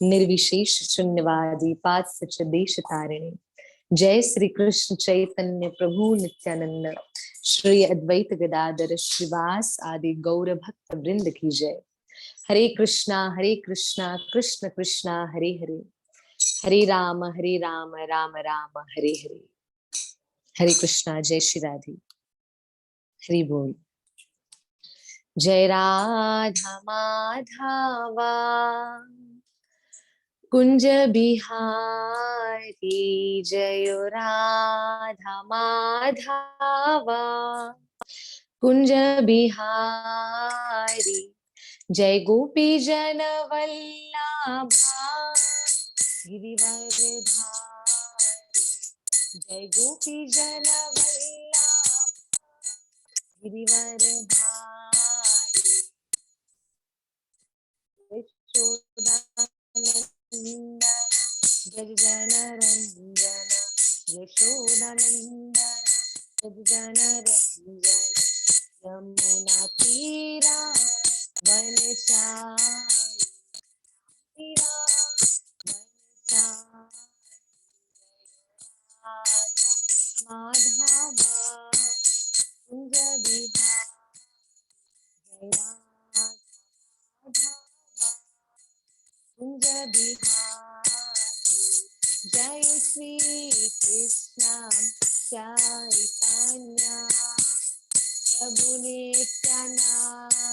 निर्विशेष शून्यवादी पाद सच देश तारिणी। जय श्री कृष्ण चैतन्य प्रभु नित्यानंद, श्री अद्वैत गदाधर श्रीवास आदि गौर भक्त वृंद की जय। हरे कृष्णा कृष्ण कृष्णा हरे हरे, हरे राम राम राम हरे हरे। हरे कृष्णा, जय श्री राधे, हरि बोल। जय राधा माधवा कुंज बिहारी, जय राधा माधवा कुंज बिहारी, जय गोपी जन वल्लभा गिरिवर धारी, जय गोपी जन वल्लभा गिरिवर धारी। यशोदानंदन जग जन रंजन, यशोदानंदन जग जन रंजन, यमुना तीरा वनचारी, तीरा वनचारी, माधवा कुंज बिहारी, जय राधा कुंज बिहारी। जय श्री कृष्ण चैतन्य प्रभु नित्यानंद,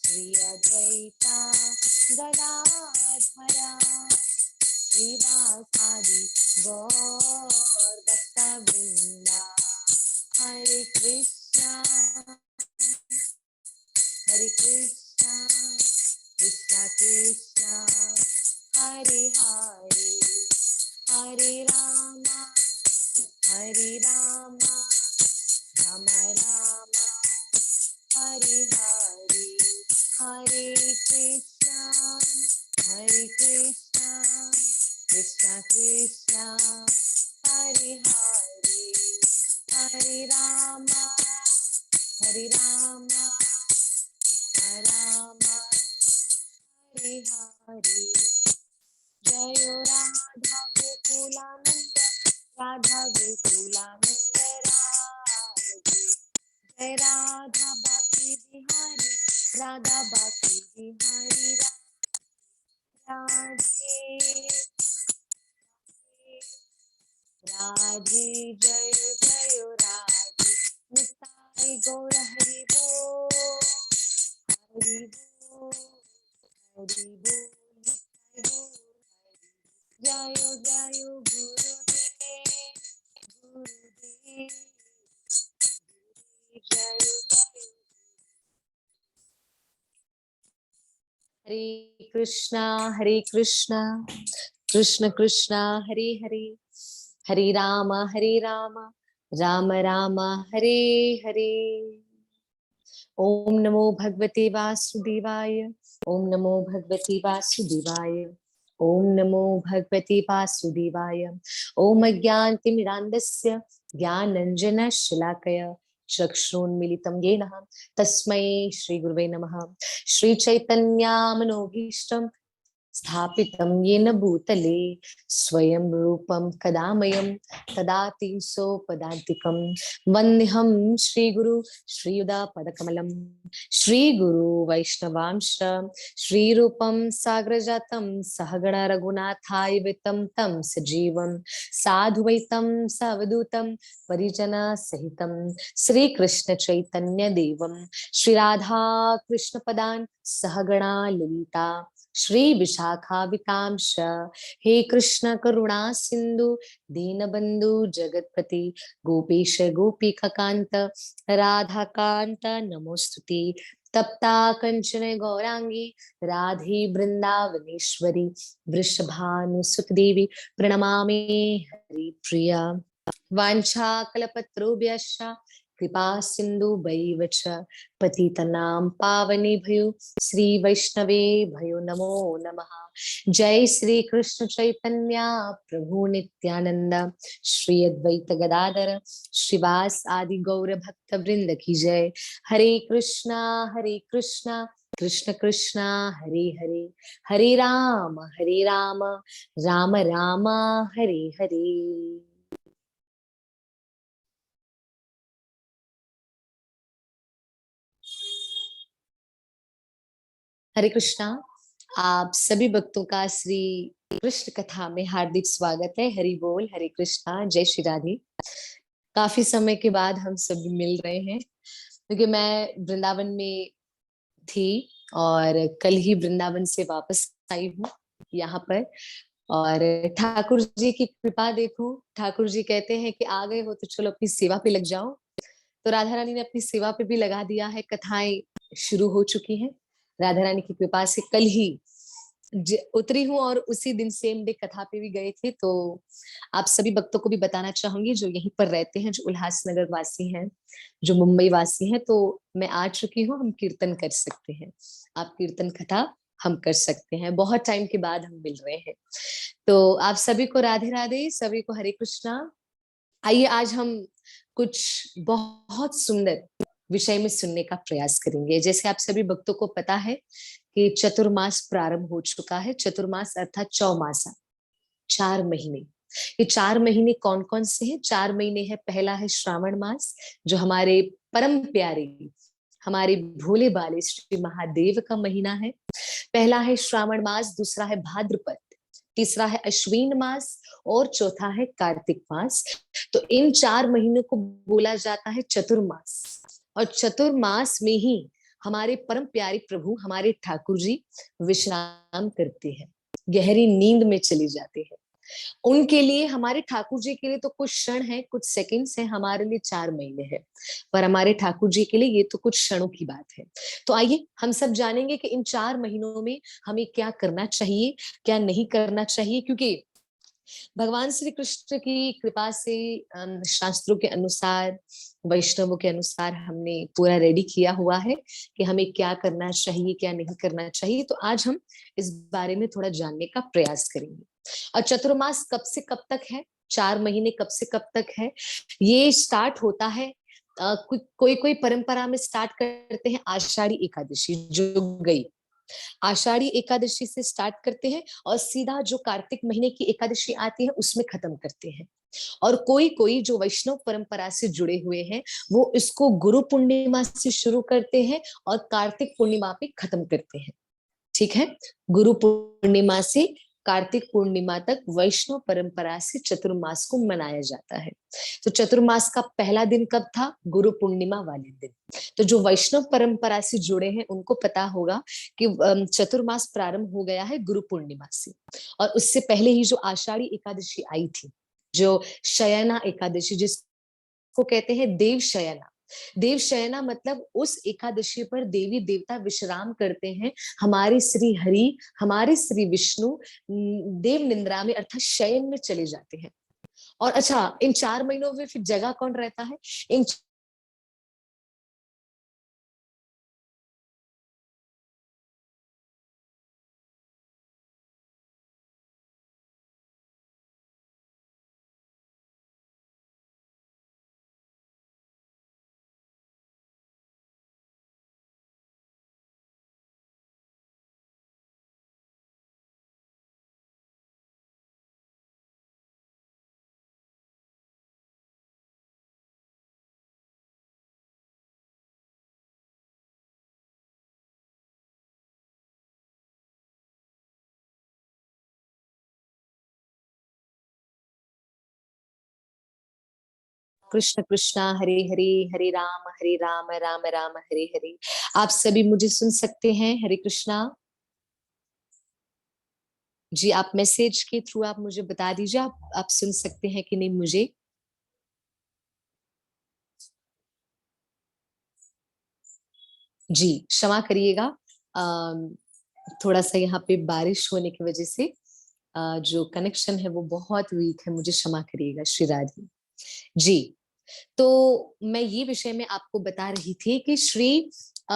श्री अद्वैता गदाधर श्रीवासादि गौर भक्तवृंद। हरे कृष्णा कृष्णा कृष्णा हरे हरे, हरे राम राम राम हरे हरे, हरे कृष्णा कृष्णा कृष्णा हरे हरे, हरे राम राम हरे हरे। जय राधा गोकुलानंद राधा गोकुलानंद राधे, जय राधा बाकी बिहारी राधा बाकी बिहारी राधे राधे। जय जय राधे निताई गौर हरि बोल, हरि बोल, हरि बोल, हरि बोल। जय जय गुरुदेव गुरुदेव, जय जय। हरे कृष्णा कृष्ण कृष्णा हरे हरे, हरे राम राम राम हरे हरे। ओम नमो भगवते वासुदेवाय, ओम नमो भगवते वासुदेवाय, ओम नमो भगवते वासुदेवाय। ओम अज्ञानतिमिरान्धस्य ज्ञानाञ्जनशलाकया चक्षुरुन्मीलितं येन तस्मै श्रीगुरुवे नमः। श्रीचैतन्यमनोभीष्टं स्थापितं येन भूतले स्वयं रूपं कदा मह्यं ददाति सोपदान्तिकं। वन्देऽहं श्रीगुरु श्रीयुतापदकमलं, श्रीगुरु वैष्णवांश श्रीरूपं साग्रजातं सहगण रघुनाथाय वितं तं सजीवं साधुवैतं सवधूतं परिजनसहितं श्रीकृष्ण चैतन्य देवं श्रीराधा कृष्णपदान् सहगणा ललिता श्री विशाखाविकांश। हे कृष्ण करुणा सिंधु दीनबंधु जगतपति गोपेश गोपिकांत राधाकांत नमोस्तुते। तप्ता कंचन गौरांगी राधे वृंदावनेश्वरी वृषभानुसुत देवी प्रणमामि हरिप्रिया। वाञ्छाकल्पतरुभ्यश्च कृपा सिंधु च पतितनां पावनेभ्यो श्री वैष्णवे भयो नमो नमः। जय श्री कृष्ण चैतन्य प्रभु नित्यानंद, श्री अद्वैत गदाधर श्रीवास आदि गौर भक्त वृंद की जय। हरे कृष्णा कृष्ण कृष्ण हरे हरे, हरे राम राम राम हरे हरे। हरे कृष्णा। आप सभी भक्तों का श्री कृष्ण कथा में हार्दिक स्वागत है। हरि बोल, हरे कृष्णा, जय श्री राधे। काफी समय के बाद हम सब मिल रहे हैं क्योंकि मैं वृंदावन में थी और कल ही वृंदावन से वापस आई हूँ यहाँ पर। और ठाकुर जी की कृपा देखो, ठाकुर जी कहते हैं कि आ गए हो तो चलो अपनी सेवा पे लग जाओ। तो राधा रानी ने अपनी सेवा पे भी लगा दिया है। कथाएं शुरू हो चुकी हैं। राधा रानी की कृपा से कल ही उतरी हूँ और उसी दिन सेम डे कथा पे भी गए थे। तो आप सभी भक्तों को भी बताना चाहूंगी जो यहीं पर रहते हैं, जो उल्लासनगर वासी हैं, जो मुंबई वासी हैं, तो मैं आ चुकी हूँ। हम कीर्तन कर सकते हैं, आप कीर्तन कथा हम कर सकते हैं। बहुत टाइम के बाद हम मिल रहे हैं। तो आप सभी को राधे राधे, सभी को हरे कृष्णा। आइए आज हम कुछ बहुत सुंदर विषय में सुनने का प्रयास करेंगे। जैसे आप सभी भक्तों को पता है कि चतुर्मास प्रारंभ हो चुका है। चतुर्मास अर्थात चौमासा, 4 महीने। ये 4 महीने कौन कौन से हैं? 4 महीने हैं। पहला है श्रावण मास, जो हमारे परम प्यारे, हमारे भोले बाले श्री महादेव का महीना है। पहला है श्रावण मास, दूसरा है भाद्रपद, तीसरा है अश्विन मास और चौथा है कार्तिक मास। तो इन 4 महीनों को बोला जाता है चतुर्मास। और चतुर्मास में ही हमारे परम प्यारे प्रभु, हमारे ठाकुर जी विश्राम करते हैं, गहरी नींद में चले जाते हैं। उनके लिए, हमारे ठाकुर जी के लिए तो कुछ क्षण है, कुछ सेकंड्स है, हमारे लिए 4 महीने है। पर हमारे ठाकुर जी के लिए ये तो कुछ क्षणों की बात है। तो आइए हम सब जानेंगे कि इन 4 महीनों में हमें क्या करना चाहिए, क्या नहीं करना चाहिए। क्योंकि भगवान श्री कृष्ण की कृपा से शास्त्रों के अनुसार, वैष्णवों के अनुसार हमने पूरा रेडी किया हुआ है कि हमें क्या करना चाहिए, क्या नहीं करना चाहिए। तो आज हम इस बारे में थोड़ा जानने का प्रयास करेंगे। और चतुर्मास कब से कब तक है? 4 महीने कब से कब तक है? ये स्टार्ट होता है, कोई कोई परंपरा में स्टार्ट करते हैं आषाढ़ी एकादशी जो गई, आषाढ़ी एकादशी से स्टार्ट करते हैं और सीधा जो कार्तिक महीने की एकादशी आती है उसमें खत्म करते हैं। और कोई कोई जो वैष्णव परंपरा से जुड़े हुए हैं वो इसको गुरु पूर्णिमा से शुरू करते हैं और कार्तिक पूर्णिमा पे खत्म करते हैं। ठीक है, गुरु पूर्णिमा से कार्तिक पूर्णिमा तक वैष्णव परंपरा से चतुर्मास को मनाया जाता है। तो चतुर्मास का पहला दिन कब था? गुरु पूर्णिमा वाले दिन। तो जो वैष्णव परंपरा से जुड़े हैं उनको पता होगा कि चतुर्मास प्रारंभ हो गया है गुरु पूर्णिमा से। और उससे पहले ही जो आषाढ़ी एकादशी आई थी, जो शयना एकादशी जिसको कहते हैं देव शयना, देव शयना मतलब उस एकादशी पर देवी देवता विश्राम करते हैं। हमारे श्री हरि, हमारे श्री विष्णु देव निद्रा में अर्थात शयन में चले जाते हैं। और अच्छा, इन 4 महीनों में फिर जगह कौन रहता है? इन कृष्ण कृष्णा हरे हरे, हरे राम राम राम हरे हरे। आप सभी मुझे सुन सकते हैं? हरे कृष्णा जी। आप मैसेज के थ्रू आप मुझे बता दीजिए, आप सुन सकते हैं कि नहीं मुझे। जी क्षमा करिएगा, थोड़ा सा यहाँ पे बारिश होने की वजह से जो कनेक्शन है वो बहुत वीक है, मुझे क्षमा करिएगा श्री राधे जी। तो मैं ये विषय में आपको बता रही थी कि श्री अ,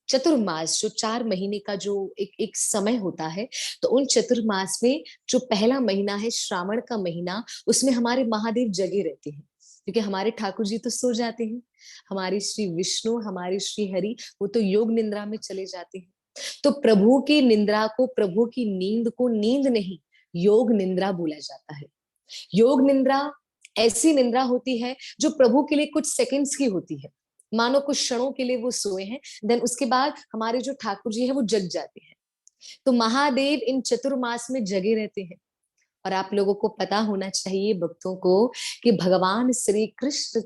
चतुर्मास, जो 4 महीने का जो एक एक समय होता है, तो उन चतुर्मास में जो पहला महीना है श्रावण का महीना, उसमें हमारे महादेव जगे रहते हैं। क्योंकि हमारे ठाकुर जी तो सो जाते हैं, हमारे श्री विष्णु, हमारे श्री हरि, वो तो योग निद्रा में चले जाते हैं। तो प्रभु की निद्रा को, प्रभु की नींद को नींद नहीं, योग निद्रा बोला जाता है। योग निद्रा ऐसी निद्रा होती है जो प्रभु के लिए कुछ सेकंड्स की होती है, मानो कुछ क्षणों के लिए वो सोए हैं, देन उसके बाद हमारे जो ठाकुर जी है वो जग जाते हैं। तो महादेव इन चतुर्मास में जगे रहते हैं। और आप लोगों को पता होना चाहिए भक्तों को कि भगवान श्री कृष्ण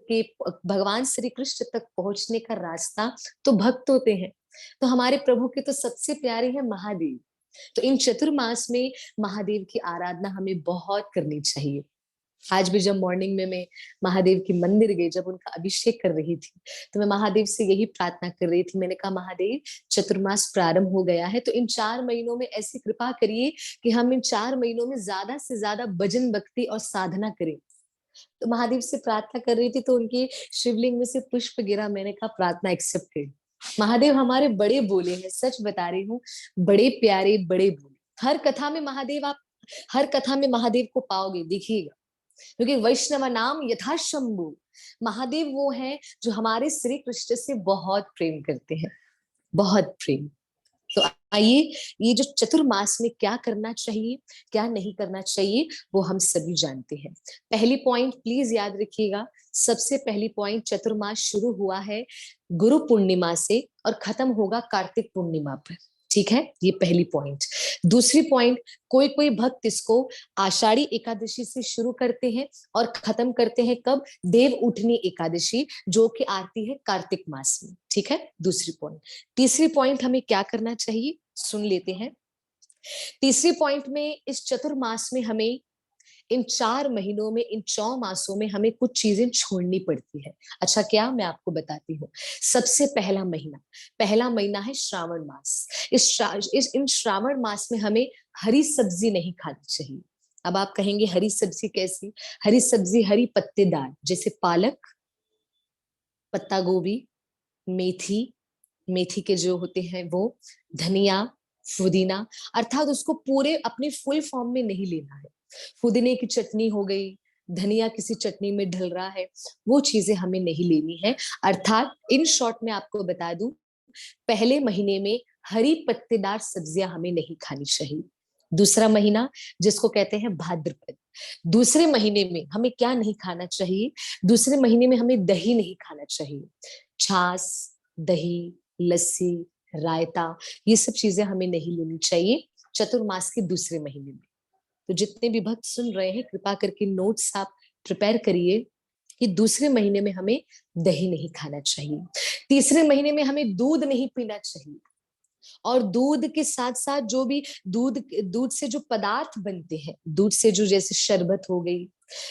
तक पहुंचने का रास्ता तो भक्त होते हैं। तो हमारे प्रभु के तो सबसे प्यारे हैं महादेव। तो इन चतुर्मास में महादेव की आराधना हमें बहुत करनी चाहिए। आज भी जब मॉर्निंग में मैं महादेव के मंदिर गई, जब उनका अभिषेक कर रही थी, तो मैं महादेव से यही प्रार्थना कर रही थी। मैंने कहा महादेव, चतुर्मास प्रारंभ हो गया है, तो इन 4 महीनों में ऐसी कृपा करिए कि हम इन 4 महीनों में ज्यादा से ज्यादा भजन भक्ति और साधना करें। तो महादेव से प्रार्थना कर रही थी तो उनकी शिवलिंग में से पुष्प गिरा। मैंने कहा प्रार्थना एक्सेप्ट करी। महादेव हमारे बड़े बोले हैं, सच बता रही हूँ, बड़े प्यारे, बड़े बोले। हर कथा में महादेव को पाओगे, देखिएगा। क्योंकि वैष्णव नाम यथा शंभु, महादेव वो हैं जो हमारे श्री कृष्ण से बहुत प्रेम करते हैं, बहुत प्रेम। तो आइए, ये जो चतुर्मास में क्या करना चाहिए, क्या नहीं करना चाहिए, वो हम सभी जानते हैं। पहली पॉइंट प्लीज याद रखिएगा। सबसे पहली पॉइंट, चतुर्मास शुरू हुआ है गुरु पूर्णिमा से और खत्म होगा कार्तिक पूर्णिमा पर। ठीक है, ये पहली पॉइंट। दूसरी पॉइंट, कोई कोई भक्त इसको आषाढ़ी एकादशी से शुरू करते हैं और खत्म करते हैं कब? देव उठनी एकादशी, जो कि आती है कार्तिक मास में। ठीक है, दूसरी पॉइंट। तीसरी पॉइंट, हमें क्या करना चाहिए, सुन लेते हैं। तीसरी पॉइंट में, इस चतुर्मास में हमें इन 4 महीनों में, इन 4 मासों में हमें कुछ चीजें छोड़नी पड़ती है। अच्छा क्या, मैं आपको बताती हूँ। सबसे पहला महीना है श्रावण मास। इन श्रावण मास में हमें हरी सब्जी नहीं खानी चाहिए। अब आप कहेंगे हरी सब्जी कैसी? हरी सब्जी हरी पत्तेदार, जैसे पालक, पत्ता गोभी, मेथी, मेथी के जो होते हैं वो, धनिया, पुदीना, अर्थात उसको पूरे अपने फुल फॉर्म में नहीं लेना है। पुदीने की चटनी हो गई, धनिया किसी चटनी में ढल रहा है, वो चीजें हमें नहीं लेनी है। अर्थात इन शॉर्ट में आपको बता दूं, पहले महीने में हरी पत्तेदार सब्जियां हमें नहीं खानी चाहिए। दूसरा महीना, जिसको कहते हैं भाद्रपद, दूसरे महीने में हमें क्या नहीं खाना चाहिए? दूसरे महीने में हमें दही नहीं खाना चाहिए। छाछ, दही, लस्सी, रायता, ये सब चीजें हमें नहीं लेनी चाहिए चतुर्मास के दूसरे महीने में। तो जितने भी भक्त सुन रहे हैं, कृपा करके नोट्स आप प्रिपेयर करिए कि दूसरे महीने में हमें दही नहीं खाना चाहिए। तीसरे महीने में हमें दूध नहीं पीना चाहिए। और दूध के साथ साथ जो भी दूध दूध से जो पदार्थ बनते हैं, दूध से जो, जैसे शरबत हो गई,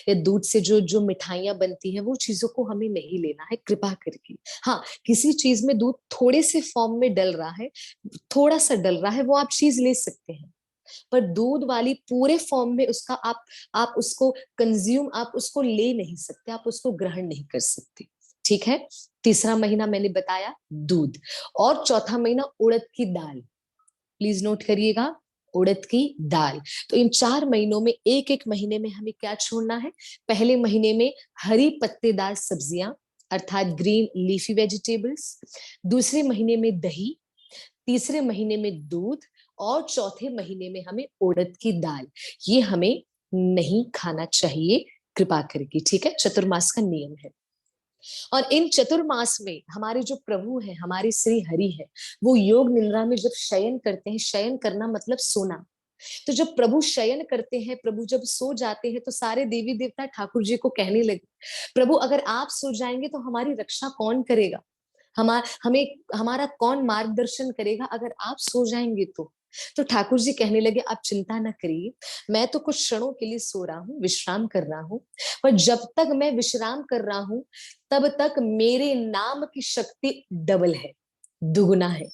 या दूध से जो जो मिठाइयां बनती हैं, वो चीजों को हमें नहीं लेना है कृपा करके। हाँ, किसी चीज में दूध थोड़े से फॉर्म में डल रहा है, थोड़ा सा डल रहा है, वो आप चीज ले सकते हैं। पर दूध वाली पूरे फॉर्म में उसका आप उसको कंज्यूम, आप उसको ले नहीं सकते, आप उसको ग्रहण नहीं कर सकते। ठीक है, तीसरा महीना मैंने बताया दूध। और चौथा महीना उड़द की दाल, प्लीज नोट करिएगा, उड़द की दाल। तो इन 4 महीनों में, एक एक महीने में हमें क्या छोड़ना है? पहले महीने में हरी पत्तेदार सब्जियां, अर्थात ग्रीन लीफी वेजिटेबल्स। दूसरे महीने में दही, तीसरे महीने में दूध, और चौथे महीने में हमें उड़द की दाल। ये हमें नहीं खाना चाहिए कृपा करके। ठीक है, चतुर्मास का नियम है। और इन चतुर्मास में हमारे जो प्रभु हैं, हमारे श्री हरि है, वो योग निद्रा में जब शयन करते हैं, शयन करना मतलब सोना। तो जब प्रभु शयन करते हैं, प्रभु जब सो जाते हैं, तो सारे देवी देवता ठाकुर जी को कहने लगे, प्रभु अगर आप सो जाएंगे तो हमारी रक्षा कौन करेगा? हमें हमारा कौन मार्गदर्शन करेगा अगर आप सो जाएंगे तो ठाकुर जी कहने लगे, आप चिंता ना करिए, मैं तो कुछ क्षणों के लिए सो रहा हूँ, विश्राम कर रहा हूँ, पर जब तक मैं विश्राम कर रहा हूँ तब तक मेरे नाम की शक्ति डबल है, दुगुना है।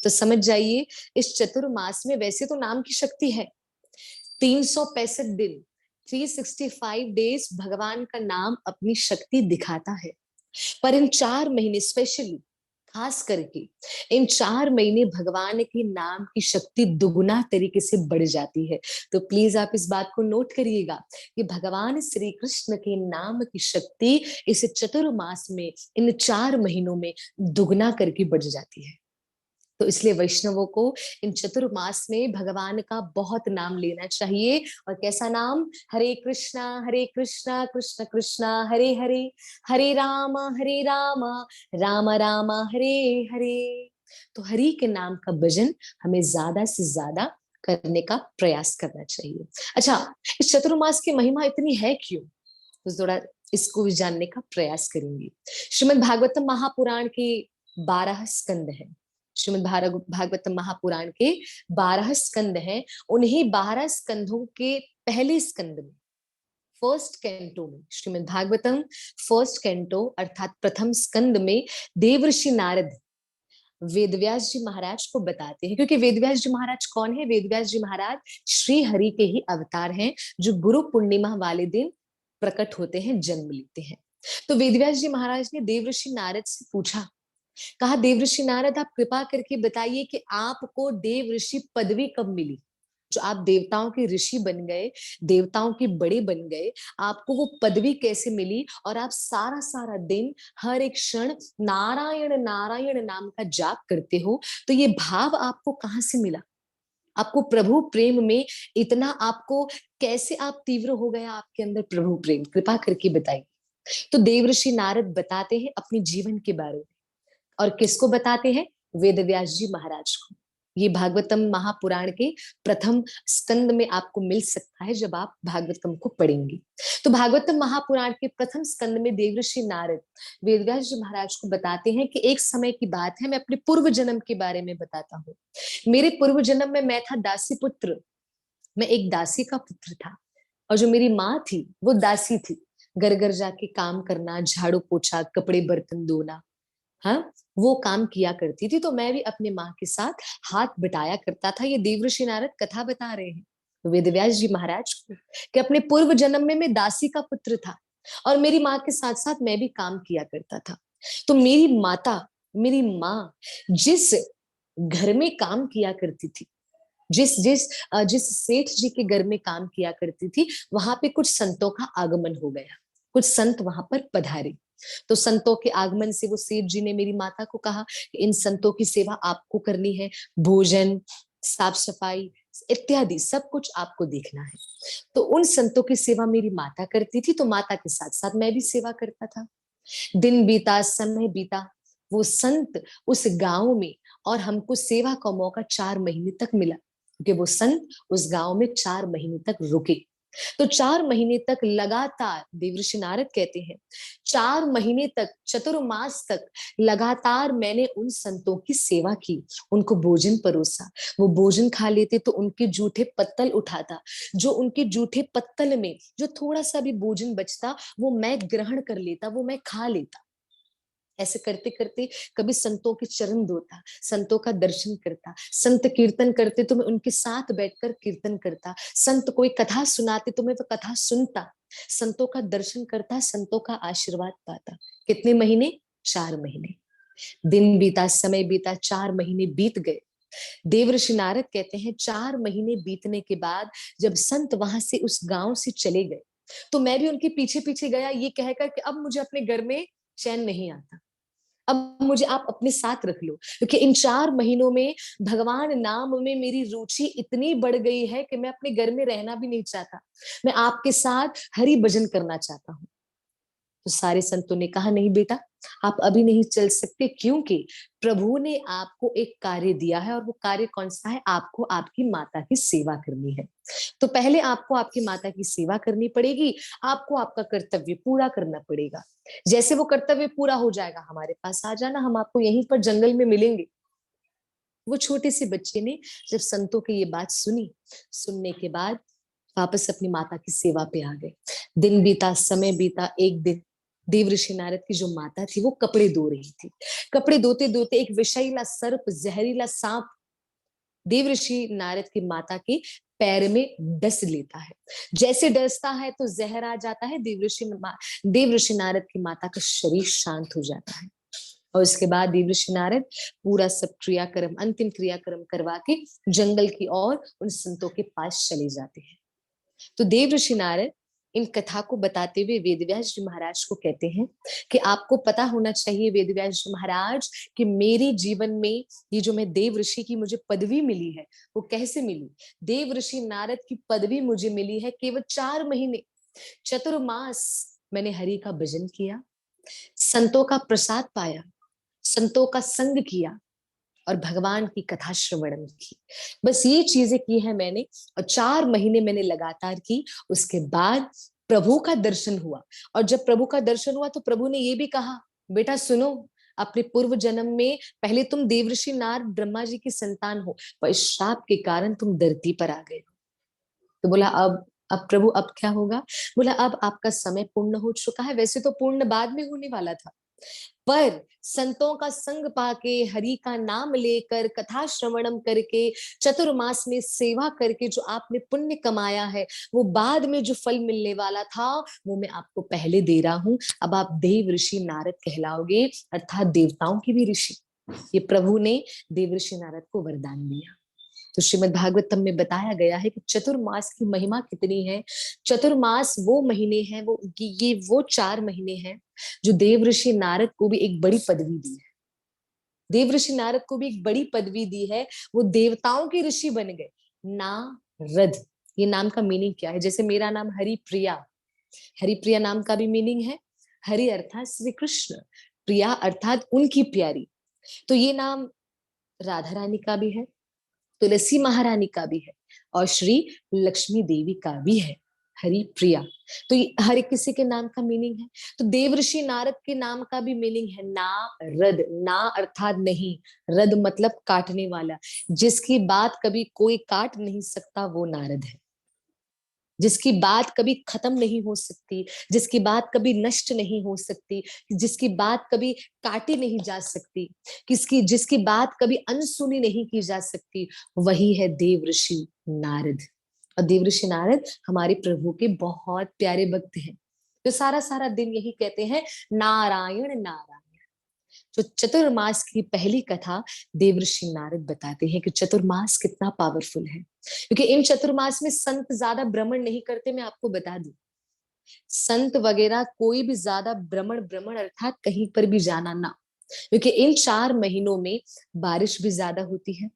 तो समझ जाइए, इस चतुर्मास में वैसे तो नाम की शक्ति है, 365 दिन, 365 डेज भगवान का नाम अपनी शक्ति दिखाता है। पर इन 4 महीने स्पेशली, खास करके इन 4 महीने भगवान के नाम की शक्ति दुगुना तरीके से बढ़ जाती है। तो प्लीज आप इस बात को नोट करिएगा कि भगवान श्री कृष्ण के नाम की शक्ति इस चतुर्मास में, इन 4 महीनों में दुगना करके बढ़ जाती है। तो इसलिए वैष्णवों को इन चतुर्मास में भगवान का बहुत नाम लेना चाहिए। और कैसा नाम? हरे कृष्णा कृष्ण कृष्णा हरे हरे, हरे राम राम राम हरे हरे। तो हरि के नाम का भजन हमें ज्यादा से ज्यादा करने का प्रयास करना चाहिए। अच्छा, इस चतुर्मास की महिमा इतनी है क्यों? तो थोड़ा इसको भी जानने का प्रयास करेंगे। श्रीमद् भागवतम महापुराण के 12 स्कंद हैं। श्रीमद् भागवतम महापुराण के 12 स्कंद हैं। उन्हीं 12 स्कंदों के पहले स्कंद में, फर्स्ट कैंटो में, श्रीमद् भागवतम फर्स्ट कैंटो अर्थात प्रथम स्कंद में देवर्षि नारद वेदव्यास जी महाराज को बताते हैं। क्योंकि वेदव्यास जी महाराज कौन है? वेदव्यास जी महाराज श्री हरि के ही अवतार हैं, जो गुरु पूर्णिमा वाले दिन प्रकट होते हैं, जन्म लेते हैं। तो वेदव्यास जी महाराज ने देवर्षि नारद से पूछा, कहा देवर्षि नारद आप कृपा करके बताइए कि आपको देव ऋषि पदवी कब मिली? जो आप देवताओं के ऋषि बन गए, देवताओं के बड़े बन गए, आपको वो पदवी कैसे मिली? और आप सारा सारा दिन हर एक क्षण नारायण नारायण नाम का जाप करते हो, तो ये भाव आपको कहाँ से मिला? आपको प्रभु प्रेम में इतना आपको कैसे आप तीव्र हो गया आपके अंदर प्रभु प्रेम? कृपा करके बताइए। तो देवर्षि नारद बताते हैं अपने जीवन के बारे में। और किसको बताते हैं? वेदव्यास जी महाराज को। ये भागवतम महापुराण के प्रथम स्कंद में आपको मिल सकता है जब आप भागवतम को पढ़ेंगे। तो भागवतम महापुराण के प्रथम स्कंद में देवर्षि नारद वेदव्यास जी महाराज को बताते हैं कि एक समय की बात है, मैं अपने पूर्व जन्म के बारे में बताता हूँ। मेरे पूर्व जन्म में मैं था दासी पुत्र, मैं एक दासी का पुत्र था। और जो मेरी माँ थी वो दासी थी। घर घर जाके काम करना, झाड़ू पोछा, कपड़े बर्तन धोना, हाँ, वो काम किया करती थी। तो मैं भी अपने माँ के साथ हाथ बटाया करता था। ये देवर्षि नारद कथा बता रहे हैं वेदव्यास जी महाराज को कि अपने पूर्व जन्म में मैं दासी का पुत्र था और मेरी माँ के साथ साथ मैं भी काम किया करता था। तो मेरी माता, मेरी माँ जिस घर में काम किया करती थी, जिस जिस जिस सेठ जी के घर में काम किया करती थी, वहां पे कुछ संतों का आगमन हो गया। कुछ संत वहां पर पधारे। तो संतों के आगमन से वो सेठ जी ने मेरी माता को कहा कि इन संतों की सेवा आपको करनी है, भोजन, साफ सफाई इत्यादि सब कुछ आपको देखना है। तो उन संतों की सेवा मेरी माता करती थी, तो माता के साथ साथ मैं भी सेवा करता था। दिन बीता, समय बीता, वो संत उस गांव में, और हमको सेवा का मौका 4 महीने तक मिला, क्योंकि वो संत उस गांव में 4 महीने तक रुके। तो 4 महीने तक लगातार देवर्षि नारद कहते हैं 4 महीने तक, चतुर्मास तक लगातार मैंने उन संतों की सेवा की, उनको भोजन परोसा। वो भोजन खा लेते तो उनके जूठे पत्तल उठाता, जो उनके जूठे पत्तल में जो थोड़ा सा भी भोजन बचता वो मैं ग्रहण कर लेता, वो मैं खा लेता। ऐसे करते करते कभी संतों के चरण धोता, संतों का दर्शन करता, संत कीर्तन करते तो मैं उनके साथ बैठकर कीर्तन करता, संत कोई कथा सुनाते तो मैं वो कथा सुनता, संतों का दर्शन करता, संतों का आशीर्वाद पाता। कितने महीने? 4 महीने। दिन बीता, समय बीता, 4 महीने बीत गए। देवर्षि नारद कहते हैं 4 महीने बीतने के बाद जब संत वहां से उस गांव से चले गए, तो मैं भी उनके पीछे पीछे गया, ये कहकर कि अब मुझे अपने घर में चैन नहीं आता, अब मुझे आप अपने साथ रख लो, क्योंकि इन 4 महीनों में भगवान नाम में मेरी रुचि इतनी बढ़ गई है कि मैं अपने घर में रहना भी नहीं चाहता, मैं आपके साथ हरि भजन करना चाहता हूँ। तो सारे संतों ने कहा नहीं बेटा, आप अभी नहीं चल सकते, क्योंकि प्रभु ने आपको एक कार्य दिया है, और वो कार्य कौन सा है? आपको आपकी माता की सेवा करनी है। तो पहले आपको आपकी माता की सेवा करनी पड़ेगी, आपको आपका कर्तव्य पूरा करना पड़ेगा। जैसे वो कर्तव्य पूरा हो जाएगा हमारे पास आ जाना, हम आपको यहीं पर जंगल में मिलेंगे। वो छोटे से बच्चे ने जब संतों की ये बात सुनी, सुनने के बाद वापस अपनी माता की सेवा पे आ गए। दिन बीता, समय बीता। एक दिन देवर्षि नारद की जो माता थी वो कपड़े धो रही थी। कपड़े धोते धोते एक विषैला सर्प, जहरीला सांप देवर्षि नारद की माता के पैर में डस लेता है। जैसे डसता है तो जहर आ जाता है, देवर्षि नारद की माता का शरीर शांत हो जाता है। और उसके बाद देवर्षि नारद पूरा सब क्रियाक्रम, अंतिम क्रियाक्रम करवा के जंगल की ओर उन संतों के पास चले जाते हैं। तो देवर्षि नारद इन कथा को बताते हुए वेदव्यास जी महाराज को कहते हैं कि आपको पता होना चाहिए वेदव्यास जी महाराज कि मेरे जीवन में ये जो मैं देवर्षि की मुझे पदवी मिली है वो कैसे मिली। देवर्षि नारद की पदवी मुझे मिली है केवल 4 महीने, चतुर्मास मैंने हरि का भजन किया, संतों का प्रसाद पाया, संतों का संग किया और भगवान की कथा श्रवण की। बस ये चीजें की है मैंने, और 4 महीने मैंने लगातार की। उसके बाद प्रभु का दर्शन हुआ, और जब प्रभु का दर्शन हुआ तो प्रभु ने ये भी कहा, बेटा सुनो, अपने पूर्व जन्म में पहले तुम देवर्षि नारद ब्रह्मा जी की संतान हो, पर इस शाप के कारण तुम धरती पर आ गए हो। तो बोला अब प्रभु अब क्या होगा? बोला अब आपका समय पूर्ण हो चुका है। वैसे तो पूर्ण बाद में होने वाला था, पर संतों का संग पाके, हरि का नाम लेकर, कथा श्रवणम करके, चतुर्मास में सेवा करके जो आपने पुण्य कमाया है, वो बाद में जो फल मिलने वाला था वो मैं आपको पहले दे रहा हूं। अब आप देव ऋषि नारद कहलाओगे, अर्थात देवताओं की भी ऋषि। ये प्रभु ने देवर्षि नारद को वरदान दिया। तो श्रीमद् भागवतम में बताया गया है कि चतुर्मास की महिमा कितनी है। चतुर्मास वो महीने हैं, वो ये वो 4 महीने हैं जो देवर्षि नारद को भी एक बड़ी पदवी दी है। देवर्षि नारद को भी एक बड़ी पदवी दी है, वो देवताओं के ऋषि बन गए। नारद, ये नाम का मीनिंग क्या है? जैसे मेरा नाम हरिप्रिया, हरिप्रिया नाम का भी मीनिंग है, हरि अर्थात श्री कृष्ण, प्रिया अर्थात उनकी प्यारी। तो ये नाम राधा रानी का भी है, तुलसी महारानी का भी है, और श्री लक्ष्मी देवी का भी है, हरि प्रिया। तो ये हर एक किसी के नाम का मीनिंग है। तो देवर्षि नारद के नाम का भी मीनिंग है नारद। ना अर्थात नहीं, रद मतलब काटने वाला, जिसकी बात कभी कोई काट नहीं सकता वो नारद है, जिसकी बात कभी खत्म नहीं हो सकती, जिसकी बात कभी नष्ट नहीं हो सकती, जिसकी बात कभी काटी नहीं जा सकती, जिसकी बात कभी अनसुनी नहीं की जा सकती, वही है देवर्षि नारद। और देवर्षि नारद हमारे प्रभु के बहुत प्यारे भक्त हैं, तो सारा सारा दिन यही कहते हैं नारायण नारायण। जो चतुर्मास की पहली कथा देवर्षि नारद बताते हैं कि चतुर्मास कितना पावरफुल है, क्योंकि इन चतुर्मास में संत ज्यादा भ्रमण नहीं करते। मैं आपको बता दूं, संत वगैरह कोई भी ज्यादा भ्रमण भ्रमण अर्थात कहीं पर भी जाना ना, क्योंकि इन 4 महीनों में बारिश भी ज्यादा होती है,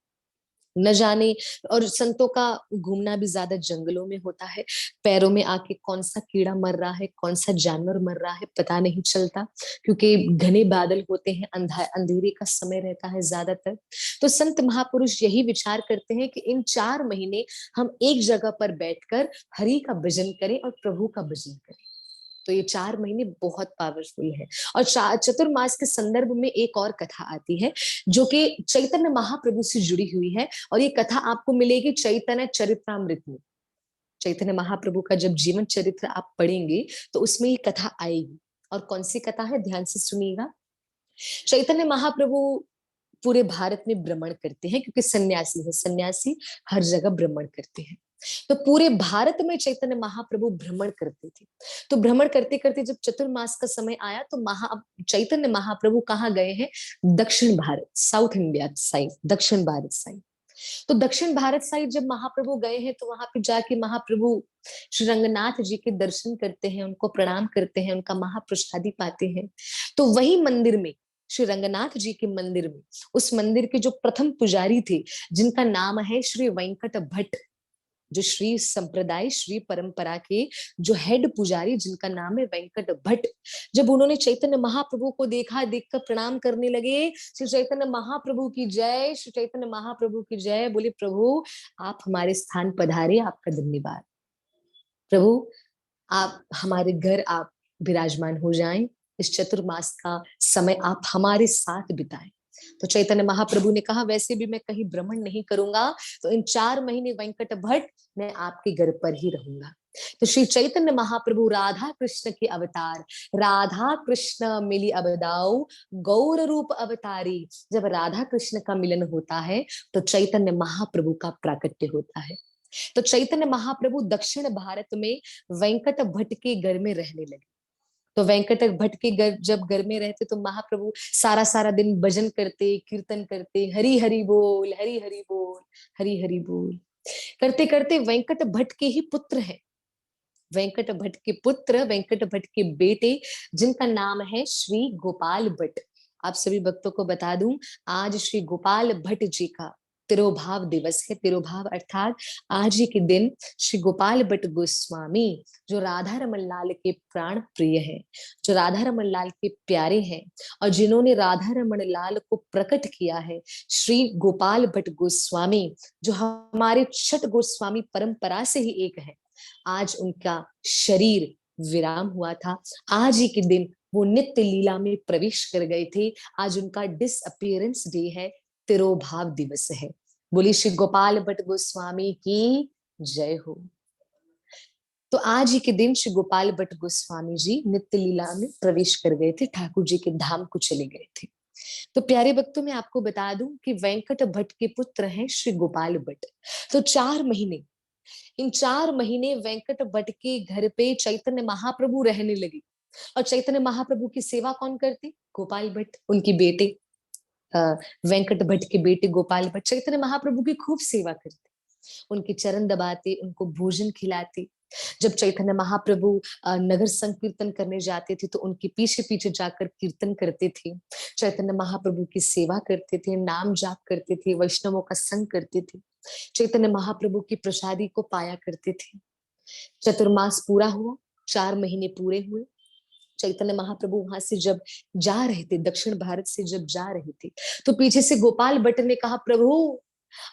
न जाने, और संतों का घूमना भी ज्यादा जंगलों में होता है। पैरों में आके कौन सा कीड़ा मर रहा है, कौन सा जानवर मर रहा है पता नहीं चलता, क्योंकि घने बादल होते हैं, अंधेरे का समय रहता है ज्यादातर। तो संत महापुरुष यही विचार करते हैं कि इन 4 महीने हम एक जगह पर बैठकर हरि का भजन करें और प्रभु का भजन करें। तो ये 4 महीने बहुत पावरफुल है। और चतुर्मास के संदर्भ में एक और कथा आती है जो कि चैतन्य महाप्रभु से जुड़ी हुई है, और ये कथा आपको मिलेगी चैतन्य चरित्रामृत में। चैतन्य महाप्रभु का जब जीवन चरित्र आप पढ़ेंगे तो उसमें ये कथा आएगी। और कौन सी कथा है, ध्यान से सुनिएगा। चैतन्य महाप्रभु पूरे भारत में भ्रमण करते हैं, क्योंकि सन्यासी है, सन्यासी हर जगह भ्रमण करते हैं। तो पूरे भारत में चैतन्य महाप्रभु भ्रमण करते थे। तो भ्रमण करते करते जब चतुर्मास का समय आया तो चैतन्य महाप्रभु कहाँ गए हैं? दक्षिण भारत, साउथ इंडिया साइड, दक्षिण भारत साइड। तो दक्षिण भारत साइड जब महाप्रभु गए हैं तो वहां पे जाके महाप्रभु श्री रंगनाथ जी के दर्शन करते हैं, उनको प्रणाम करते हैं, उनका महाप्रसादी पाते हैं। तो वही मंदिर में, श्री रंगनाथ जी के मंदिर में, उस मंदिर के जो प्रथम पुजारी थे जिनका नाम है श्री वेंकट भट्ट, जो श्री संप्रदाय श्री परंपरा के जो हेड पुजारी जिनका नाम है वेंकट भट्ट, जब उन्होंने चैतन्य महाप्रभु को देखा, देखकर प्रणाम करने लगे, श्री चैतन्य महाप्रभु की जय, श्री चैतन्य महाप्रभु की जय, बोले प्रभु आप हमारे स्थान पधारे, आपका धन्यवाद। प्रभु आप हमारे घर आप विराजमान हो जाएं, इस चतुर्मास का समय आप हमारे साथ बिताएं। तो चैतन्य महाप्रभु ने कहा वैसे भी मैं कहीं भ्रमण नहीं करूंगा, तो इन 4 महीने वेंकट भट्ट मैं आपके घर पर ही रहूंगा। तो श्री चैतन्य महाप्रभु राधा कृष्ण के अवतार, राधा कृष्ण मिली अबदाऊ गौर रूप अवतारी। जब राधा कृष्ण का मिलन होता है तो चैतन्य महाप्रभु का प्राकट्य होता है। तो चैतन्य महाप्रभु दक्षिण भारत में वेंकट भट्ट के घर में रहने लगे। तो वेंकट भट्ट के घर जब घर में रहते तो महाप्रभु सारा सारा दिन भजन करते, कीर्तन करते, हरि हरि बोल, हरि हरि बोल, हरि हरि बोल करते करते वेंकट भट्ट के ही पुत्र हैं, वेंकट भट्ट के पुत्र, वेंकट भट्ट के बेटे, जिनका नाम है श्री गोपाल भट्ट। आप सभी भक्तों को बता दूं, आज श्री गोपाल भट्ट जी का तिरोभाव दिवस है। तिरोभाव अर्थात आज ही के दिन श्री गोपाल भट्ट गोस्वामी, जो राधा रमन लाल के प्राण प्रिय हैं, जो राधा रमन लाल के प्यारे हैं, और जिन्होंने राधा रमन लाल को प्रकट किया है, श्री गोपाल भट्ट गोस्वामी, जो हमारे छठ गोस्वामी परंपरा से ही एक है, आज उनका शरीर विराम हुआ था। आज ही के दिन वो नित्य लीला में प्रवेश कर गए थे। आज उनका डिसअपियरेंस डे है, तिरोभाव दिवस है। बोली श्री गोपाल भट्ट गोस्वामी की जय हो। तो आज ही के दिन श्री गोपाल भट्ट गोस्वामी जी नित्य लीला में प्रवेश कर गए थे, ठाकुर जी के धाम को चले गए थे। तो प्यारे भक्तों, मैं आपको बता दूं कि वेंकट भट्ट के पुत्र हैं श्री गोपाल भट्ट। तो 4 महीने, इन 4 महीने वेंकट भट्ट के घर पे चैतन्य महाप्रभु रहने लगे। और चैतन्य महाप्रभु की सेवा कौन करते? गोपाल भट्ट, उनके बेटे, वेंकट भट्ट के बेटे गोपाल भट्ट चैतन्य महाप्रभु की खूब सेवा करते, उनके चरण दबाते, उनको भोजन खिलाते। जब चैतन्य महाप्रभु नगर संकीर्तन करने जाते थे तो उनके पीछे पीछे जाकर कीर्तन करते थे, चैतन्य महाप्रभु की सेवा करते थे, नाम जाप करते थे, वैष्णवों का संग करते थे, चैतन्य महाप्रभु की प्रसादी को पाया करते थे। चतुर्मास पूरा हुआ, 4 महीने पूरे हुए। चैतन्य महाप्रभु वहां से जब जा रहे थे, दक्षिण भारत से जब जा रहे थे, तो पीछे से गोपाल भट्ट ने कहा, प्रभु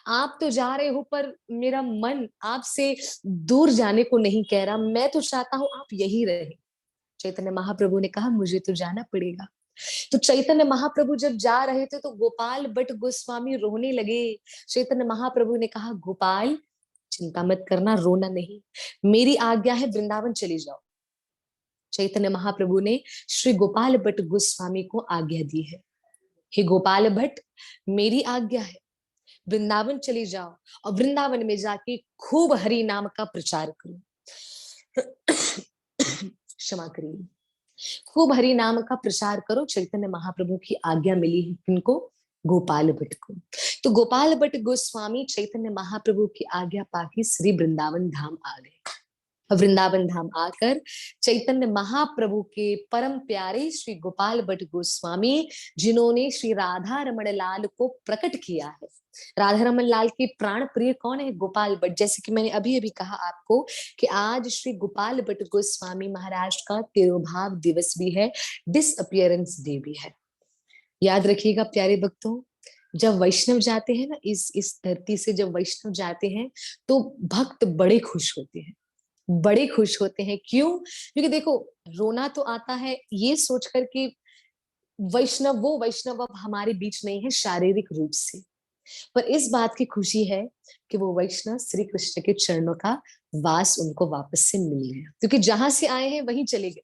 आप तो जा रहे हो पर मेरा मन आपसे दूर जाने को नहीं कह रहा, मैं तो चाहता हूं आप यही रहे। चैतन्य महाप्रभु ने कहा, मुझे तो जाना पड़ेगा। तो चैतन्य महाप्रभु जब जा रहे थे तो गोपाल भट्ट गोस्वामी रोने लगे। चैतन्य महाप्रभु ने कहा, गोपाल चिंता मत करना, रोना नहीं, मेरी आज्ञा है वृंदावन चले जाओ। चैतन्य महाप्रभु ने श्री गोपाल भट्ट गोस्वामी को आज्ञा दी है, हे गोपाल भट्ट, मेरी आज्ञा है, वृंदावन चले जाओ और वृंदावन में जाके खूब हरि नाम का प्रचार करो। क्षमा करिए, खूब हरि नाम का प्रचार करो। चैतन्य महाप्रभु की आज्ञा मिली है किनको? गोपाल भट्ट को। तो गोपाल भट्ट गोस्वामी चैतन्य महाप्रभु की आज्ञा पाके श्री वृंदावन धाम आ गए। वृंदावन धाम आकर चैतन्य महाप्रभु के परम प्यारे श्री गोपाल भट्ट गोस्वामी, जिन्होंने श्री राधा रमन लाल को प्रकट किया है, राधा रमन लाल के प्राण प्रिय कौन है? गोपाल भट्ट। जैसे कि मैंने अभी अभी कहा आपको कि आज श्री गोपाल भट्ट गोस्वामी महाराज का तिरोभाव दिवस भी है, डिसअपियरेंस डे भी है। याद रखिएगा प्यारे भक्तों, जब वैष्णव जाते हैं ना, इस धरती से जब वैष्णव जाते हैं तो भक्त बड़े खुश होते हैं, बड़े खुश होते हैं। क्यों? क्योंकि देखो, रोना तो आता है ये सोचकर कि वैष्णव, वो वैष्णव अब हमारे बीच नहीं है शारीरिक रूप से, पर इस बात की खुशी है कि वो वैष्णव श्री कृष्ण के चरणों का वास उनको वापस से मिल गया, क्योंकि जहां से आए हैं वहीं चले गए,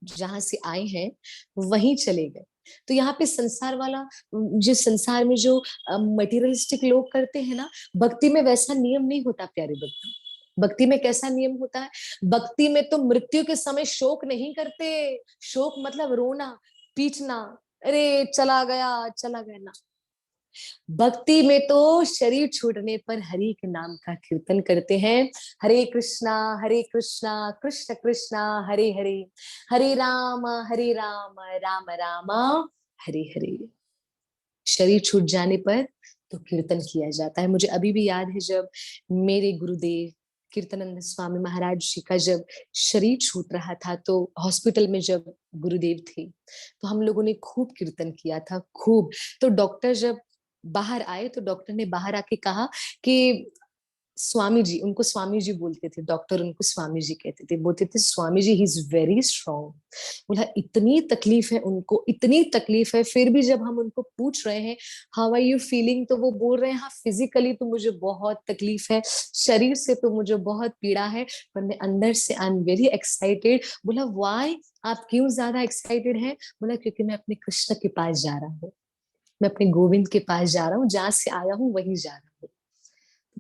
जहां से आए हैं वहीं चले गए। तो यहाँ पे संसार वाला, जो संसार में जो मटेरियलिस्टिक लोग करते हैं ना, भक्ति में वैसा नियम नहीं होता प्यारे भक्तों। भक्ति में कैसा नियम होता है? भक्ति में तो मृत्यु के समय शोक नहीं करते, शोक मतलब रोना पीटना, अरे चला गया चला गया ना। भक्ति में तो शरीर छूटने पर हरि के नाम का कीर्तन करते हैं, हरे कृष्णा कृष्ण कृष्णा हरे हरे, हरे राम राम राम हरे हरे। शरीर छूट जाने पर तो कीर्तन किया जाता है। मुझे अभी भी याद है जब मेरे गुरुदेव कीर्तनानंद स्वामी महाराज जी का जब शरीर छूट रहा था, तो हॉस्पिटल में जब गुरुदेव थे तो हम लोगों ने खूब कीर्तन किया था, खूब। तो डॉक्टर जब बाहर आए तो डॉक्टर ने बाहर आके कहा कि स्वामी जी, उनको स्वामी जी बोलते थे डॉक्टर, उनको स्वामी जी कहते थे, बोलते थे Swami ji he is very strong. बोला इतनी तकलीफ है उनको, इतनी तकलीफ है, फिर भी जब हम उनको पूछ रहे हैं हाउ आर यू फीलिंग, तो वो बोल रहे हैं हाँ फिजिकली तो मुझे बहुत तकलीफ है, शरीर से तो मुझे बहुत पीड़ा है, पर मैं अंदर से आई एम वेरी एक्साइटेड। बोला व्हाई, आप क्यों ज्यादा एक्साइटेड हैं? बोला क्योंकि मैं अपने कृष्ण के पास जा रहा हूँ, मैं अपने गोविंद के पास जा रहा हूँ, जहां से आया हूँ वहीं जा रहा हूँ।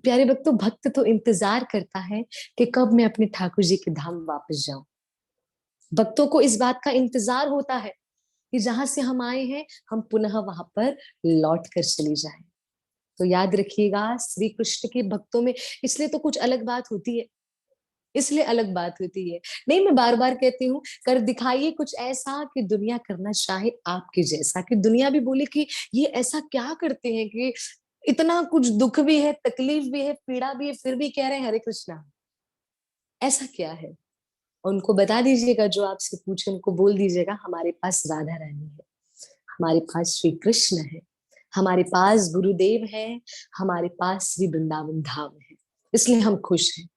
प्यारे भक्तों, भक्त तो इंतजार करता है कि कब मैं अपने ठाकुर जी के धाम वापस जाऊं। भक्तों को इस बात का इंतजार होता है कि जहां से हम आए हैं हम पुनः वहां पर लौट कर चले जाएं। तो याद रखिएगा श्री कृष्ण के भक्तों में इसलिए तो कुछ अलग बात होती है, इसलिए अलग बात होती है। नहीं, मैं बार बार कहती हूँ, कर दिखाइए कुछ ऐसा कि दुनिया करना चाहे आपके जैसा, कि दुनिया भी बोले कि ये ऐसा क्या करते हैं कि इतना कुछ दुख भी है, तकलीफ भी है, पीड़ा भी है, फिर भी कह रहे हैं हरे कृष्णा। ऐसा क्या है? और उनको बता दीजिएगा, जो आपसे पूछे उनको बोल दीजिएगा हमारे पास राधा रानी है, हमारे पास श्री कृष्ण है, हमारे पास गुरुदेव है, हमारे पास श्री वृंदावन धाम है, इसलिए हम खुश हैं।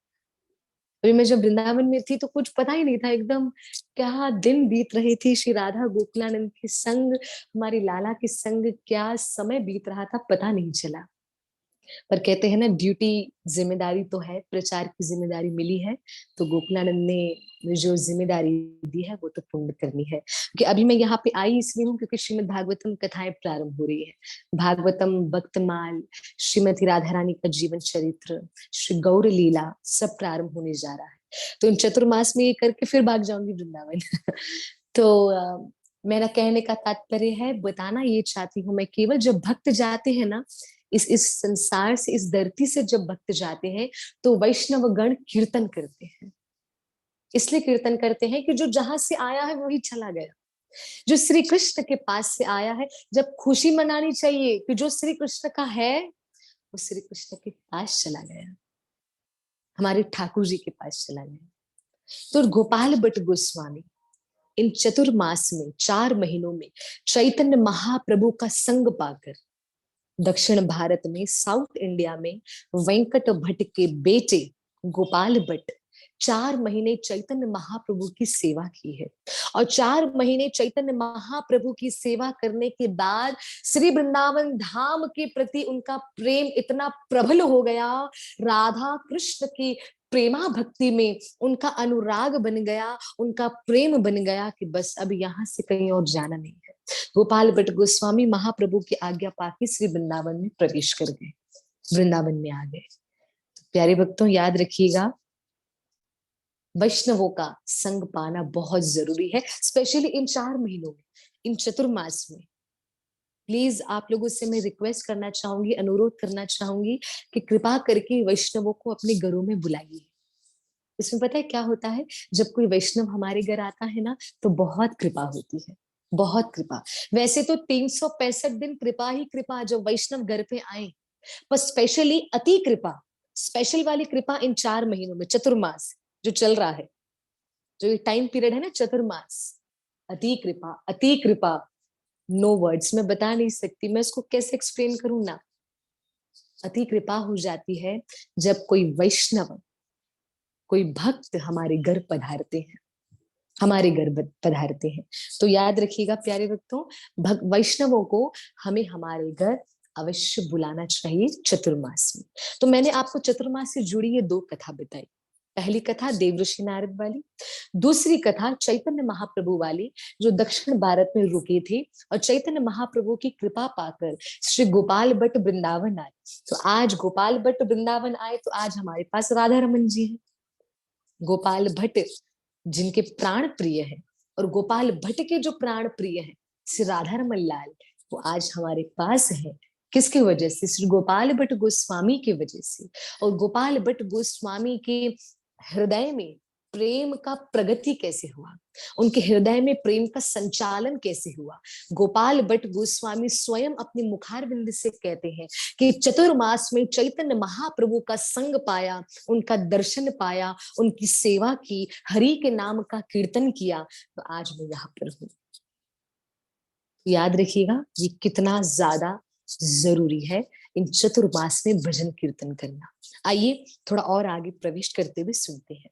अभी मैं जब वृंदावन में थी तो कुछ पता ही नहीं था, एकदम क्या दिन बीत रही थी श्री राधा गोकुलानंद के संग, हमारी लाला के संग, क्या समय बीत रहा था पता नहीं चला। पर कहते हैं ना, ड्यूटी, जिम्मेदारी तो है, प्रचार की जिम्मेदारी मिली है, तो गोकुलानंद ने जो जिम्मेदारी दी है वो तो पूर्ण करनी है। कि अभी मैं यहाँ पे आई इसलिए हूँ क्योंकि श्रीमद् भागवतम कथाएं प्रारंभ हो रही है। भागवतम, भक्तमाल, श्रीमती राधा रानी का जीवन चरित्र, श्री गौर लीला सब प्रारंभ होने जा रहा है। तो इन चतुर्मास में ये करके फिर भाग जाऊंगी वृंदावन। तो मेरा कहने का तात्पर्य है, बताना ये चाहती हूँ मैं, केवल जब भक्त जाते हैं ना इस संसार से, इस धरती से जब भक्त जाते हैं तो वैष्णव गण कीर्तन करते हैं। इसलिए कीर्तन करते हैं कि जो जहां से आया है वही चला गया, जो श्री कृष्ण के पास से आया है। जब खुशी मनानी चाहिए कि जो श्री कृष्ण का है वो श्री कृष्ण के पास चला गया, हमारे ठाकुर जी के पास चला गया। तो गोपाल भट्ट गोस्वामी इन चतुर्मास में, 4 महीनों में चैतन्य महाप्रभु का संग पाकर दक्षिण भारत में, साउथ इंडिया में वेंकट भट्ट के बेटे गोपाल भट्ट 4 महीने चैतन्य महाप्रभु की सेवा की है। और 4 महीने चैतन्य महाप्रभु की सेवा करने के बाद श्री वृंदावन धाम के प्रति उनका प्रेम इतना प्रबल हो गया, राधा कृष्ण की प्रेमा भक्ति में उनका अनुराग बन गया, उनका प्रेम बन गया कि बस अब यहाँ से कहीं और जाना नहीं है। गोपाल भट्ट गोस्वामी महाप्रभु की आज्ञा पाके श्री वृंदावन में प्रवेश कर गए, वृंदावन में आ गए। तो प्यारे भक्तों याद रखिएगा, वैष्णवों का संग पाना बहुत जरूरी है, स्पेशली इन 4 महीनों में, इन चतुर्मास में। प्लीज आप लोगों से मैं रिक्वेस्ट करना चाहूंगी, अनुरोध करना चाहूंगी कि कृपा करके वैष्णवों को अपने घरों में बुलाइए। इसमें पता है क्या होता है, जब कोई वैष्णव हमारे घर आता है ना तो बहुत कृपा होती है, बहुत कृपा। वैसे तो 365 दिन कृपा ही कृपा जब वैष्णव घर पे आए, पर स्पेशली अति कृपा, स्पेशल वाली कृपा इन 4 महीनों में, चतुर्मास जो चल रहा है, जो टाइम पीरियड है ना चतुर्मास, अति कृपा, अति कृपा। नो वर्ड्स, मैं बता नहीं सकती, मैं इसको कैसे एक्सप्लेन करूं ना। अति कृपा हो जाती है जब कोई वैष्णव, कोई भक्त हमारे घर पधारते हैं, हमारे घर पधारते हैं। तो याद रखिएगा प्यारे भक्तों, वैष्णवों को हमें हमारे घर अवश्य बुलाना चाहिए चतुर्मास में। तो मैंने आपको चतुर्मास से जुड़ी ये 2 कथा बताई। पहली कथा देवऋषि नारद वाली, दूसरी कथा चैतन्य महाप्रभु वाली, जो दक्षिण भारत में रुके थे और चैतन्य महाप्रभु की कृपा पाकर श्री गोपाल भट्ट वृंदावन आए। तो आज गोपाल भट्ट वृंदावन आए तो आज हमारे पास राधा रमन जी है। गोपाल भट्ट जिनके प्राण प्रिय है, और गोपाल भट्ट के जो प्राण प्रिय है श्री राधा रमन लाल, वो आज हमारे पास है। किसकी वजह से? श्री गोपाल भट्ट गोस्वामी की वजह से। और गोपाल भट्ट गोस्वामी के हृदय में प्रेम का प्रगति कैसे हुआ, उनके हृदय में प्रेम का संचालन कैसे हुआ, गोपाल भट्ट गोस्वामी स्वयं अपने मुखारविंद से कहते हैं कि चतुर्मास में चैतन्य महाप्रभु का संग पाया, उनका दर्शन पाया, उनकी सेवा की, हरि के नाम का कीर्तन किया, तो आज मैं यहाँ पर हूँ। याद रखिएगा ये कितना ज्यादा जरूरी है इन चतुर्मास में भजन कीर्तन करना। आइए थोड़ा और आगे प्रवेश करते हुए सुनते हैं।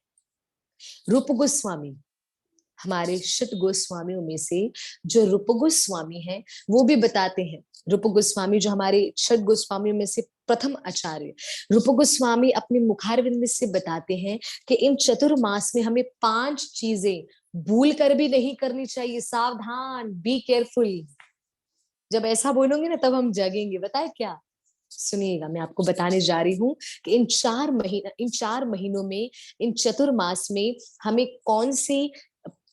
रूप गोस्वामी, हमारे षट गोस्वामियों में से जो रूप गोस्वामी है वो भी बताते हैं, रूप गोस्वामी जो हमारे षट गोस्वामियों में से प्रथम आचार्य, रूप गोस्वामी अपने मुखारविंद से बताते हैं कि इन चतुर्मास में हमें 5 चीजें भूल कर भी नहीं करनी चाहिए। सावधान, बी केयरफुल। जब ऐसा बोलोगे ना तब हम जगेंगे। बताए क्या? सुनिएगा, मैं आपको बताने जा रही हूँ कि इन 4 महीनों में, इन चतुर्मास में हमें कौन सी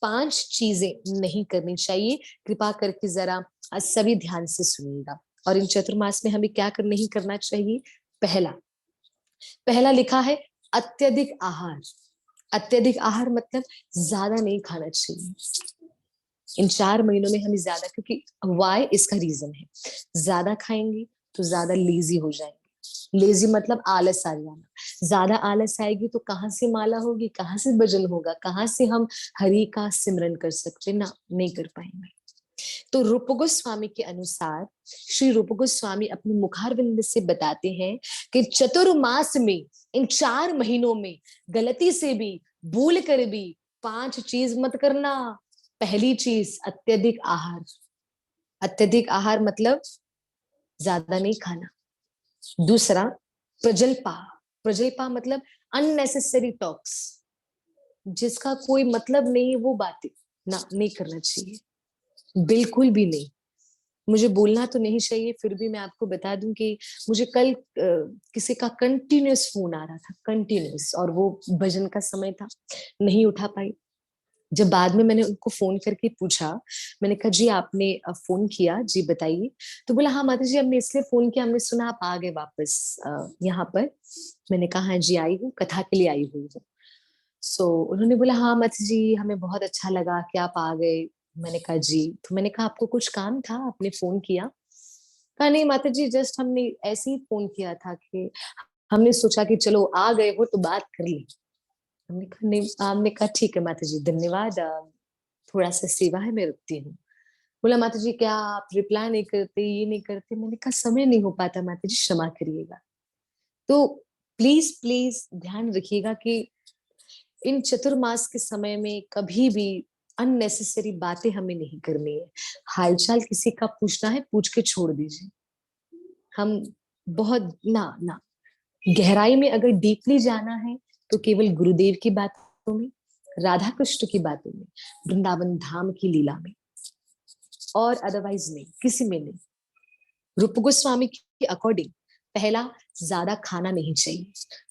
5 चीजें नहीं करनी चाहिए। कृपा करके जरा सभी ध्यान से सुनिएगा। और इन चतुर्मास में हमें क्या नहीं करना चाहिए। पहला पहला लिखा है अत्यधिक आहार। अत्यधिक आहार मतलब ज्यादा नहीं खाना चाहिए इन 4 महीनों में हमें ज्यादा, क्योंकि वाई इसका रीजन है, ज्यादा खाएंगे तो ज्यादा लेजी हो जाएंगे। लेजी मतलब आलस आ जाना। ज्यादा आलस आएगी तो कहाँ से माला होगी, कहाँ से भजन होगा, कहाँ से हम हरि का सिमरन कर सकते ना, नहीं कर पाएंगे। तो रूप गोस्वामी के अनुसार, श्री रूप गोस्वामी अपने मुखारविंद से बताते हैं कि चतुर्मास में, इन 4 महीनों में गलती से भी, भूल कर भी 5 चीज मत करना। पहली चीज अत्यधिक आहार। अत्यधिक आहार मतलब ज्यादा नहीं खाना। दूसरा प्रजल्पा। प्रजल्पा मतलब अननेसेसरी टॉक्स, जिसका कोई मतलब नहीं है वो बातें ना, नहीं करना चाहिए, बिल्कुल भी नहीं। मुझे बोलना तो नहीं चाहिए, फिर भी मैं आपको बता दूं कि मुझे कल किसी का कंटिन्यूअस फोन आ रहा था, कंटिन्यूअस, और वो भजन का समय था, नहीं उठा पाई। जब बाद में मैंने उनको फोन करके पूछा, मैंने कहा जी आपने फोन किया, जी बताइए। तो बोला हाँ माता जी हमने इसलिए फोन किया, हमने सुना आप आ गए वापस यहाँ पर। मैंने कहा हाँ जी आई हूँ, कथा के लिए आई हुई हूँ। उन्होंने बोला हाँ माता जी हमें बहुत अच्छा लगा कि आप आ गए। मैंने कहा जी, तो मैंने कहा आपको कुछ काम था, आपने फोन किया। कहा नहीं माता जी जस्ट हमने ऐसे ही फोन किया था कि हमने सोचा कि चलो आ गए हो तो बात कर ली। हमने कहा नहीं, हमने कहा ठीक है माता जी धन्यवाद, थोड़ा सा सेवा है मैं रुकती हूँ। बोला माता जी क्या आप रिप्लाई नहीं करते, ये नहीं करते। मैंने कहा समय नहीं हो पाता माता जी, क्षमा करिएगा। तो प्लीज प्लीज ध्यान रखिएगा कि इन चतुर्मास के समय में कभी भी अननेसेसरी बातें हमें नहीं करनी है। हालचाल किसी का पूछना है, पूछ के छोड़ दीजिए। हम बहुत ना ना, गहराई में अगर डीपली जाना है तो केवल गुरुदेव की बातों में, राधा कृष्ण की बातों में, वृंदावन धाम की लीला में, और अदरवाइज नहीं, किसी में नहीं। रूप गोस्वामी के अकॉर्डिंग पहला ज्यादा खाना नहीं चाहिए।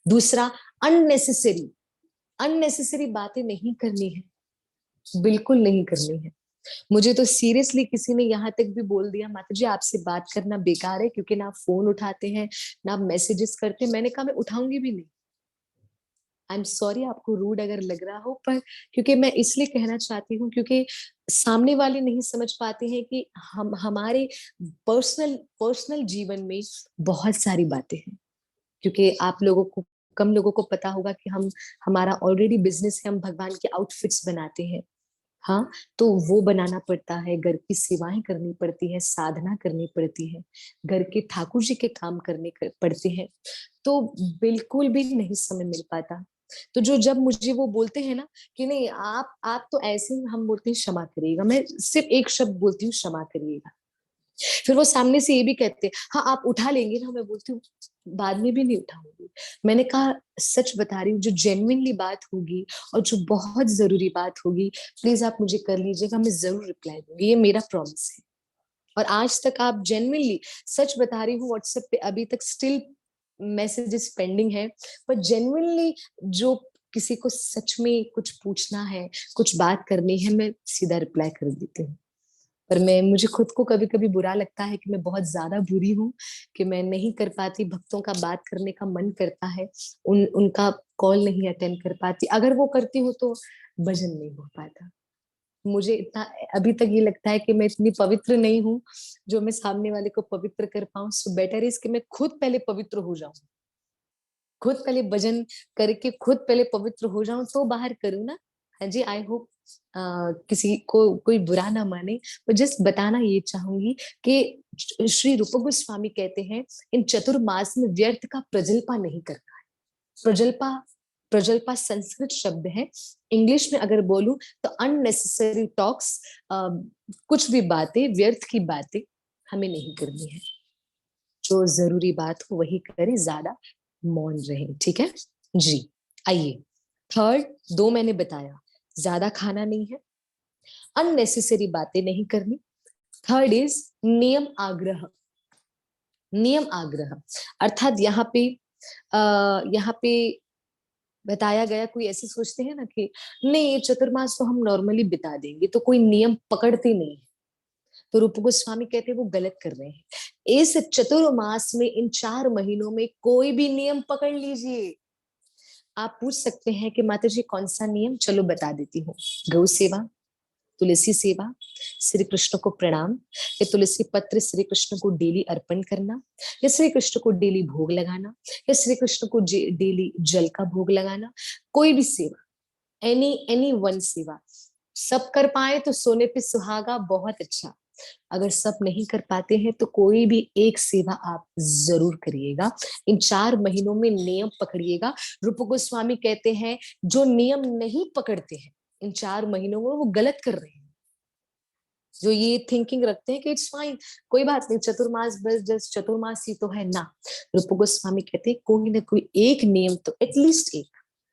दूसरा अननेसेसरी, अननेसेसरी बातें नहीं करनी है, बिल्कुल नहीं करनी है। मुझे तो सीरियसली किसी ने यहाँ तक भी बोल दिया माता जी आपसे बात करना बेकार है, क्योंकि ना आप फोन उठाते हैं ना आप मैसेजेस करते हैं। मैंने कहा मैं उठाऊंगी भी नहीं। आई एम सॉरी आपको रूड अगर लग रहा हो, पर क्योंकि मैं इसलिए कहना चाहती हूँ क्योंकि सामने वाले नहीं समझ पाते हैं कि हम हमारे पर्सनल पर्सनल जीवन में बहुत सारी बातें हैं। क्योंकि आप लोगों को, कम लोगों को पता होगा कि हम, हमारा ऑलरेडी बिजनेस है, हम भगवान के आउटफिट्स बनाते हैं। हाँ, तो वो बनाना पड़ता है, घर की सेवाएं करनी पड़ती है, साधना करनी पड़ती है, घर के ठाकुर जी के काम पड़ते हैं। तो बिल्कुल भी नहीं समय मिल पाता। तो जो जब मुझे वो बोलते हैं ना कि नहीं आप तो ऐसे ही, हम बोलते हैं क्षमा करिएगा, मैं सिर्फ एक शब्द बोलती हूँ क्षमा करिएगा। फिर वो सामने से ये भी कहते हैं हाँ आप उठा लेंगे ना, मैं बोलती हूँ बाद में भी नहीं उठाऊंगी। मैंने कहा सच बता रही हूँ, जो जेन्युइनली बात होगी और जो बहुत जरूरी बात होगी, प्लीज आप मुझे कर लीजिएगा, मैं जरूर रिप्लाई दूंगी, ये मेरा प्रॉमिस है। और आज तक आप जेन्युइनली, सच बता रही हूँ, व्हाट्सएप पे अभी तक स्टिल मैसेजेस पेंडिंग है, पर जेन्युइनली जो किसी को सच में कुछ पूछना है, कुछ बात करनी है, मैं सीधा रिप्लाई कर देती हूँ। पर मैं, मुझे खुद को कभी कभी बुरा लगता है कि मैं बहुत ज्यादा बुरी हूँ कि मैं नहीं कर पाती, भक्तों का बात करने का मन करता है, उनका कॉल नहीं अटेंड कर पाती, अगर वो करती हूँ तो भजन नहीं हो पाता। मुझे इतना अभी तक ये लगता है कि मैं इतनी पवित्र नहीं हूँ जो मैं सामने वाले को पवित्र कर पाऊं। सो बेटर इज कि मैं खुद पहले पवित्र हो जाऊं, खुद पहले भजन करके खुद पहले पवित्र हो जाऊं तो बाहर करूं ना। हाँ जी, आई होप किसी को कोई बुरा ना माने, पर जस्ट बताना ये चाहूंगी कि श्री रूप गोस्वामी कहते हैं इन चतुर्मास में व्यर्थ का प्रजल्पा नहीं करना है। प्रजल्पा, प्रजल्पा संस्कृत शब्द है, इंग्लिश में अगर बोलूं तो अननेसेसरी टॉक्स, कुछ भी बातें, व्यर्थ की बातें हमें नहीं करनी है। जो जरूरी बात हो वही करें, ज्यादा मौन रहे, ठीक है जी। आइए, थर्ड, दो मैंने बताया, ज्यादा खाना नहीं है, अननेसेसरी बातें नहीं करनी। थर्ड इज नियम आग्रह। नियम आग्रह अर्थात यहाँ पे बताया गया, कोई ऐसे सोचते हैं ना कि नहीं ये चतुर्मास तो हम नॉर्मली बिता देंगे, तो कोई नियम पकड़ते नहीं है। तो रूप गोस्वामी कहते हैं वो गलत कर रहे हैं। इस चतुर्मास में, इन 4 महीनों में कोई भी नियम पकड़ लीजिए। आप पूछ सकते हैं कि माता जी कौन सा नियम, चलो बता देती हूँ। गौ सेवा, तुलसी सेवा, श्री कृष्ण को प्रणाम, या तुलसी पत्र श्री कृष्ण को डेली अर्पण करना, या श्री कृष्ण को डेली भोग लगाना, या श्री कृष्ण को डेली जल का भोग लगाना। कोई भी सेवा, एनी एनी वन सेवा। सब कर पाए तो सोने पे सुहागा, बहुत अच्छा। अगर सब नहीं कर पाते हैं तो कोई भी एक सेवा आप जरूर करिएगा। इन 4 महीनों में नियम पकड़िएगा। रूप गोस्वामी कहते हैं जो नियम नहीं पकड़ते हैं इन 4 महीनों में, वो गलत कर रहे हैं। जो ये थिंकिंग रखते हैं कि इट्स फाइन, कोई बात नहीं, चतुर्मास बस जस्ट चतुर्मास ही तो है ना। रूप गोस्वामी कहते हैं कोई ना कोई एक नियम तो एटलीस्ट एक,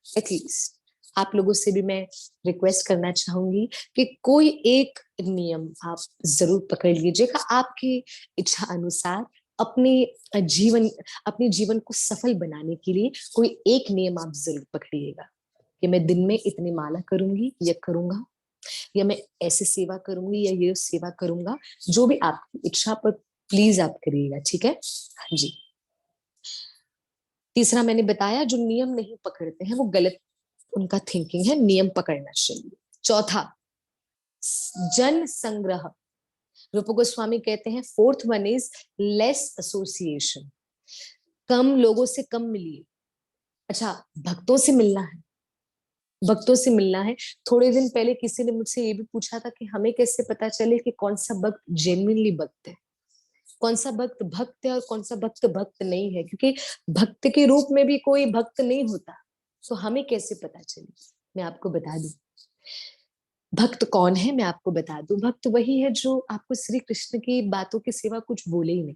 एटलीस्ट आप लोगों से भी मैं रिक्वेस्ट करना चाहूंगी कि कोई एक नियम आप जरूर पकड़ लीजिएगा, आपकी इच्छा अनुसार। अपने जीवन अपने जीवन को सफल बनाने के लिए कोई एक नियम आप जरूर पकड़िएगा कि मैं दिन में इतनी माला करूंगी या करूंगा, या मैं ऐसे सेवा करूंगी या ये सेवा करूंगा। जो भी आपकी इच्छा, पर प्लीज आप करिएगा, ठीक है। हाँ जी। तीसरा मैंने बताया, जो नियम नहीं पकड़ते हैं वो गलत उनका थिंकिंग है, नियम पकड़ना चाहिए। चौथा, जन संग्रह। रूप गोस्वामी कहते हैं fourth one is less association. कम लोगों से कम मिलिए। अच्छा, भक्तों से मिलना है, भक्तों से मिलना है। थोड़े दिन पहले किसी ने मुझसे ये भी पूछा था कि हमें कैसे पता चले कि कौन सा भक्त जेन्युइनली भक्त है, कौन सा भक्त भक्त है और कौन सा भक्त भक्त नहीं है। क्योंकि भक्त के रूप में भी कोई भक्त नहीं होता, तो हमें कैसे पता चले। मैं आपको बता दूं भक्त कौन है, मैं आपको बता दूं। भक्त वही है जो आपको श्री कृष्ण की बातों के सिवा कुछ बोले ही नहीं।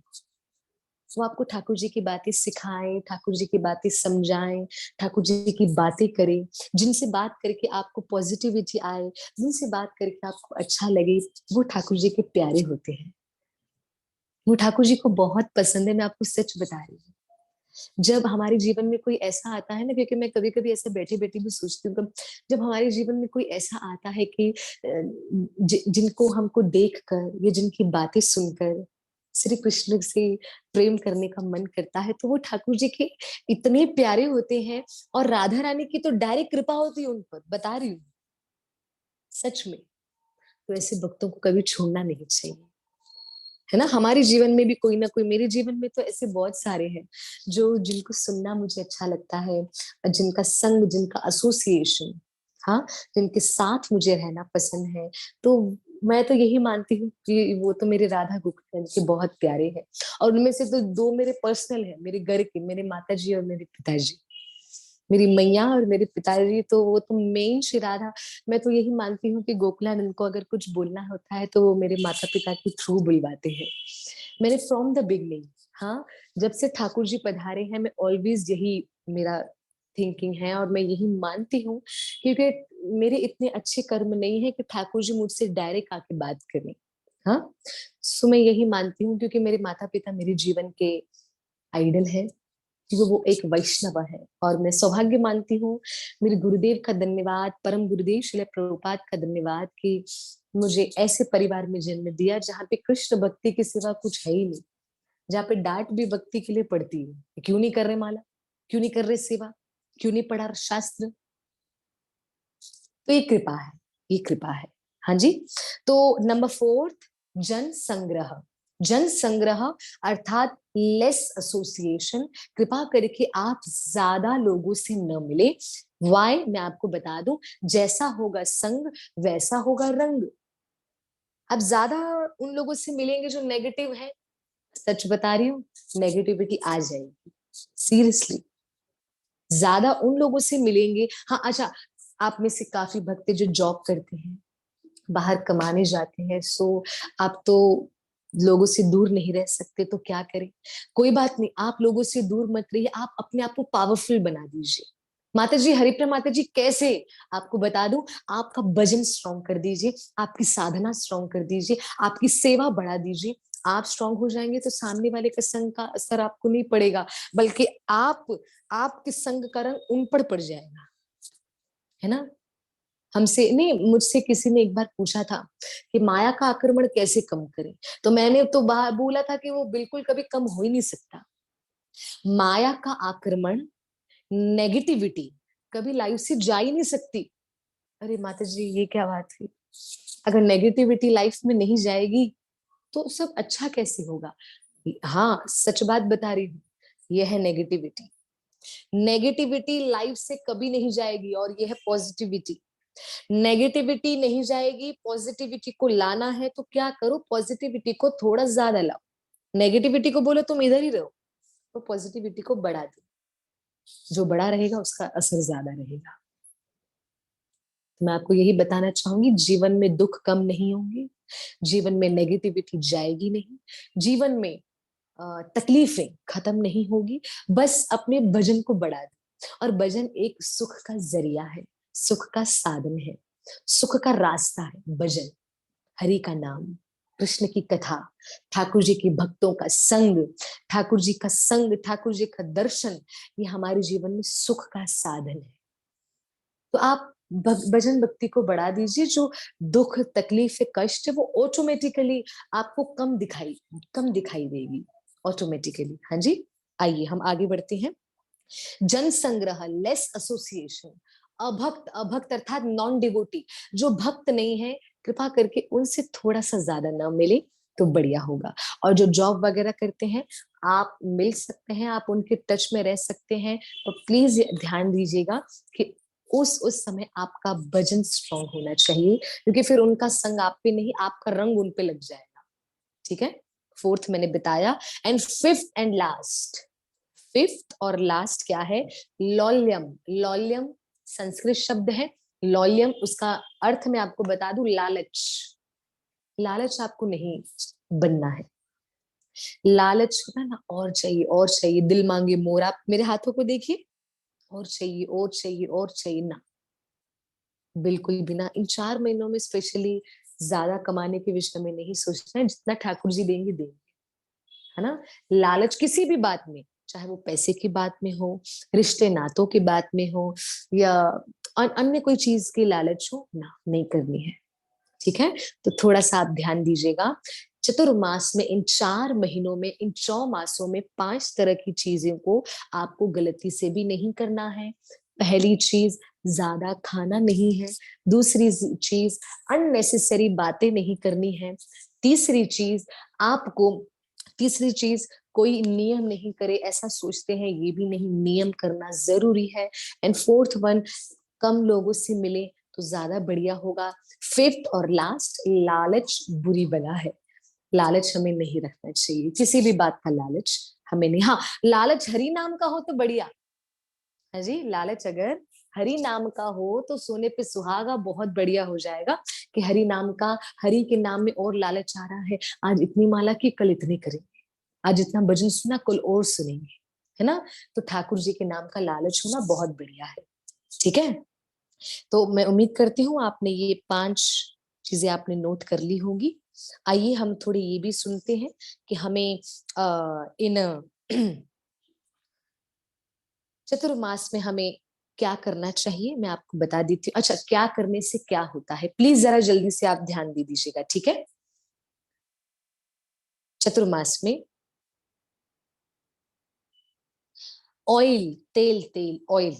वो आपको ठाकुर जी की बातें सिखाएं, ठाकुर जी की बातें समझाएं, ठाकुर जी की बातें करें, जिनसे बात करके आपको पॉजिटिविटी आए, जिनसे बात करके आपको अच्छा लगे, वो ठाकुर जी के प्यारे होते हैं। वो ठाकुर जी को बहुत पसंद है, मैं आपको सच बता रही हूँ। जब हमारे जीवन में कोई ऐसा आता है ना, क्योंकि मैं कभी कभी ऐसे बैठी बैठी भी सोचती हूँ, जब हमारे जीवन में कोई ऐसा आता है कि जिनको हमको देखकर या जिनकी बातें सुनकर श्री कृष्ण से प्रेम करने का मन करता है, तो वो ठाकुर जी के इतने प्यारे होते हैं। और राधा रानी की तो डायरेक्ट कृपा होती है उन पर, बता रही हूँ सच में। तो ऐसे भक्तों को कभी छोड़ना नहीं चाहिए, है ना। हमारे जीवन में भी कोई ना कोई, मेरे जीवन में तो ऐसे बहुत सारे हैं जो, जिनको सुनना मुझे अच्छा लगता है, जिनका संग, जिनका एसोसिएशन, हाँ, जिनके साथ मुझे रहना पसंद है। तो मैं तो यही मानती हूँ कि वो तो मेरे राधा गोकुल के बहुत प्यारे हैं। और उनमें से तो 2 मेरे पर्सनल है, मेरे घर के, मेरे माता जी और मेरे पिताजी। मेरी मैया और मेरे पिताजी तो वो तो मेन श्री राधा। मैं तो यही मानती हूँ कि गोकुलानंद को अगर कुछ बोलना होता है तो वो मेरे माता पिता के थ्रू बुलवाते हैं। मैंने फ्रॉम द बिगनिंग, हाँ, जब से ठाकुर जी पधारे हैं, मैं ऑलवेज यही मेरा थिंकिंग है और मैं यही मानती हूँ। क्योंकि मेरे इतने अच्छे कर्म नहीं है कि ठाकुर जी मुझसे डायरेक्ट आके बात करें। हाँ, सो मैं यही मानती हूँ, क्योंकि मेरे माता पिता मेरे जीवन के आइडल है, क्योंकि वो एक वैष्णव है। और मैं सौभाग्य मानती हूँ, मेरे गुरुदेव का धन्यवाद, परम गुरुदेव श्रील प्रभुपाद का धन्यवाद कि मुझे ऐसे परिवार में जन्म दिया जहाँ पे कृष्ण भक्ति के सिवा कुछ है ही नहीं, जहाँ पे डांट भी भक्ति के लिए पड़ती है। क्यों नहीं कर रहे माला, क्यों नहीं कर रहे सेवा, क्यों नहीं पढ़ा शास्त्र। तो ये कृपा है, ये कृपा है। हाँ जी। तो नंबर 4, जन संग्रह। जन संग्रह अर्थात लेस एसोसिएशन। कृपा करके आप ज्यादा लोगों से न मिले। वाई, मैं आपको बता दूं, जैसा होगा संग वैसा होगा रंग। आप ज्यादा उन लोगों से मिलेंगे जो नेगेटिव है, सच बता रही हूँ, नेगेटिविटी आ जाएगी, सीरियसली। ज्यादा उन लोगों से मिलेंगे, हाँ अच्छा, आप में से काफी भक्त जो जॉब करते हैं, बाहर कमाने जाते हैं, सो आप तो लोगों से दूर नहीं रह सकते, तो क्या करें। कोई बात नहीं, आप लोगों से दूर मत रहिए, आप अपने आप को पावरफुल बना दीजिए। माता जी, हरिप्रिया माता जी, कैसे, आपको बता दूं, आपका भजन स्ट्रॉन्ग कर दीजिए, आपकी साधना स्ट्रॉन्ग कर दीजिए, आपकी सेवा बढ़ा दीजिए, आप स्ट्रांग हो जाएंगे तो सामने वाले के संग का असर आपको नहीं पड़ेगा, बल्कि आपके संग का रंग उन पर पड़ जाएगा, है ना। हमसे नहीं, मुझसे किसी ने एक बार पूछा था कि माया का आक्रमण कैसे कम करें, तो मैंने तो बोला था कि वो बिल्कुल कभी कम हो ही नहीं सकता। माया का आक्रमण, नेगेटिविटी कभी लाइफ से जा ही नहीं सकती। अरे माता जी ये क्या बात हुई, अगर नेगेटिविटी लाइफ में नहीं जाएगी तो सब अच्छा कैसे होगा। हाँ सच बात बता रही हूँ, यह है नेगेटिविटी। नेगेटिविटी लाइफ से कभी नहीं जाएगी, और यह है पॉजिटिविटी। नेगेटिविटी नहीं जाएगी, पॉजिटिविटी को लाना है तो क्या करो, पॉजिटिविटी को थोड़ा ज्यादा लाओ। नेगेटिविटी को बोलो तुम इधर ही रहो, तो पॉजिटिविटी को बढ़ा दो, जो बड़ा रहेगा उसका असर ज्यादा रहेगा। तो मैं आपको यही बताना चाहूंगी, जीवन में दुख कम नहीं होंगे, जीवन में नेगेटिविटी जाएगी नहीं, जीवन में तकलीफें खत्म नहीं होगी। बस अपने भजन को बढ़ा दे, और भजन एक सुख का जरिया है, सुख का साधन है, सुख का रास्ता है भजन। हरि का नाम, कृष्ण की कथा, ठाकुर जी के भक्तों का संग, ठाकुर जी का संग, ठाकुर जी का दर्शन, ये हमारे जीवन में सुख का साधन है। तो आप भजन भक्ति को बढ़ा दीजिए, जो दुख तकलीफ कष्ट है वो ऑटोमेटिकली आपको कम दिखाई देगी ऑटोमेटिकली। हाँ जी, आइए हम आगे बढ़ते हैं। जन संग्रह, लेस एसोसिएशन। अभक्त, अभक्त अर्थात नॉन डिवोटी, जो भक्त नहीं है, कृपा करके उनसे थोड़ा सा ज्यादा ना मिले तो बढ़िया होगा। और जो जॉब वगैरह करते हैं, आप मिल सकते हैं, आप उनके टच में रह सकते हैं, तो प्लीज ध्यान दीजिएगा कि उस समय आपका भजन स्ट्रांग होना चाहिए, क्योंकि फिर उनका संग आप पे नहीं, आपका रंग उन पे लग जाएगा। ठीक है, फोर्थ मैंने बताया। And fifth and last, fifth और लास्ट क्या है, लौल्यम। लौल्यम संस्कृत शब्द है, लौल्यम उसका अर्थ मैं आपको बता दूं, लालच। लालच आपको नहीं बनना है। लालच होता है ना, और चाहिए और चाहिए, दिल मांगे मोर। आप मेरे हाथों को देखिए, और चाहिए और चाहिए और चाहिए ना, बिल्कुल भी ना। इन 4 महीनों में स्पेशली ज्यादा कमाने के विषय में नहीं सोचना है, जितना ठाकुर जी देंगे देंगे, है ना। लालच किसी भी बात में, चाहे वो पैसे की बात में हो, रिश्ते नातों की बात में हो, या अन्य कोई चीज की लालच हो ना, नहीं करनी है। ठीक है, तो थोड़ा सा आप ध्यान दीजिएगा। चतुर्मास में, इन 4 महीनों में, इन 4 मासों में 5 तरह की चीजों को आपको गलती से भी नहीं करना है। पहली चीज, ज्यादा खाना नहीं है। दूसरी चीज, अननेसेसरी बातें नहीं करनी है। तीसरी चीज, आपको तीसरी चीज, कोई नियम नहीं करे ऐसा सोचते हैं, ये भी नहीं, नियम करना जरूरी है। एंड फोर्थ वन, कम लोगों से मिले तो ज्यादा बढ़िया होगा। फिफ्थ और लास्ट, लालच बुरी बला है। लालच हमें नहीं रखना चाहिए, किसी भी बात का लालच हमें नहीं। हाँ, लालच हरि नाम का हो तो बढ़िया है जी। लालच अगर हरि नाम का हो तो सोने पे सुहागा, बहुत बढ़िया हो जाएगा कि हरि नाम का, हरि के नाम में और लालच आ रहा है। आज इतनी माला की, कल इतनी करेंगे, आज इतना भजन सुना, कल और सुनेंगे, है ना। तो ठाकुर जी के नाम का लालच होना बहुत बढ़िया है। ठीक है, तो मैं उम्मीद करती हूँ आपने ये 5 चीजें आपने नोट कर ली होंगी। आइए हम थोड़ी ये भी सुनते हैं कि हमें इन चतुर्मास में हमें क्या करना चाहिए, मैं आपको बता देती हूँ। अच्छा, क्या करने से क्या होता है, प्लीज जरा जल्दी से आप ध्यान दे दीजिएगा, ठीक है। चतुर्मास में ऑयल, तेल, तेल, ऑयल,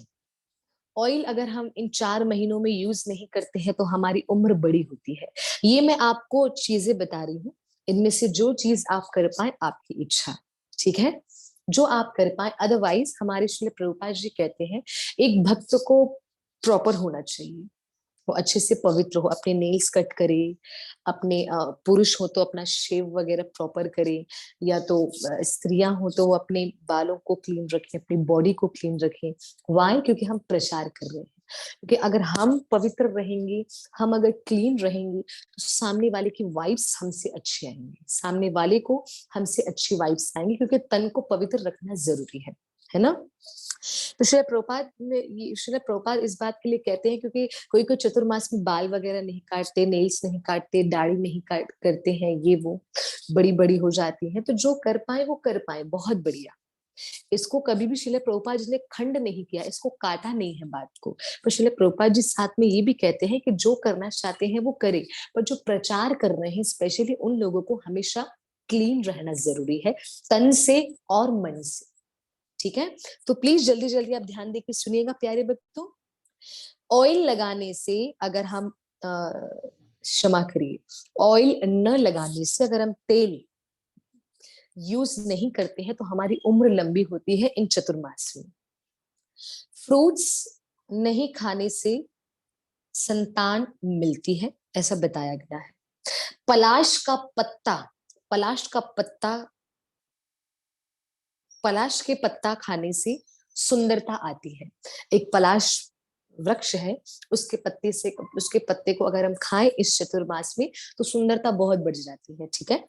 ऑयल अगर हम इन 4 महीनों में यूज नहीं करते हैं तो हमारी उम्र बड़ी होती है। ये मैं आपको चीजें बता रही हूँ, इनमें से जो चीज आप कर पाए आपकी इच्छा, ठीक है, जो आप कर पाए। अदरवाइज हमारे श्रील प्रभुपाद जी कहते हैं, एक भक्त को प्रॉपर होना चाहिए, वो अच्छे से पवित्र हो, अपने नेल्स कट करे, अपने पुरुष हो तो अपना शेव वगैरह प्रॉपर करे, या तो स्त्रियां हो तो वो अपने बालों को क्लीन रखें, अपनी बॉडी को क्लीन रखें। वाई, क्योंकि हम प्रचार कर रहे हैं। क्योंकि अगर हम पवित्र रहेंगे, हम अगर क्लीन रहेंगे, तो सामने वाले की वाइब्स हमसे अच्छी आएंगी, सामने वाले को हमसे अच्छी वाइब्स आएंगी, क्योंकि तन को पवित्र रखना जरूरी है है ना। तो श्रील प्रभुपाद इस बात के लिए कहते हैं क्योंकि कोई कोई चतुर्मास में बाल वगैरह नहीं काटते, नेल्स नहीं काटते, दाढ़ी नहीं काट करते हैं, ये वो बड़ी बड़ी हो जाती है। तो जो कर पाए वो कर पाए, बहुत बढ़िया। इसको कभी भी श्रील प्रभुपाद जी ने खंड नहीं किया, इसको काटा नहीं है बात को। पर श्रील प्रभुपाद जी साथ में ये भी कहते हैं कि जो करना चाहते हैं वो करे, पर जो प्रचार कर रहे हैं स्पेशली उन लोगों को हमेशा क्लीन रहना जरूरी है, तन से और मन से। ठीक है, तो प्लीज जल्दी जल्दी आप ध्यान देकर सुनिएगा प्यारे बच्चों। ऑयल लगाने से अगर हम क्षमा करिए, ऑयल न लगाने से अगर हम तेल यूज नहीं करते हैं तो हमारी उम्र लंबी होती है इन चतुर्मास में। फ्रूट्स नहीं खाने से संतान मिलती है, ऐसा बताया गया है। पलाश का पत्ता, पलाश का पत्ता, पलाश के पत्ता खाने से सुंदरता आती है। एक पलाश वृक्ष है, उसके पत्ते से, उसके पत्ते को अगर हम खाएं इस चतुर्मास में तो सुंदरता बहुत बढ़ जाती है। ठीक है,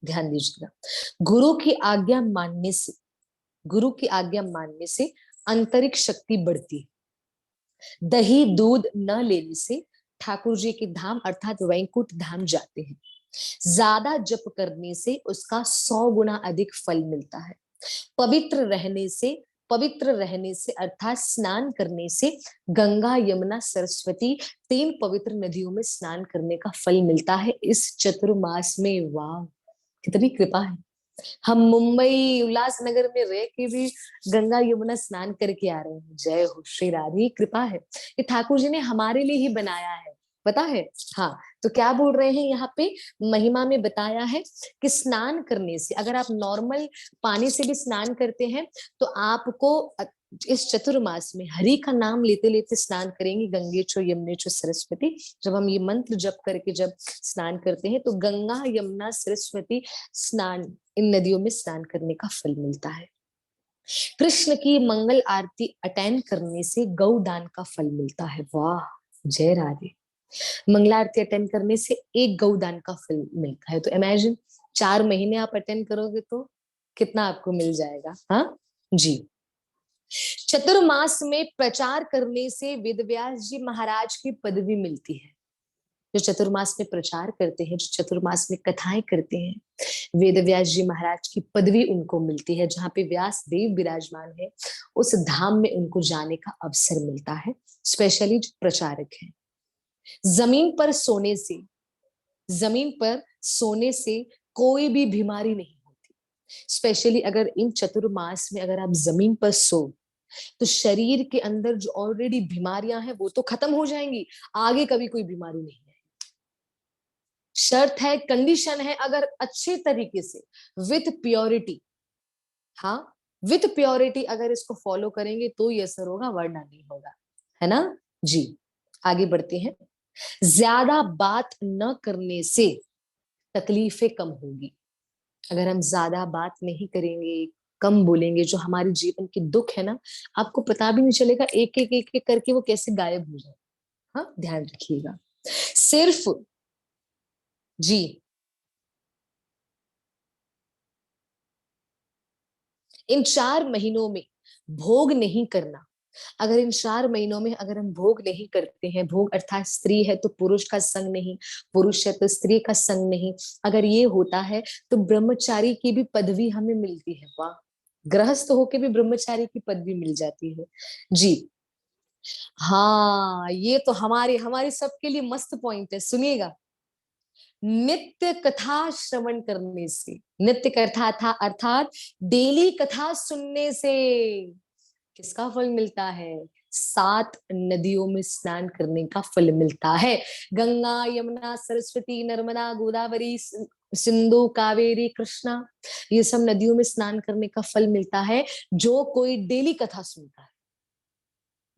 ध्यान दीजिएगा। गुरु की आज्ञा मानने से, गुरु की आज्ञा मानने से आंतरिक शक्ति बढ़ती है। दही दूध न लेने से ठाकुर जी के धाम अर्थात वैकुंठ धाम जाते हैं। ज्यादा जप करने से उसका 100 गुना अधिक फल मिलता है। पवित्र रहने से, पवित्र रहने से अर्थात स्नान करने से गंगा यमुना सरस्वती 3 पवित्र नदियों में स्नान करने का फल मिलता है इस चतुर्मास में। वाह, कितनी कृपा है। हम मुंबई उल्लासनगर में रह के भी गंगा यमुना स्नान करके आ रहे हैं। जय हो श्री राधे, कृपा है कि ठाकुर जी ने हमारे लिए ही बनाया है, पता है। हाँ, तो क्या बोल रहे हैं यहाँ पे, महिमा में बताया है कि स्नान करने से, अगर आप नॉर्मल पानी से भी स्नान करते हैं तो आपको इस चतुर्मास में हरि का नाम लेते लेते स्नान करेंगे, गंगे चो यमुने चो सरस्वती, जब हम ये मंत्र जप करके जब स्नान करते हैं तो गंगा यमुना सरस्वती स्नान, इन नदियों में स्नान करने का फल मिलता है। कृष्ण की मंगल आरती अटेंड करने से गौदान का फल मिलता है। वाह, जय राधे। मंगला आरती अटेंड करने से एक गौदान का फल मिलता है। तो इमेजिन 4 महीने आप अटेंड करोगे तो कितना आपको मिल जाएगा। हाँ जी। चतुर्मास में प्रचार करने से वेदव्यास जी महाराज की पदवी मिलती है। जो चतुर्मास में प्रचार करते हैं, जो चतुर्मास में कथाएं करते हैं, वेदव्यास जी महाराज की पदवी उनको मिलती है। जहाँ पे व्यास देव विराजमान है उस धाम में उनको जाने का अवसर मिलता है, स्पेशली जो प्रचारक हैं। जमीन पर सोने से, जमीन पर सोने से कोई भी बीमारी नहीं होती। स्पेशली अगर इन चतुर्मास में अगर आप जमीन पर सो तो शरीर के अंदर जो ऑलरेडी बीमारियां हैं वो तो खत्म हो जाएंगी, आगे कभी कोई बीमारी नहीं है। शर्त है, कंडीशन है, अगर अच्छे तरीके से विथ प्योरिटी, हाँ विथ प्योरिटी अगर इसको फॉलो करेंगे तो ये असर होगा, वरना नहीं होगा, है ना जी। आगे बढ़ते हैं। ज्यादा बात न करने से तकलीफें कम होगी। अगर हम ज्यादा बात नहीं करेंगे, कम बोलेंगे, जो हमारे जीवन की दुख है ना, आपको पता भी नहीं चलेगा, एक एक करके वो कैसे गायब हो जाए। हाँ, ध्यान रखिएगा। सिर्फ जी, इन 4 महीनों में भोग नहीं करना। अगर इन 4 महीनों में अगर हम भोग नहीं करते हैं, भोग अर्थात स्त्री है तो पुरुष का संग नहीं, पुरुष है तो स्त्री का संग नहीं, अगर ये होता है तो ब्रह्मचारी की भी पदवी हमें मिलती है। वाह, गृहस्थ होके भी ब्रह्मचारी की पदवी मिल जाती है जी। हाँ, ये तो हमारे हमारे सबके लिए मस्त पॉइंट है, सुनिएगा। नित्य कथा श्रवण करने से, नित्य कथा था अर्थात डेली कथा सुनने से किसका फल मिलता है? 7 नदियों में स्नान करने का फल मिलता है। गंगा यमुना सरस्वती नर्मदा गोदावरी सिंधु कावेरी कृष्णा, ये सब नदियों में स्नान करने का फल मिलता है जो कोई डेली कथा सुनता है,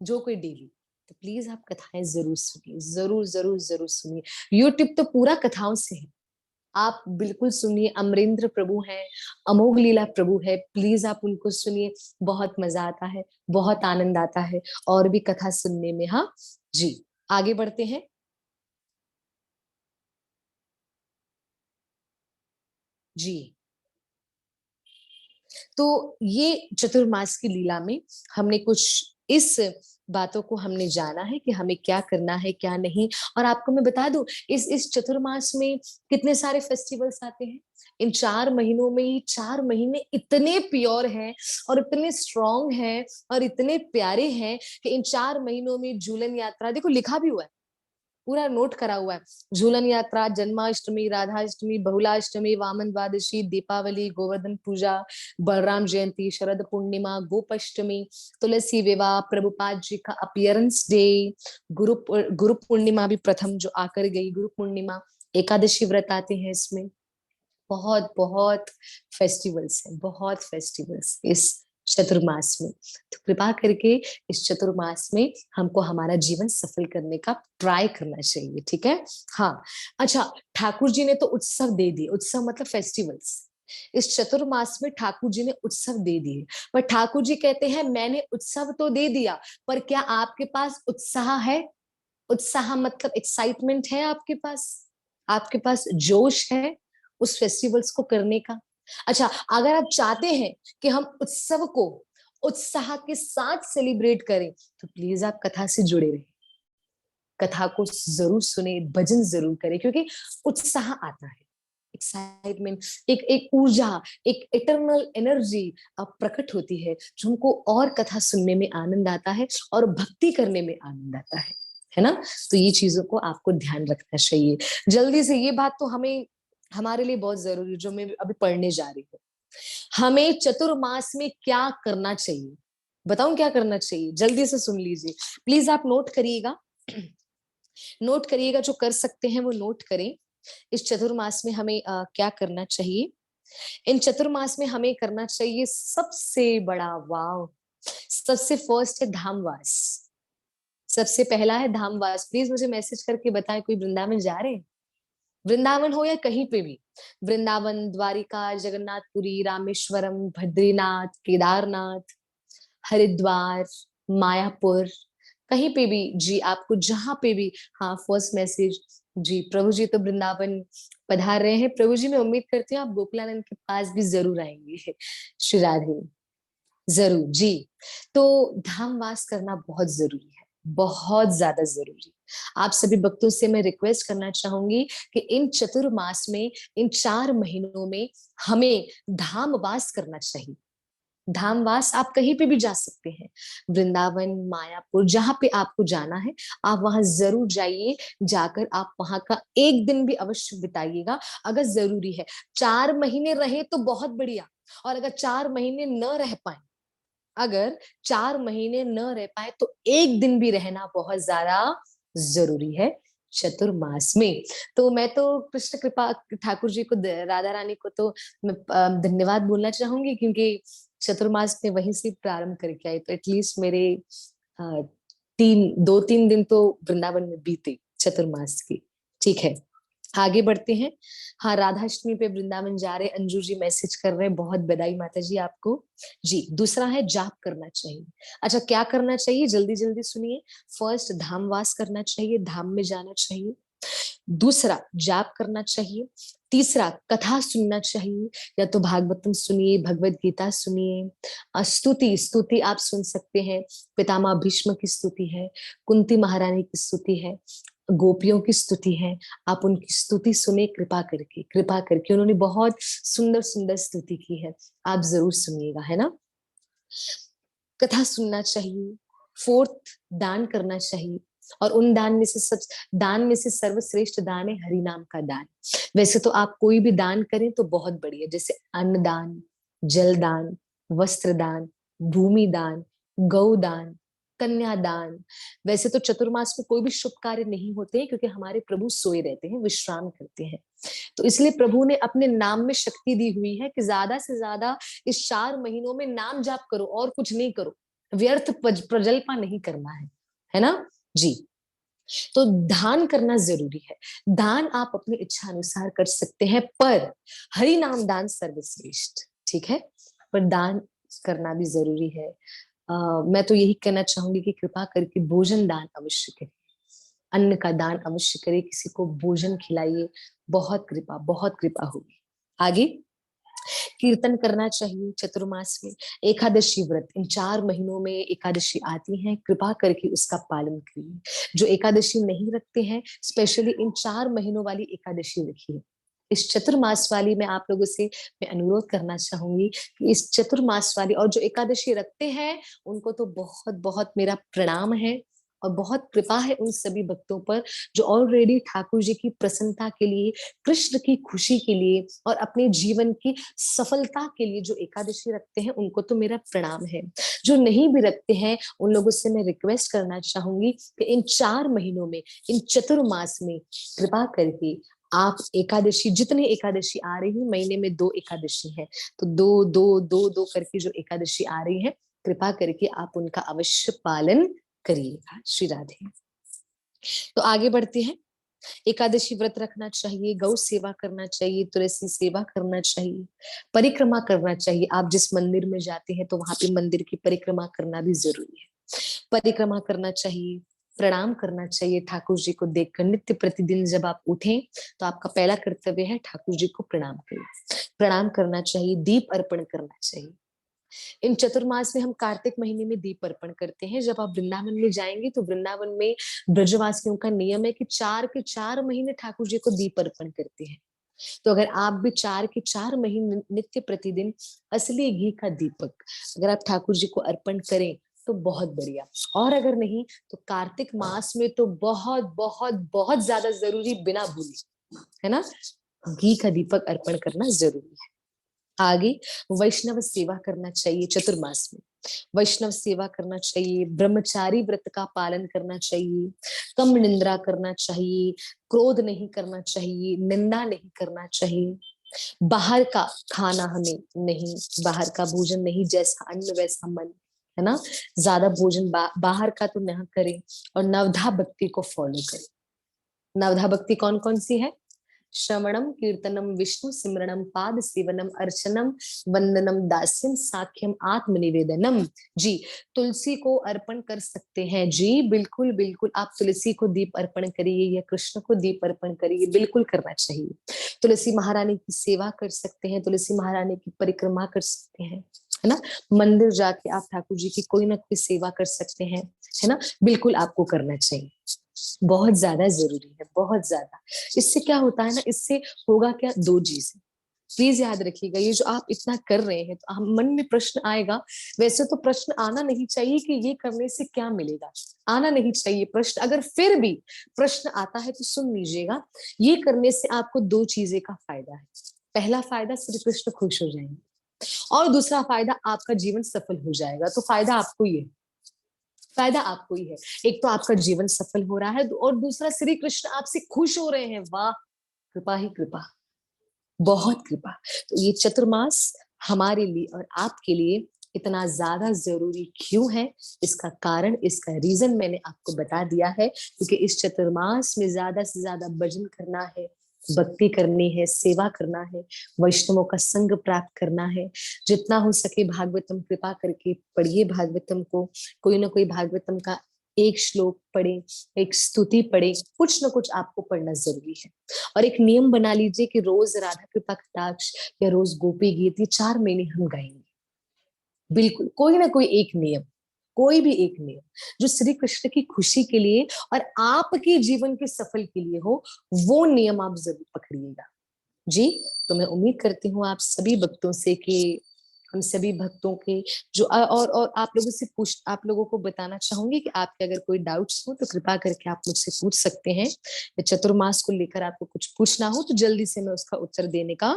जो कोई डेली। तो प्लीज आप कथाएं जरूर सुनिए, जरूर जरूर जरूर सुनिए। यूट्यूब तो पूरा कथाओं से है, आप बिल्कुल सुनिए। अमरेंद्र प्रभु हैं, अमोघ लीला प्रभु है, प्लीज आप उनको सुनिए, बहुत मजा आता है, बहुत आनंद आता है और भी कथा सुनने में। हाँ जी, आगे बढ़ते हैं। जी, तो ये चतुर्मास की लीला में हमने कुछ इस बातों को हमने जाना है कि हमें क्या करना है क्या नहीं। और आपको मैं बता दूं, इस चतुर्मास में कितने सारे फेस्टिवल्स आते हैं। इन 4 महीनों में ही 4 महीने इतने प्योर हैं और इतने स्ट्रांग हैं और इतने प्यारे हैं कि इन 4 महीनों में झूलन यात्रा, देखो लिखा भी हुआ है, पूरा नोट करा हुआ है। झूलन यात्रा, जन्माष्टमी, राधाष्टमी, बहुलाष्टमी, वामन द्वादशी, दीपावली, गोवर्धन पूजा, बलराम जयंती, शरद पूर्णिमा, गोपाष्टमी, तुलसी विवाह, प्रभुपाद जी का अपीयरेंस डे, गुरु पूर्णिमा भी प्रथम जो आकर गई, गुरु पूर्णिमा, एकादशी व्रत आते हैं इसमें। बहुत बहुत फेस्टिवल्स हैं, बहुत फेस्टिवल्स इस चतुर्मास में। तो कृपा करके इस चतुर्मास में हमको हमारा जीवन सफल करने का ट्राई करना चाहिए, ठीक है। हाँ, अच्छा, ठाकुर जी ने तो उत्सव दे दिए, उत्सव मतलब फेस्टिवल्स। इस चतुर्मास में ठाकुर जी ने उत्सव दे दिए, पर ठाकुर जी कहते हैं मैंने उत्सव तो दे दिया, पर क्या आपके पास उत्साह है? उत्साह मतलब एक्साइटमेंट है आपके पास? आपके पास जोश है उस फेस्टिवल्स को करने का? अच्छा, अगर आप चाहते हैं कि हम उत्सव को उत्साह के साथ सेलिब्रेट करें, तो प्लीज आप कथा से जुड़े रहिए, कथा को जरूर सुने, भजन जरूर करें, क्योंकि उत्साह आता है, एक्साइटमेंट, एक एक ऊर्जा, एक इटरनल एनर्जी अब प्रकट होती है, जो हमको और कथा सुनने में आनंद आता है और भक्ति करने में आनंद आता है ना। तो ये चीजों को आपको ध्यान रखना चाहिए। जल्दी से, ये बात तो हमें हमारे लिए बहुत जरूरी है, जो मैं अभी पढ़ने जा रही हूँ। हमें चतुर्मास में क्या करना चाहिए, बताऊं क्या करना चाहिए? जल्दी से सुन लीजिए, प्लीज आप नोट करिएगा। नोट करिएगा, जो कर सकते हैं वो नोट करें। इस चतुर्मास में हमें क्या करना चाहिए? इन चतुर्मास में हमें करना चाहिए सबसे बड़ा, वाव, सबसे फर्स्ट है धामवास। सबसे पहला है धामवास। प्लीज मुझे मैसेज करके बताएं कोई वृंदावन जा रहे हैं, वृंदावन हो या कहीं पे भी, वृंदावन, द्वारिका, जगन्नाथपुरी, रामेश्वरम, बद्रीनाथ, केदारनाथ, हरिद्वार, मायापुर, कहीं पे भी जी, आपको जहां पे भी। हाँ, फर्स्ट मैसेज जी, प्रभु जी तो वृंदावन पधार रहे हैं। प्रभु जी, मैं उम्मीद करती हूँ आप गोकुलानंद के पास भी जरूर आएंगे। श्री राधे, जरूर जी। तो धामवास करना बहुत जरूरी है, बहुत ज्यादा जरूरी। आप सभी भक्तों से मैं रिक्वेस्ट करना चाहूंगी कि इन चतुर्मास में, इन 4 महीनों में हमें धामवास करना चाहिए। धामवास आप कहीं पे भी जा सकते हैं, वृंदावन, मायापुर, जहां पे आपको जाना है आप वहां जरूर जाइए। जाकर आप वहां का एक दिन भी अवश्य बिताइएगा, अगर जरूरी है। 4 महीने रहे तो बहुत बढ़िया, और अगर 4 महीने न रह पाए, अगर 4 महीने न रह पाए, तो एक दिन भी रहना बहुत ज्यादा जरूरी है चतुर्मास में। तो मैं तो कृष्ण कृपा ठाकुर जी को, राधा रानी को तो मैं धन्यवाद बोलना चाहूंगी, क्योंकि चतुर्मास में वहीं से प्रारंभ करके आई, तो एटलीस्ट मेरे अ, 2-3 दिन तो वृंदावन में बीते चतुर्मास की। ठीक है, आगे बढ़ते हैं। हाँ, राधाष्टमी पे वृंदावन जा रहे अंजू जी मैसेज कर रहे हैं, बहुत बधाई माता जी आपको। जी, दूसरा है जाप करना चाहिए। अच्छा, क्या करना चाहिए? जल्दी जल्दी सुनिए। फर्स्ट, धामवास करना चाहिए, धाम में जाना चाहिए। दूसरा, जाप करना चाहिए। तीसरा, कथा सुनना चाहिए, या तो भागवतम सुनिए, भगवत गीता सुनिए। स्तुति, स्तुति आप सुन सकते हैं। पितामह भीष्म की स्तुति है, कुंती महारानी की स्तुति है, गोपियों की स्तुति है। आप उनकी स्तुति सुने, कृपा करके, कृपा करके, उन्होंने बहुत सुंदर सुंदर स्तुति की है, आप जरूर सुनिएगा, है ना। कथा सुनना चाहिए। फोर्थ, दान करना चाहिए, और उन दान में से सब, दान में से सर्वश्रेष्ठ दान है हरि नाम का दान। वैसे तो आप कोई भी दान करें तो बहुत बढ़िया, जैसे अन्न दान, जल दान, वस्त्र दान, भूमि दान, गौ दान, कन्यादान। वैसे तो चतुर्मास में कोई भी शुभ कार्य नहीं होते हैं, क्योंकि हमारे प्रभु सोए रहते हैं, विश्राम करते हैं। तो इसलिए प्रभु ने अपने नाम में शक्ति दी हुई है कि ज्यादा से ज्यादा इस 4 महीनों में नाम जाप करो, और कुछ नहीं करो, व्यर्थ प्रजल्पा नहीं करना है ना जी। तो दान करना जरूरी है। दान आप अपनी इच्छा अनुसार कर सकते हैं, पर हरि नाम दान सर्वश्रेष्ठ, ठीक है। पर दान करना भी जरूरी है। मैं तो यही कहना चाहूंगी कि कृपा करके भोजन दान अवश्य करें, अन्न का दान अवश्य करें, किसी को भोजन खिलाइए, बहुत कृपा होगी। आगे, कीर्तन करना चाहिए चतुर्मास में। एकादशी व्रत, इन 4 महीनों में एकादशी आती है, कृपा करके उसका पालन करिए। जो एकादशी नहीं रखते हैं, स्पेशली इन 4 महीनों वाली एकादशी रखिए। इस चतुर्मास वाली में आप लोगों से मैं अनुरोध करना चाहूंगी कि इस चतुर्मास वाली, और जो एकादशी रखते हैं उनको तो बहुत बहुत मेरा प्रणाम है और बहुत कृपा है उन सभी भक्तों पर जो ऑलरेडी ठाकुर जी की प्रसन्नता के लिए, कृष्ण की खुशी के लिए और अपने जीवन की सफलता के लिए जो एकादशी रखते हैं उनको तो मेरा प्रणाम है। जो नहीं भी रखते हैं उन लोगों से मैं रिक्वेस्ट करना चाहूंगी कि इन 4 महीनों में, इन चतुर्मास में कृपा करके आप एकादशी, जितनी एकादशी आ रही है, महीने में 2 एकादशी है, तो 2 2 2 2 करके जो एकादशी आ रही है, कृपा करके आप उनका अवश्य पालन करिएगा। श्री राधे। तो आगे बढ़ते हैं। एकादशी व्रत रखना चाहिए, गौ सेवा करना चाहिए, तुलसी सेवा करना चाहिए, परिक्रमा करना चाहिए। आप जिस मंदिर में जाते हैं तो वहां पे मंदिर की परिक्रमा करना भी जरूरी है। परिक्रमा करना चाहिए, प्रणाम करना चाहिए ठाकुर जी को देखकर। नित्य प्रतिदिन जब आप उठें तो आपका पहला कर्तव्य है ठाकुर जी को प्रणाम करें। प्रणाम करना चाहिए, दीप अर्पण करना चाहिए। इन चतुर्मास में हम कार्तिक महीने में दीप अर्पण करते हैं। जब आप वृंदावन में जाएंगे तो वृंदावन में ब्रजवासियों का नियम है कि 4 के 4 महीने ठाकुर जी को दीप अर्पण करते हैं। तो अगर आप भी 4 के 4 महीने नित्य प्रतिदिन असली घी का दीपक अगर आप ठाकुर जी को अर्पण करें तो बहुत बढ़िया। और अगर नहीं तो कार्तिक मास में तो बहुत बहुत बहुत ज्यादा जरूरी, बिना भूले, है ना, घी का दीपक अर्पण करना जरूरी है। आगे वैष्णव सेवा करना चाहिए चतुर्मास में। वैष्णव सेवा करना चाहिए, ब्रह्मचारी व्रत का पालन करना चाहिए, कम निंद्रा करना चाहिए, क्रोध नहीं करना चाहिए, निंदा नहीं करना चाहिए। बाहर का खाना हमें नहीं, बाहर का भोजन नहीं, जैसा अन्न वैसा मन, है ना। ज्यादा भोजन बाहर का तो ना करें और नवधा भक्ति को फॉलो करें। नवधा भक्ति कौन कौन सी है? श्रवणम कीर्तनम विष्णु सिमरणम पाद सेवनम अर्चनम वंदनम दास्यम साख्यम आत्मनिवेदनम। जी, तुलसी को अर्पण कर सकते हैं। जी बिल्कुल बिल्कुल, आप तुलसी को दीप अर्पण करिए या कृष्ण को दीप अर्पण करिए, बिल्कुल करना चाहिए। तुलसी महारानी की सेवा कर सकते हैं, तुलसी महारानी की परिक्रमा कर सकते हैं, है ना। मंदिर जाके आप ठाकुर जी की कोई ना कोई सेवा कर सकते हैं, है ना। बिल्कुल आपको करना चाहिए, बहुत ज्यादा जरूरी है, बहुत ज्यादा। इससे क्या होता है ना, इससे होगा क्या, 2 चीजें प्लीज याद रखिएगा। ये जो आप इतना कर रहे हैं तो हम मन में प्रश्न आएगा। वैसे तो प्रश्न आना नहीं चाहिए कि ये करने से क्या मिलेगा, आना नहीं चाहिए प्रश्न। अगर फिर भी प्रश्न आता है तो सुन लीजिएगा। ये करने से आपको 2 चीजें का फायदा है। पहला फायदा, श्री कृष्ण खुश हो जाएंगे, और दूसरा फायदा, आपका जीवन सफल हो जाएगा। तो फायदा आपको ही है, फायदा आपको ही है। एक तो आपका जीवन सफल हो रहा है और दूसरा श्री कृष्ण आपसे खुश हो रहे हैं। वाह, कृपा ही कृपा, बहुत कृपा। तो ये चतुर्मास हमारे लिए और आपके लिए इतना ज्यादा जरूरी क्यों है, इसका कारण, इसका रीजन मैंने आपको बता दिया है। क्योंकि इस चतुर्मास में ज्यादा से ज्यादा भजन करना है, भक्ति करनी है, सेवा करना है, वैष्णवों का संग प्राप्त करना है। जितना हो सके भागवतम कृपा करके पढ़िए भागवतम को। कोई ना कोई भागवतम का एक श्लोक पढ़े, एक स्तुति पढ़े, कुछ ना कुछ आपको पढ़ना जरूरी है। और एक नियम बना लीजिए कि रोज राधा कृपा कटाक्ष या रोज गोपी गीत, ये 4 महीने हम गाएंगे। बिल्कुल कोई ना कोई एक नियम, कोई भी एक नियम जो श्री कृष्ण की खुशी के लिए और आपके जीवन के सफल के लिए हो, वो नियम आप जरूर पकड़िएगा। जी, तो मैं उम्मीद करती हूँ आप सभी भक्तों से कि हम सभी भक्तों के जो और आप लोगों को बताना चाहूंगी कि आपके अगर कोई डाउट्स हो तो कृपा करके आप मुझसे पूछ सकते हैं। या चतुर्मास को लेकर आपको कुछ पूछना हो तो जल्दी से मैं उसका उत्तर देने का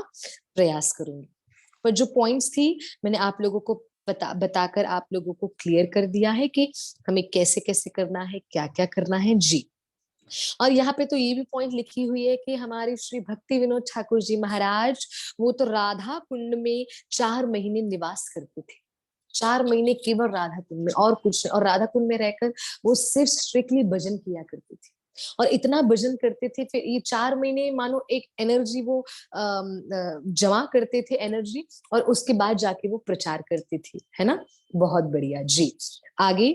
प्रयास करूंगी। पर जो पॉइंट्स थी मैंने आप लोगों को बताकर आप लोगों को क्लियर कर दिया है कि हमें कैसे कैसे करना है, क्या क्या करना है। जी, और यहाँ पे तो ये भी पॉइंट लिखी हुई है कि हमारे श्री भक्ति विनोद ठाकुर जी महाराज, वो तो राधा कुंड में 4 महीने निवास करते थे। 4 महीने केवल राधा कुंड में, और कुछ, और राधा कुंड में रहकर वो सिर्फ स्ट्रिक्टली भजन किया करते थे। और इतना भजन करते थे, फिर ये 4 महीने मानो एक एनर्जी वो जमा करते थे एनर्जी, और उसके बाद जाके वो प्रचार करते थे, है ना। बहुत बढ़िया। जी, आगे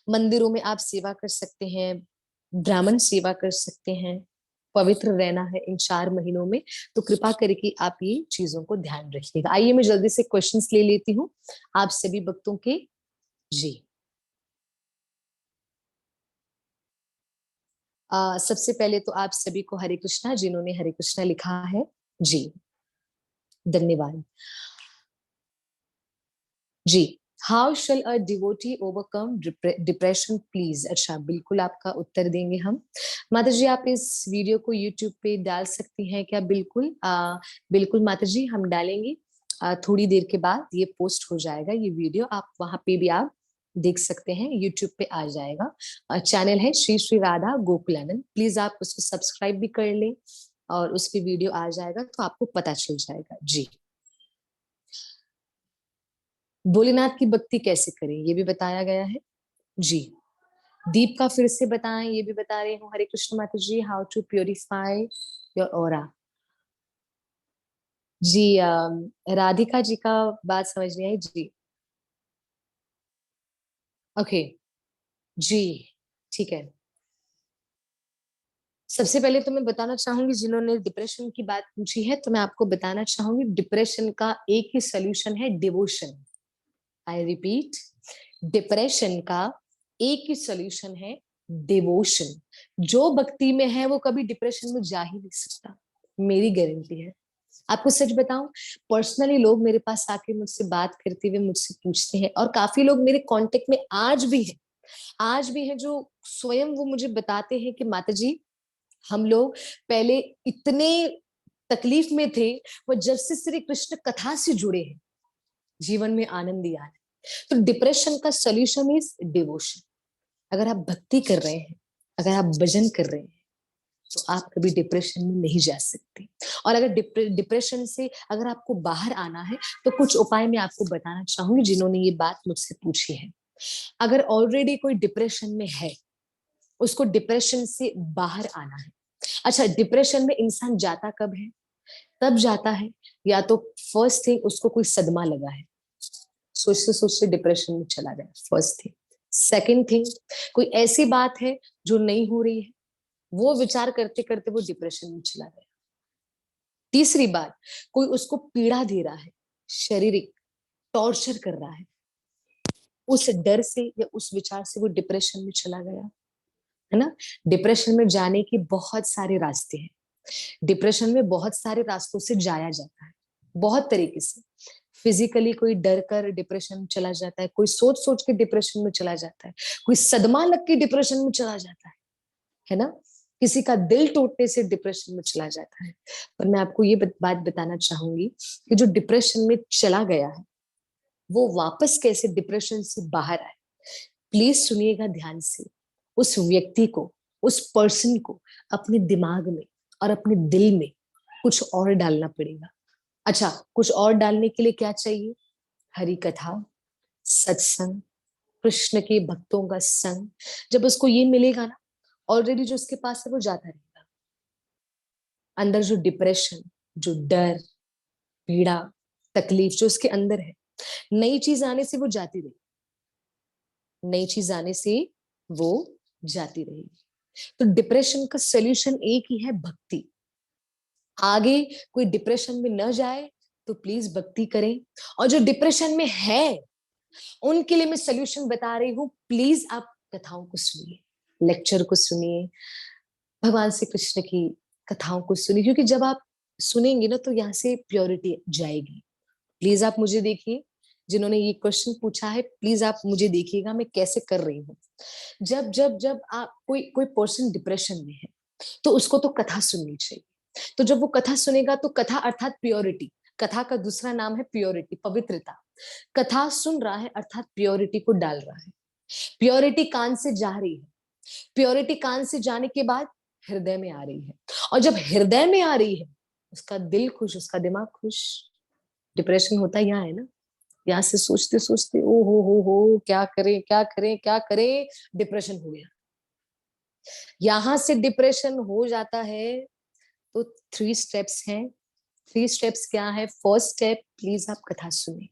मंदिरों में आप सेवा कर सकते हैं, ब्राह्मण सेवा कर सकते हैं, पवित्र रहना है इन 4 महीनों में, तो कृपा करके आप ये चीजों को ध्यान रखिएगा। आइए मैं जल्दी से क्वेश्चंस ले लेती हूँ आप सभी भक्तों के। जी, सबसे पहले तो आप सभी को हरे कृष्णा, जिन्होंने हरे कृष्णा लिखा है। जी, धन्यवाद। जी, how shall a devotee overcome depression please. अच्छा, बिल्कुल आपका उत्तर देंगे हम। माता जी, आप इस वीडियो को यूट्यूब पे डाल सकती हैं क्या? बिल्कुल, बिल्कुल माता जी, हम डालेंगे। थोड़ी देर के बाद ये पोस्ट हो जाएगा, ये वीडियो आप वहां पे भी आप देख सकते हैं, यूट्यूब पे आ जाएगा। चैनल है श्री श्री राधा गोकुलानंद, प्लीज आप उसको सब्सक्राइब भी कर लें, और उस पे वीडियो आ जाएगा तो आपको पता चल जाएगा। जी, भोलेनाथ की भक्ति कैसे करें ये भी बताया गया है। जी, दीप का फिर से बताएं, ये भी बता रही हूँ। हरे कृष्ण माता जी, how to purify your aura. जी, राधिका जी का बात समझ नहीं आई जी। ओके, जी, ठीक है। सबसे पहले तो मैं बताना चाहूंगी, जिन्होंने डिप्रेशन की बात पूछी है, तो मैं आपको बताना चाहूंगी डिप्रेशन का एक ही सोल्यूशन है, डिवोशन। आई रिपीट, डिप्रेशन का एक ही सोल्यूशन है, डिवोशन। जो भक्ति में है वो कभी डिप्रेशन में जा ही नहीं सकता, मेरी गारंटी है। आपको सच बताऊं, पर्सनली लोग मेरे पास आके मुझसे बात करते हुए मुझसे पूछते हैं, और काफी लोग मेरे कांटेक्ट में आज भी हैं जो स्वयं वो मुझे बताते हैं कि माता जी, हम लोग पहले इतने तकलीफ में थे, वो जब से श्री कृष्ण कथा से जुड़े हैं, जीवन में आनंद ही आया। तो डिप्रेशन का सोल्यूशन इज डिवोशन। अगर आप भक्ति कर रहे हैं, अगर आप भजन कर रहे हैं, तो आप कभी डिप्रेशन में नहीं जा सकते। और अगर डिप्रेशन से अगर आपको बाहर आना है, तो कुछ उपाय मैं आपको बताना चाहूंगी, जिन्होंने ये बात मुझसे पूछी है। अगर ऑलरेडी कोई डिप्रेशन में है, उसको डिप्रेशन से बाहर आना है। अच्छा, डिप्रेशन में इंसान जाता कब है? तब जाता है या तो फर्स्ट थिंग उसको कोई सदमा लगा है, सोचते सोचते डिप्रेशन में चला गया, फर्स्ट थिंग। सेकंड थिंग, कोई ऐसी बात है जो नहीं हो रही है, वो विचार करते करते वो डिप्रेशन में चला गया। तीसरी बात, कोई उसको पीड़ा दे रहा है, शारीरिक टॉर्चर कर रहा है, उस डर से या उस विचार से वो डिप्रेशन में चला गया, है ना। डिप्रेशन में जाने के बहुत सारे रास्ते हैं। डिप्रेशन में बहुत सारे रास्तों से जाया जाता है, बहुत तरीके से। फिजिकली कोई डर कर डिप्रेशन में चला जाता है, कोई सोच सोच के डिप्रेशन में चला जाता है, कोई सदमा लग के डिप्रेशन में चला जाता है ना। किसी का दिल टूटने से डिप्रेशन में चला जाता है। पर मैं आपको ये बात बताना चाहूंगी कि जो डिप्रेशन में चला गया है, वो वापस कैसे डिप्रेशन से बाहर आए। प्लीज सुनिएगा ध्यान से। उस व्यक्ति को, उस पर्सन को अपने दिमाग में और अपने दिल में कुछ और डालना पड़ेगा। अच्छा, कुछ और डालने के लिए क्या चाहिए? हरि कथा, सत्संग, कृष्ण के भक्तों का संग। जब उसको ये मिलेगा ना, ऑलरेडी जो उसके पास है वो जाता रहेगा। अंदर जो डिप्रेशन, जो डर, पीड़ा, तकलीफ जो उसके अंदर है, नई चीज आने से वो जाती रहेगी, नई चीज आने से वो जाती रहेगी। तो डिप्रेशन का सोल्यूशन एक ही है, भक्ति। आगे कोई डिप्रेशन में न जाए तो प्लीज भक्ति करें। और जो डिप्रेशन में है, उनके लिए मैं सोल्यूशन बता रही हूँ, प्लीज आप कथाओं को सुनिए, लेक्चर को सुनिए, भगवान श्री कृष्ण की कथाओं को सुनिए, क्योंकि जब आप सुनेंगे ना, तो यहाँ से प्योरिटी जाएगी। प्लीज आप मुझे देखिए, जिन्होंने ये क्वेश्चन पूछा है, प्लीज आप मुझे देखिएगा मैं कैसे कर रही हूँ। जब जब जब आप कोई कोई पर्सन डिप्रेशन में है, तो उसको तो कथा सुननी चाहिए। तो जब वो कथा सुनेगा, तो कथा अर्थात प्योरिटी, कथा का दूसरा नाम है प्योरिटी, पवित्रता। कथा सुन रहा है अर्थात प्योरिटी को डाल रहा है। प्योरिटी कान से जा रही है, प्योरिटी कान से जाने के बाद हृदय में आ रही है, और जब हृदय में आ रही है, उसका दिल खुश, उसका दिमाग खुश। डिप्रेशन होता यहाँ है ना, यहाँ से सोचते सोचते ओ हो, क्या करें क्या करें क्या करें, डिप्रेशन हो गया। यहां से डिप्रेशन हो जाता है, तो 3 स्टेप्स हैं। 3 स्टेप्स क्या है? फर्स्ट स्टेप, प्लीज आप कथा सुने,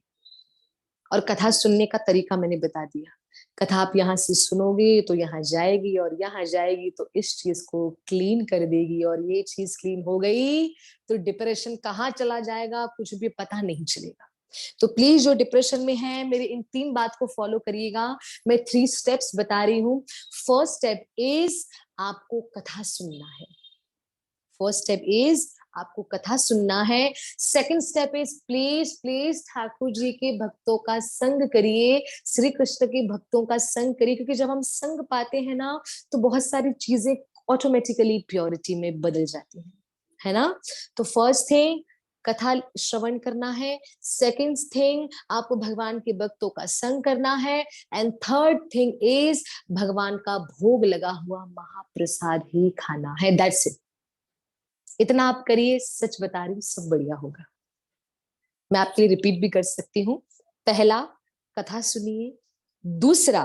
और कथा सुनने का तरीका मैंने बता दिया। कथा आप यहाँ से सुनोगे तो यहाँ जाएगी, और यहाँ जाएगी तो इस चीज को क्लीन कर देगी, और ये चीज क्लीन हो गई तो डिप्रेशन कहाँ चला जाएगा कुछ भी पता नहीं चलेगा। तो प्लीज जो डिप्रेशन में है, मेरे इन 3 बात को फॉलो करिएगा। मैं 3 स्टेप्स बता रही हूँ। फर्स्ट स्टेप इज आपको कथा सुनना है। फर्स्ट स्टेप इज आपको कथा सुनना है। Second step is please please Thakur ji के भक्तों का संग करिए, श्री कृष्ण के भक्तों का संग करिए, क्योंकि जब हम संग पाते हैं ना तो बहुत सारी चीजें ऑटोमेटिकली प्योरिटी में बदल जाती हैं, है ना। तो फर्स्ट थिंग कथा श्रवण करना है। सेकंड थिंग आपको भगवान के भक्तों का संग करना है। एंड थर्ड थिंग इज भगवान का भोग लगा हुआ महाप्रसाद ही खाना है। That's it. इतना आप करिए, सच बता रही हूँ सब बढ़िया होगा। मैं आपके लिए रिपीट भी कर सकती हूँ। पहला, कथा सुनिए। दूसरा,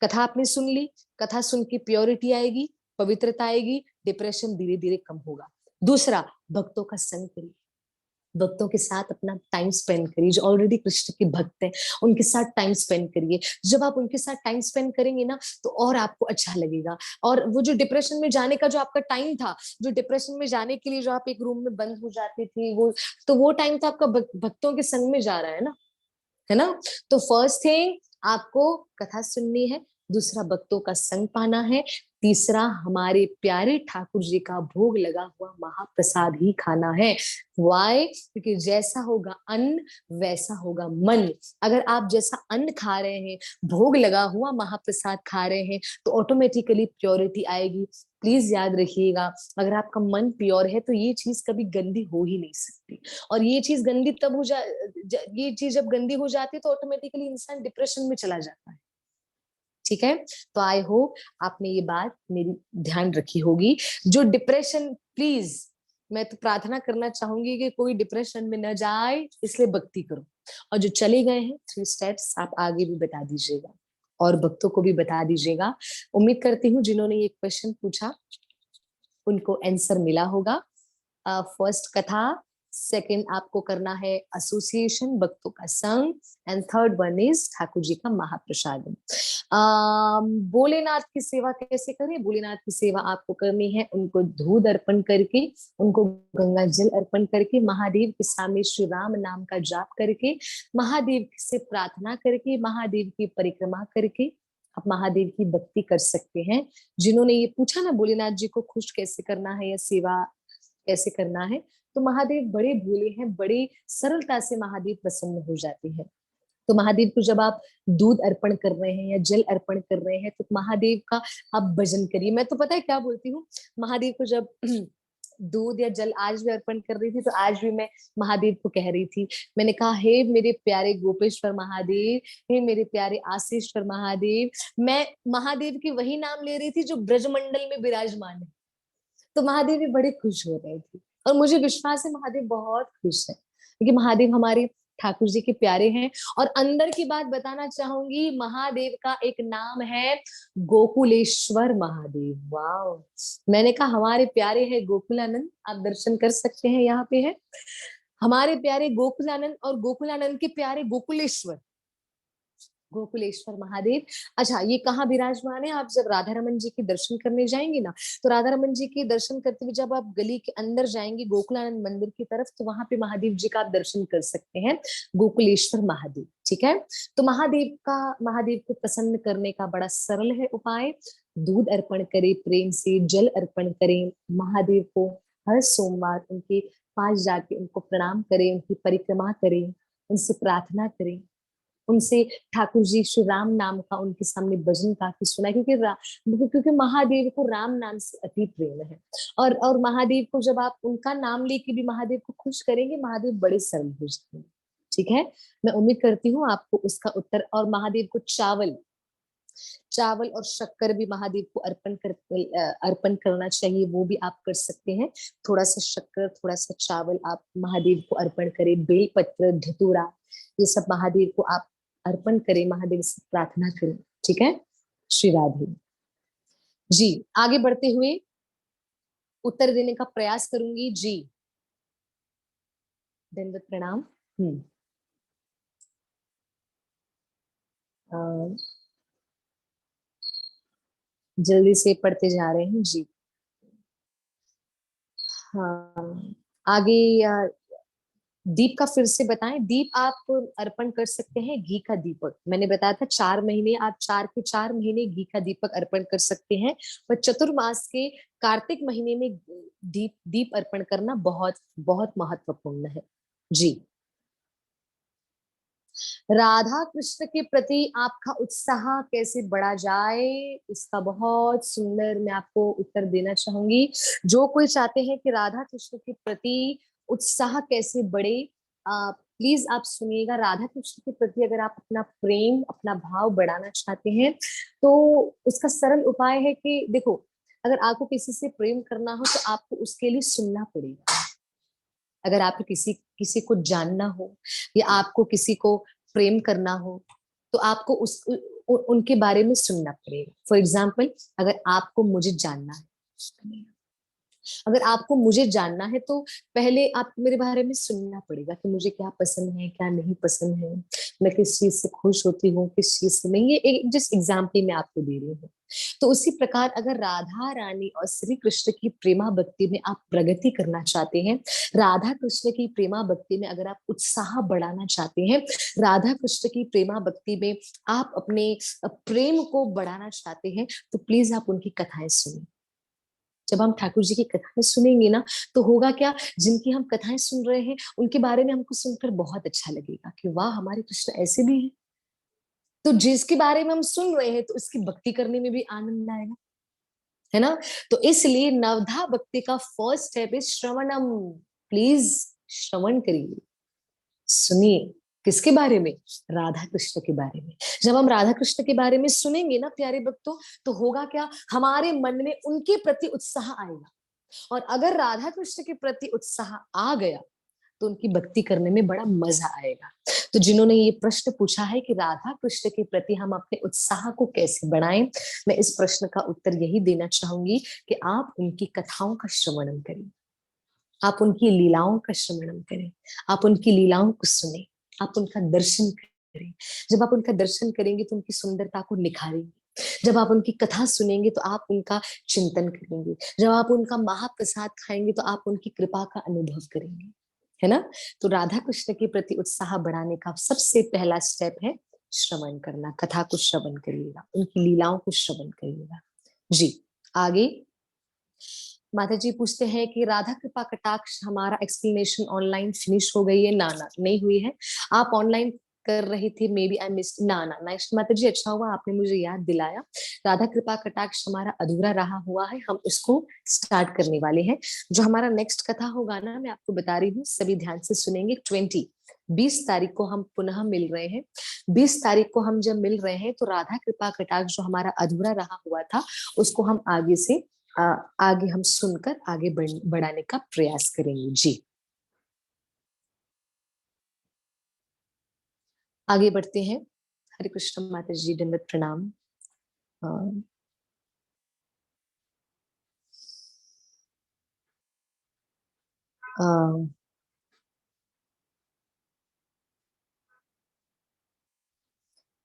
कथा आपने सुन ली, कथा सुन के प्योरिटी आएगी, पवित्रता आएगी, डिप्रेशन धीरे धीरे कम होगा। दूसरा, भक्तों का संग करिए, भक्तों के साथ अपना टाइम स्पेंड करिए, जो ऑलरेडी कृष्ण के भक्त हैं उनके साथ टाइम स्पेंड करिए। जब आप उनके साथ टाइम स्पेंड करेंगे ना तो और आपको अच्छा लगेगा। और वो जो डिप्रेशन में जाने का जो आपका टाइम था, जो डिप्रेशन में जाने के लिए जो आप एक रूम में बंद हो जाती थी, वो टाइम तो आपका भक्तों के संग में जा रहा है ना। तो फर्स्ट थिंग आपको कथा सुननी है, दूसरा भक्तों का संग पाना है, तीसरा हमारे प्यारे ठाकुर जी का भोग लगा हुआ महाप्रसाद ही खाना है। वाई? क्योंकि जैसा होगा अन्न वैसा होगा मन। अगर आप जैसा अन्न खा रहे हैं, भोग लगा हुआ महाप्रसाद खा रहे हैं, तो ऑटोमेटिकली प्योरिटी आएगी। प्लीज याद रखिएगा, अगर आपका मन प्योर है तो ये चीज कभी गंदी हो ही नहीं सकती। और ये चीज गंदी तब ये चीज जब गंदी हो जाती है तो ऑटोमेटिकली इंसान डिप्रेशन में चला जाता है। ठीक है। तो आई होप आपने ये बात मेरी ध्यान रखी होगी। जो डिप्रेशन, प्लीज मैं तो प्रार्थना करना चाहूंगी कि कोई डिप्रेशन में न जाए, इसलिए भक्ति करो। और जो चले गए हैं 3 स्टेप्स आप आगे भी बता दीजिएगा और भक्तों को भी बता दीजिएगा। उम्मीद करती हूँ जिन्होंने ये क्वेश्चन पूछा उनको आंसर मिला होगा। फर्स्ट कथा, सेकंड आपको करना है एसोसिएशन, भक्तों का संग, and third one is Thakur ji का महाप्रसाद। भोलेनाथ की सेवा कैसे करें? भोलेनाथ की सेवा आपको करनी है उनको दूध अर्पण करके, उनको गंगा जल अर्पण करके, महादेव के सामने श्री राम नाम का जाप करके, महादेव से प्रार्थना करके, महादेव की परिक्रमा करके आप महादेव की भक्ति कर सकते हैं। जिन्होंने ये पूछा ना भोलेनाथ जी को खुश कैसे करना है या सेवा कैसे करना है, तो महादेव बड़े भोले हैं, बड़े सरलता से महादेव प्रसन्न हो जाते हैं। तो महादेव को जब आप दूध अर्पण कर रहे हैं या जल अर्पण कर रहे हैं तो महादेव का आप भजन करिए। मैं तो पता है क्या बोलती हूँ, महादेव को जब दूध या जल आज भी अर्पण कर रही थी तो आज भी मैं महादेव को कह रही थी, मैंने कहा हे मेरे प्यारे गोपेश्वर महादेव, हे मेरे प्यारे आशीश्वर महादेव। मैं महादेव की वही नाम ले रही थी जो ब्रजमंडल में विराजमान है। तो महादेव भी बड़े खुश हो रहे थे, और मुझे विश्वास है महादेव बहुत खुश है, क्योंकि महादेव हमारे ठाकुर जी के प्यारे हैं। और अंदर की बात बताना चाहूंगी, महादेव का एक नाम है गोकुलेश्वर महादेव। वाह! मैंने कहा हमारे प्यारे हैं गोकुलानंद, आप दर्शन कर सकते हैं, यहाँ पे है हमारे प्यारे गोकुलानंद, और गोकुलानंद के प्यारे गोकुलेश्वर, गोकुलेश्वर महादेव। अच्छा, ये कहाँ विराजमान है? आप जब राधा रमन जी के दर्शन करने जाएंगे ना, तो राधा रमन जी के दर्शन करते हुए जब आप गली के अंदर जाएंगे गोकुलानंद मंदिर की तरफ, तो वहां पे महादेव जी का आप दर्शन कर सकते हैं, गोकुलेश्वर महादेव। ठीक है। तो महादेव को प्रसन्न करने का बड़ा सरल है उपाय। दूध अर्पण करें प्रेम से, जल अर्पण करें महादेव को, हर सोमवार उनके पास जाके उनको प्रणाम करें, उनकी परिक्रमा करें, उनसे प्रार्थना करें, उनसे ठाकुर जी श्री राम नाम का उनके सामने भजन काफी सुना, क्योंकि महादेव को राम नाम से अति प्रेम है। और महादेव को जब आप उनका नाम लेके भी महादेव को खुश करेंगे, महादेव बड़े सरल हो जाएंगे। ठीक है। मैं उम्मीद करती हूँ आपको उसका उत्तर। और महादेव को चावल चावल और शक्कर भी महादेव को अर्पण करना चाहिए, वो भी आप कर सकते हैं। थोड़ा सा शक्कर, थोड़ा सा चावल आप महादेव को अर्पण करें, बेलपत्र, धतूरा, ये सब महादेव को आप अर्पण करें, महादेव से प्रार्थना करें। ठीक है। श्री राधे जी। आगे बढ़ते हुए उत्तर देने का प्रयास करूंगी जी। दंडवत प्रणाम। जल्दी से पढ़ते जा रहे हैं जी। हाँ, आगे दीप का फिर से बताएं। दीप आप अर्पण कर सकते हैं घी का दीपक। मैंने बताया था 4 महीने आप 4 के 4 महीने घी का दीपक अर्पण कर सकते हैं, पर चतुर्मास के कार्तिक महीने में दीप दीप अर्पण करना बहुत बहुत महत्वपूर्ण है जी। राधा कृष्ण के प्रति आपका उत्साह कैसे बढ़ा जाए, इसका बहुत सुंदर मैं आपको उत्तर देना चाहूंगी। जो कोई चाहते हैं कि राधा कृष्ण के प्रति उत्साह कैसे बढ़े, प्लीज आप सुनिएगा। राधा कृष्ण के प्रति अगर आप अपना प्रेम अपना भाव बढ़ाना चाहते हैं तो उसका सरल उपाय है कि देखो, अगर आपको किसी से प्रेम करना हो तो आपको उसके लिए सुनना पड़ेगा। अगर आपको किसी किसी को जानना हो या आपको किसी को प्रेम करना हो तो आपको उनके बारे में सुनना पड़ेगा। फॉर एग्जाम्पल, अगर आपको मुझे जानना है, अगर आपको मुझे जानना है तो पहले आपको मेरे बारे में सुनना पड़ेगा कि मुझे क्या पसंद है क्या नहीं पसंद है, मैं किस चीज से खुश होती हूँ किस चीज से नहीं। ये एक जिस एग्जाम्पल मैं आपको दे रही हूँ। तो उसी प्रकार अगर राधा रानी और श्री कृष्ण की प्रेमा भक्ति में आप प्रगति करना चाहते हैं, राधा कृष्ण की प्रेमा भक्ति में अगर आप उत्साह बढ़ाना चाहते हैं, राधा कृष्ण की प्रेमा भक्ति में आप अपने प्रेम को बढ़ाना चाहते हैं, तो प्लीज आप उनकी कथाएं सुनिए। जब हम ठाकुर जी की कथाएं सुनेंगे ना, तो होगा क्या, जिनकी हम कथाएं सुन रहे हैं उनके बारे में हमको सुनकर बहुत अच्छा लगेगा कि वाह हमारे कृष्ण ऐसे भी हैं। तो जिसके बारे में हम सुन रहे हैं तो उसकी भक्ति करने में भी आनंद आएगा, है ना। तो इसलिए नवधा भक्ति का फर्स्ट स्टेप इज श्रवणम। प्लीज श्रवण करिए, सुनिए। किसके बारे में? राधा कृष्ण के बारे में। जब हम राधा कृष्ण के बारे में सुनेंगे ना प्यारे भक्तों, तो होगा क्या, हमारे मन में उनके प्रति उत्साह आएगा। और अगर राधा कृष्ण के प्रति उत्साह आ गया तो उनकी भक्ति करने में बड़ा मजा आएगा। तो जिन्होंने ये प्रश्न पूछा है कि राधा कृष्ण के प्रति हम अपने उत्साह को कैसे बढ़ाएं, मैं इस प्रश्न का उत्तर यही देना चाहूंगी कि आप उनकी कथाओं का श्रवण करें, आप उनकी लीलाओं का श्रवण करें, आप उनकी लीलाओं को सुने, आप उनका दर्शन करें। जब आप उनका दर्शन करेंगे तो उनकी सुंदरता को निखारेंगे। जब आप उनकी कथा सुनेंगे तो आप उनका चिंतन करेंगे। जब आप उनका महाप्रसाद खाएंगे तो आप उनकी कृपा का अनुभव करेंगे, है ना। तो राधा कृष्ण के प्रति उत्साह बढ़ाने का सबसे पहला स्टेप है श्रवण करना। कथा को श्रवण करिएगा, उनकी लीलाओं को श्रवण करिएगा जी। आगे माता जी पूछते हैं कि राधा कृपा कटाक्ष हमारा एक्सप्लेनेशन ऑनलाइन फिनिश हो गई है? ना ना, नहीं हुई है। आप ऑनलाइन कर रही थी, मे बी आई मिस। ना ना, नेक्स्ट माता जी, अच्छा हुआ आपने मुझे याद दिलाया। राधा कृपा कटाक्ष हमारा अधूरा रहा हुआ है, हम उसको स्टार्ट करने वाले हैं। जो हमारा नेक्स्ट कथा होगा ना, मैं आपको बता रही हूँ, सभी ध्यान से सुनेंगे। 20 तारीख को हम पुनः मिल रहे हैं। 20 तारीख को हम जब मिल रहे हैं तो राधा कृपा कटाक्ष जो हमारा अधूरा रहा हुआ था उसको हम आगे से आ, आगे हम सुनकर आगे बढ़ाने का प्रयास करेंगे जी। आगे बढ़ते हैं। हरे कृष्ण माता जी, दंडवत प्रणाम। अ, अ,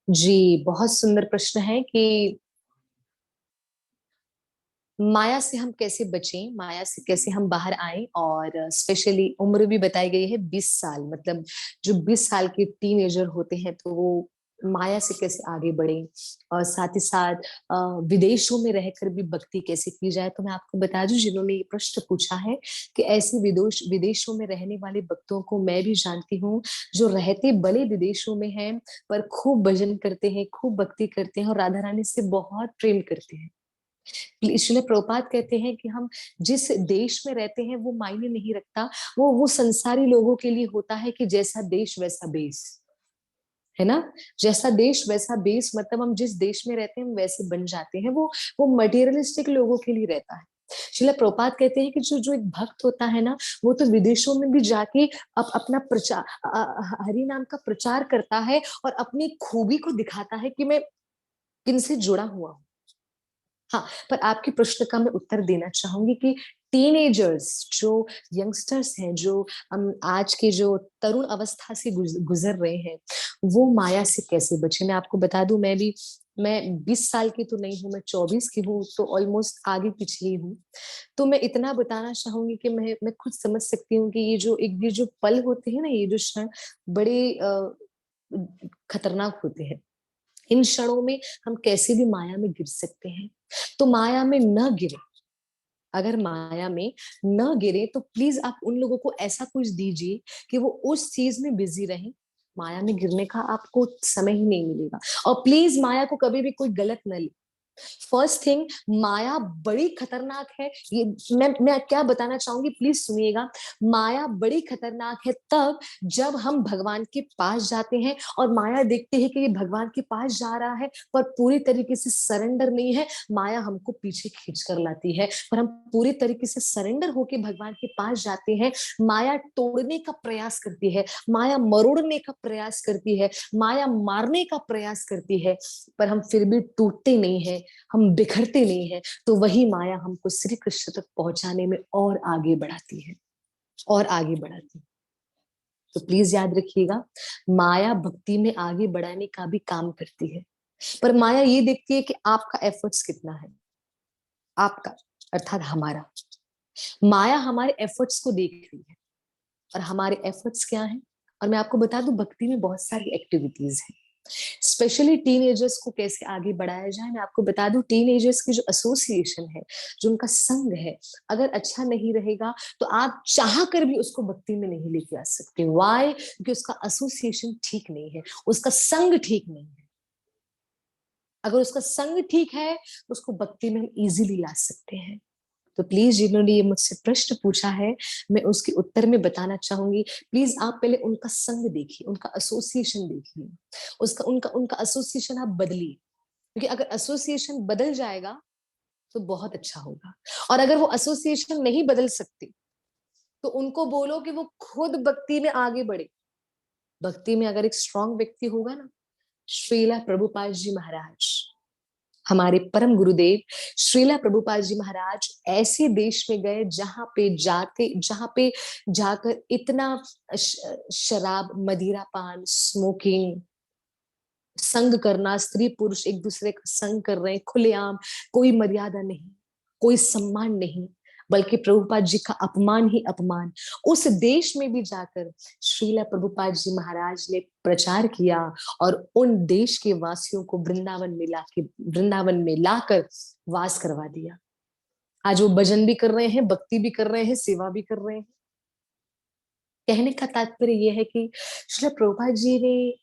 जी, बहुत सुंदर प्रश्न है कि माया से हम कैसे बचें, माया से कैसे हम बाहर आए। और स्पेशली उम्र भी बताई गई है 20 साल, मतलब जो 20 साल के टीनेजर होते हैं तो वो माया से कैसे आगे बढ़े। और साथ ही साथ विदेशों में रहकर भी भक्ति कैसे की जाए। तो मैं आपको बता दूं, जिन्होंने ये प्रश्न पूछा है कि ऐसे विदेशों में रहने वाले भक्तों को मैं भी जानती हूँ, जो रहते भले विदेशों में हैं पर खूब भजन करते हैं, खूब भक्ति करते हैं और राधा रानी से बहुत प्रेम करते हैं। इसलिए प्रभुपाद कहते हैं कि हम जिस देश में रहते हैं वो मायने नहीं रखता, वो संसारी लोगों के लिए होता है कि जैसा देश वैसा बेस, है ना। जैसा देश वैसा बेस, मतलब हम जिस देश में रहते हैं हम वैसे बन जाते हैं। वो मटेरियलिस्टिक लोगों के लिए रहता है। शिला प्रभुपाद कहते हैं कि जो जो एक भक्त होता है ना, वो तो विदेशों में भी जाके अपना प्रचार, हरि नाम का प्रचार करता है और अपनी खूबी को दिखाता है कि मैं किनसे जुड़ा हुआ हूँ। हाँ, पर आपके प्रश्न का मैं उत्तर देना चाहूंगी कि टीनेजर्स, जो यंगस्टर्स हैं, जो आज के जो तरुण अवस्था से गुजर रहे हैं, वो माया से कैसे बचे। मैं आपको बता दूं, मैं भी मैं 20 साल की तो नहीं हूँ, मैं 24 की हूँ, तो ऑलमोस्ट आगे पीछे ही हूँ। तो मैं इतना बताना चाहूंगी कि मैं खुद समझ सकती हूँ कि ये जो पल होते हैं ना, ये जो क्षण बड़े खतरनाक होते हैं। इन क्षणों में हम कैसे भी माया में गिर सकते हैं। तो माया में न गिरे। अगर माया में न गिरे तो प्लीज आप उन लोगों को ऐसा कुछ दीजिए कि वो उस चीज में बिजी रहें। माया में गिरने का आपको समय ही नहीं मिलेगा। और प्लीज माया को कभी भी कोई गलत न ले। फर्स्ट थिंग, माया बड़ी खतरनाक है। ये मैं क्या बताना चाहूंगी, प्लीज सुनिएगा। माया बड़ी खतरनाक है तब जब हम भगवान के पास जाते हैं और माया देखते हैं कि ये भगवान के पास जा रहा है पर पूरी तरीके से सरेंडर नहीं है। माया हमको पीछे खींच कर लाती है, पर हम पूरी तरीके से सरेंडर होके भगवान के पास जाते हैं। माया तोड़ने का प्रयास करती है, माया मरोड़ने का प्रयास करती है, माया मारने का प्रयास करती है, पर हम फिर भी टूटते नहीं है, हम बिखरते नहीं हैं। तो वही माया हमको श्री कृष्ण तक पहुंचाने में और आगे बढ़ाती है, और आगे बढ़ाती है। तो प्लीज याद रखिएगा, माया भक्ति में आगे बढ़ाने का भी काम करती है, पर माया ये देखती है कि आपका एफर्ट्स कितना है। आपका अर्थात हमारा। माया हमारे एफर्ट्स को देख रही है, और हमारे एफर्ट्स क्या हैं। और मैं आपको बता दूं, भक्ति में बहुत सारी एक्टिविटीज हैं। स्पेशली टीनेजर्स को कैसे आगे बढ़ाया जाए, मैं आपको बता दूं, टीनेजर्स की जो एसोसिएशन है, जो उनका संघ है, अगर अच्छा नहीं रहेगा तो आप चाह कर भी उसको भक्ति में नहीं लेके आ सकते। वाई? क्योंकि उसका एसोसिएशन ठीक नहीं है, उसका संघ ठीक नहीं है। अगर उसका संग ठीक है तो उसको भक्ति में हम इजीली ला सकते हैं। तो प्लीज, जिन्होंने ये मुझसे प्रश्न पूछा है, मैं उसके उत्तर में बताना चाहूंगी, प्लीज आप पहले उनका संग देखिए, उनका एसोसिएशन देखिए, उसका उनका उनका एसोसिएशन आप बदलिए। क्योंकि अगर एसोसिएशन बदल जाएगा तो बहुत अच्छा होगा। और अगर वो एसोसिएशन नहीं बदल सकते तो उनको बोलो कि वो खुद भक्ति में आगे बढ़े। भक्ति में अगर एक स्ट्रांग व्यक्ति होगा ना, श्रीला प्रभुपाद जी महाराज, हमारे परम गुरुदेव श्रीला प्रभुपाद जी महाराज ऐसे देश में गए जहां पे जाकर इतना शराब, मदिरा पान, स्मोकिंग, संग करना, स्त्री पुरुष एक दूसरे का संग कर रहे हैं खुलेआम, कोई मर्यादा नहीं, कोई सम्मान नहीं, बल्कि प्रभुपाद जी का अपमान ही अपमान। उस देश में भी जाकर श्रीला प्रभुपाद जी महाराज ने प्रचार किया और उन देश के वासियों को वृंदावन में लाकर वास करवा दिया। आज वो भजन भी कर रहे हैं, भक्ति भी कर रहे हैं, सेवा भी कर रहे हैं। कहने का तात्पर्य यह है कि श्रीला प्रभुपाद जी ने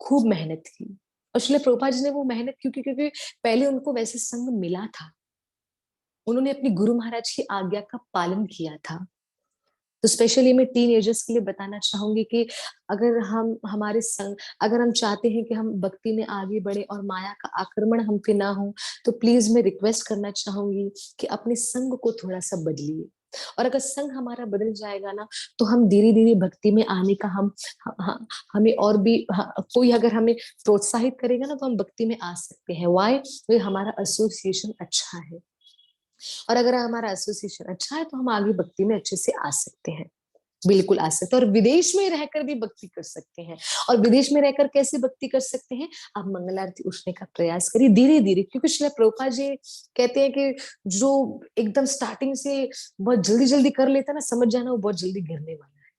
खूब मेहनत की। और श्रील प्रभुपाद जी ने वो मेहनत क्योंकि क्योंकि पहले उनको वैसे संग मिला था, उन्होंने अपनी गुरु महाराज की आज्ञा का पालन किया था। तो स्पेशली मैं टीन एजर्स के लिए बताना चाहूंगी कि अगर हम हमारे संग अगर हम चाहते हैं कि हम भक्ति में आगे बढ़े और माया का आक्रमण हम पे ना हो, तो प्लीज मैं रिक्वेस्ट करना चाहूंगी कि अपने संग को थोड़ा सा बदलिए। और अगर संग हमारा बदल जाएगा ना, तो हम धीरे धीरे भक्ति में आने का हमें और भी कोई अगर हमें प्रोत्साहित करेगा ना, तो हम भक्ति में आ सकते हैं। वाई? हमारा एसोसिएशन अच्छा है। और अगर हमारा एसोसिएशन अच्छा है तो हम आगे भक्ति में अच्छे से आ सकते हैं। बिल्कुल आ सकते हैं, और विदेश में रहकर भी भक्ति कर सकते हैं। और विदेश में रहकर कैसे भक्ति कर सकते हैं? आप मंगल आरती उठने का प्रयास करिए धीरे धीरे, क्योंकि श्रील प्रभुपाद जी कहते हैं कि जो एकदम स्टार्टिंग से बहुत जल्दी जल्दी कर लेता है ना, समझ जाना वो बहुत जल्दी गिरने वाला है।